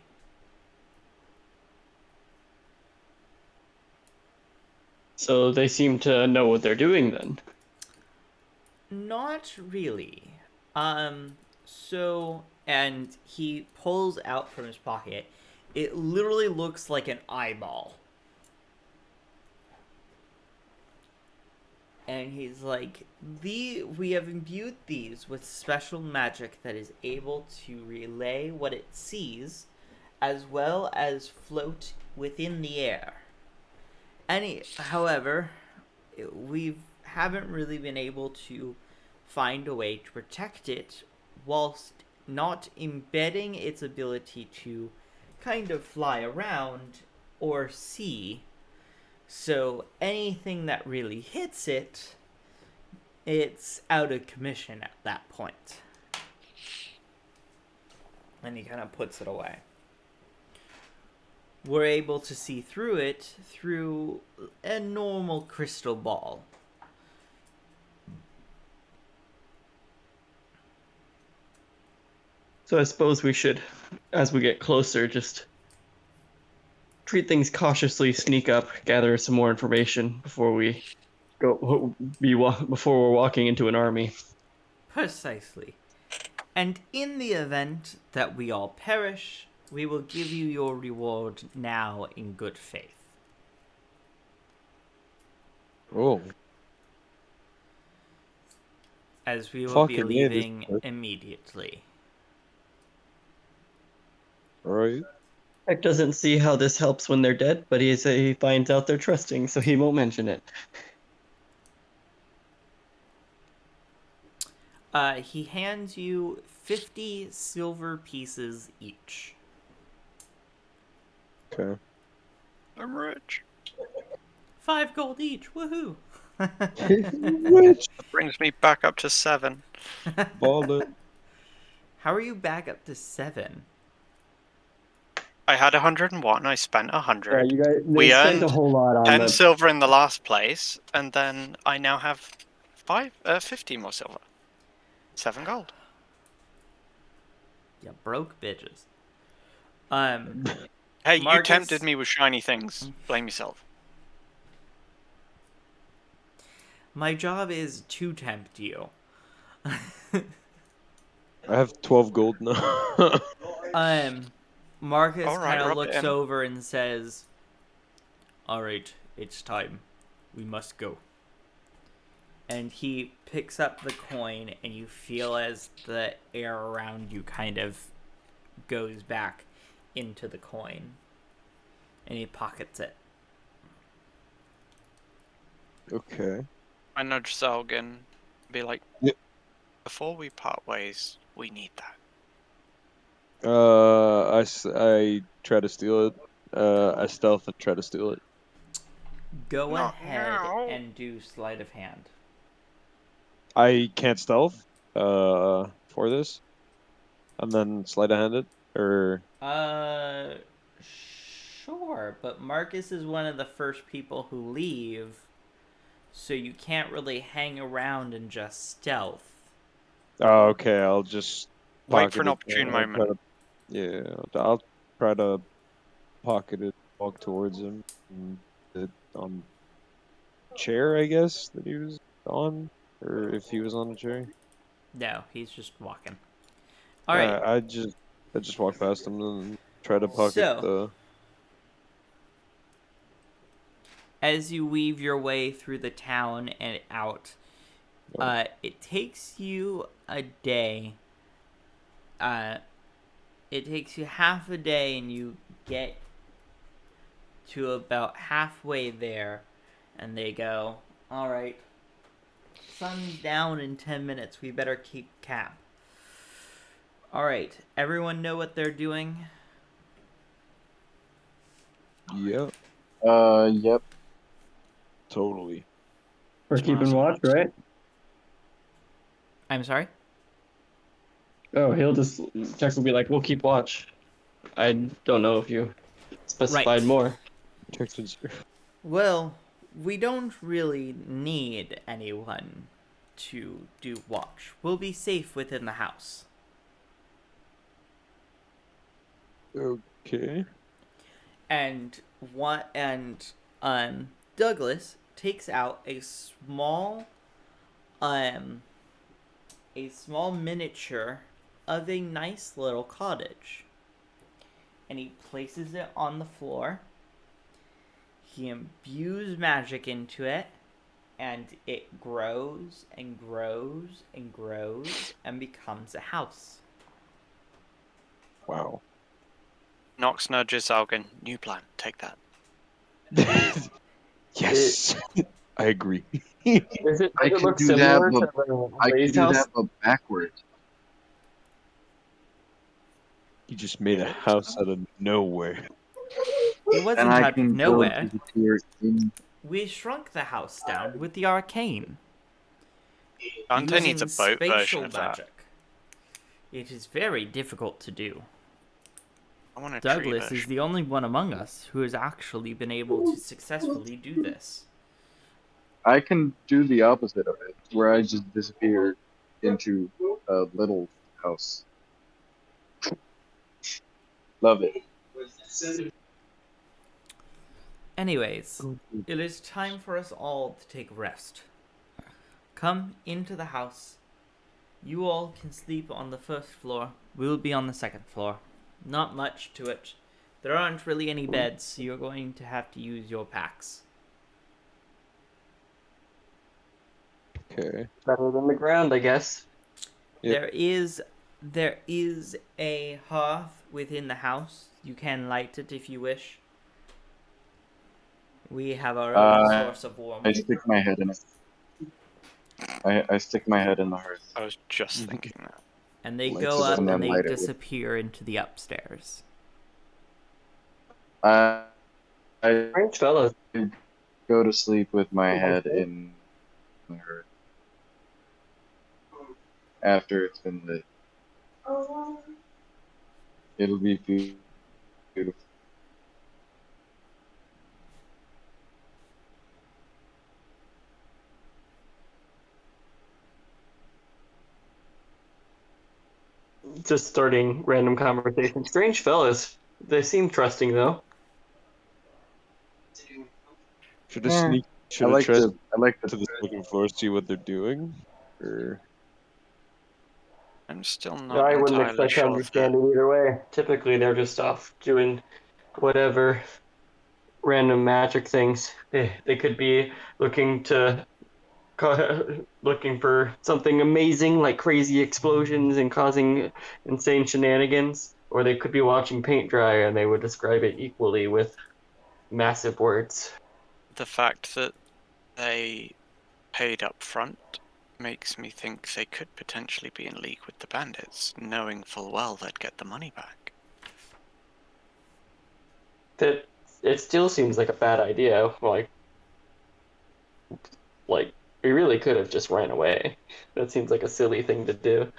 So they seem to know what they're doing then. Not really. And he pulls out from his pocket, it literally looks like an eyeball. And he's like, we have imbued these with special magic that is able to relay what it sees, as well as float within the air. However, we haven't really been able to find a way to protect it, whilst not embedding its ability to kind of fly around or see. So anything that really hits it, it's out of commission at that point. And he kind of puts it away. We're able to see through it through a normal crystal ball. So I suppose we should, as we get closer, just treat things cautiously, sneak up, gather some more information before we before we're walking into an army. Precisely. And in the event that we all perish, we will give you your reward now in good faith. Oh, As we will be Fucking yeah, this leaving is- immediately. alright. Heck doesn't see how this helps when they're dead, but he finds out they're trusting, so he won't mention it. He hands you 50 silver pieces each. Okay. I'm rich. 5 gold each. Woohoo! Rich That brings me back up to 7. baller. How are you back up to 7? I had 101. I spent Yeah, 100. you guys. They We spent a earned whole lot on 10 the. silver in the last place, and then I now have 50 more silver. 7 gold. You broke bitches. Hey, you Marcus- tempted me with shiny things. Blame yourself. My job is to tempt you. I have 12 gold now. Marcus All right, kind of rub it looks in. over and says, "Alright, it's time. We must go." And he picks up the coin, and you feel as the air around you kind of goes back into the coin. And he pockets it. Okay. I nudge Zalgin. Be like, Yep. before we part ways, we need that. I try to steal it. I stealth and try to steal it. Go Not ahead now. and do sleight of hand. I can't stealth for this, and then sleight of hand it, or Sure, but Marcus is one of the first people who leave, so you can't really hang around and just stealth. oh, okay. I'll just Wait pocket for an it. opportune I'll try moment. to, yeah, I'll try to pocket it, walk towards him, and sit on chair, I guess that he was on, or if he was on a chair. No, he's just walking. All right. I just walk past him and try to pocket So- the. As you weave your way through the town and out, it takes you a day. It takes you half a day, and you get to about halfway there, and they go, "All right, sun's down in 10 minutes. We better keep cap." All right, everyone know what they're doing? Yeah, Yep. totally. We're keeping watch, right? I'm sorry? Oh, he'll just Jack will be like, "We'll keep watch." I don't know if you specified Right. more. Texans. Well, we don't really need anyone to do watch. We'll be safe within the house. Okay. And Douglas takes out a small miniature of a nice little cottage. And he places it on the floor. He imbues magic into it, and it grows and grows and grows and becomes a house. Wow. Nox nudges Zalgin. New plan. Take that. Yes, I agree. Does it I could look do that, similar but to the I Ray's could do house? that, but backwards. He just made a house out of nowhere. It wasn't And I out of can go nowhere. disappear in. We shrunk the house down with the arcane. Dante needs a using boat version spatial of that. magic. It is very difficult to do. I want a Douglas tree is version. the only one among us who has actually been able to successfully do this. I can do the opposite of it, where I just disappear into a little house. Love it. Anyways, it is time for us all to take rest. Come into the house. You all can sleep on the first floor. We will be on the second floor. Not much to it. There aren't really any beds, so you're going to have to use your packs. Okay. Better than the ground, I guess. Yep. There is a hearth within the house. You can light it if you wish. We have our own source of warmth. I stick my head in it. I stick my head in the hearth. I was just thinking that. And they Lights go it up and then and they light it with- disappear into the upstairs. I Strange fellows. go to sleep with my head in the hearth after it's been lit. It'll be beautiful. Just starting random conversation. Strange fellas. They seem trusting though. Should I Eh, sneak? I Should I like try to. I like to to. the second floor, see what they're doing? Or I'm still not I wouldn't entirely expect to sure understand that it either way. Typically, they're just off doing whatever random magic things. They could be looking to looking for something amazing like crazy explosions and causing insane shenanigans, or they could be watching paint dry and they would describe it equally with massive words. the fact that they paid up front makes me think they could potentially be in league with the bandits, knowing full well they'd get the money back. That it still seems like a bad idea. Like we really could have just ran away. That seems like a silly thing to do.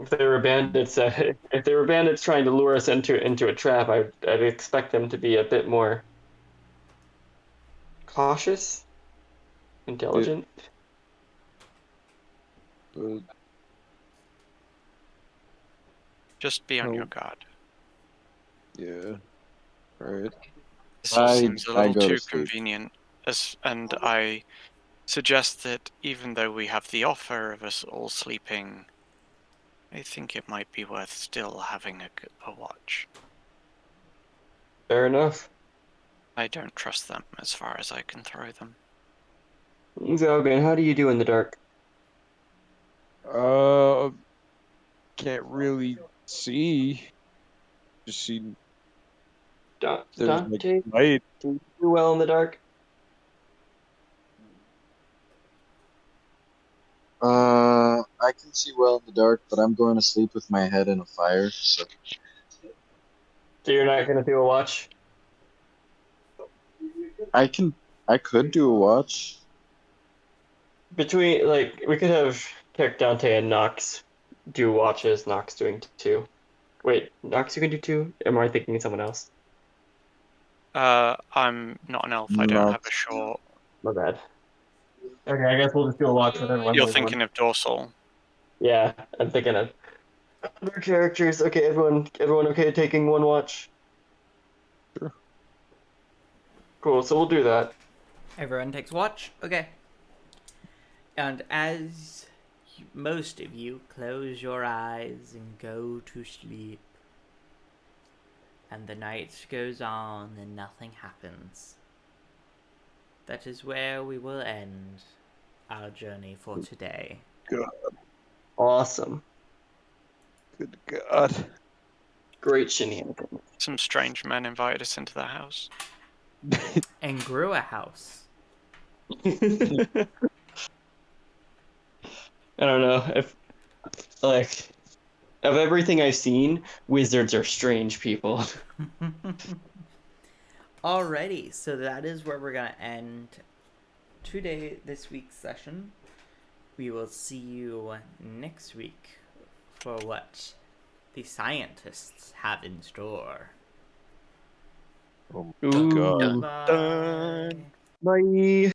If they were bandits, if they were bandits trying to lure us into a trap, I'd expect them to be a bit more cautious, intelligent. but Just be on Oh. your guard. yeah, all right. This all seems a I little go to too sleep. convenient, and I suggest that even though we have the offer of us all sleeping, I think it might be worth still having a watch. Fair enough. I don't trust them as far as I can throw them. Zalgan, how do you do in the dark? Can't really see. Just see there's like Dante, light. do you do well in the dark? I can see well in the dark, but I'm going to sleep with my head in a fire. So So you're not gonna do a watch? I can. I could do a watch. Between like we could have picked Dante and Nox do watches. Nox doing two. Wait, Nox, you can do two? Am I thinking of someone else? I'm not an elf. I don't Not. have a short. My bad. Okay, I guess we'll just do a watch with everyone. You're doing one. thinking of dorsal. Yeah, I'm thinking of other characters. Okay, everyone okay taking one watch? Sure. Cool, so we'll do that. Everyone takes watch? Okay. And as most of you close your eyes and go to sleep, and the night goes on and nothing happens, that is where we will end our journey for today. Awesome. Good God. Great shenanigans. Some strange men invited us into their house. And grew a house. I don't know if like of everything I've seen, wizards are strange people. Alrighty, so that is where we're gonna end this week's session. We will see you next week for what the scientists have in store. Oh Ooh. God. Bye. Bye.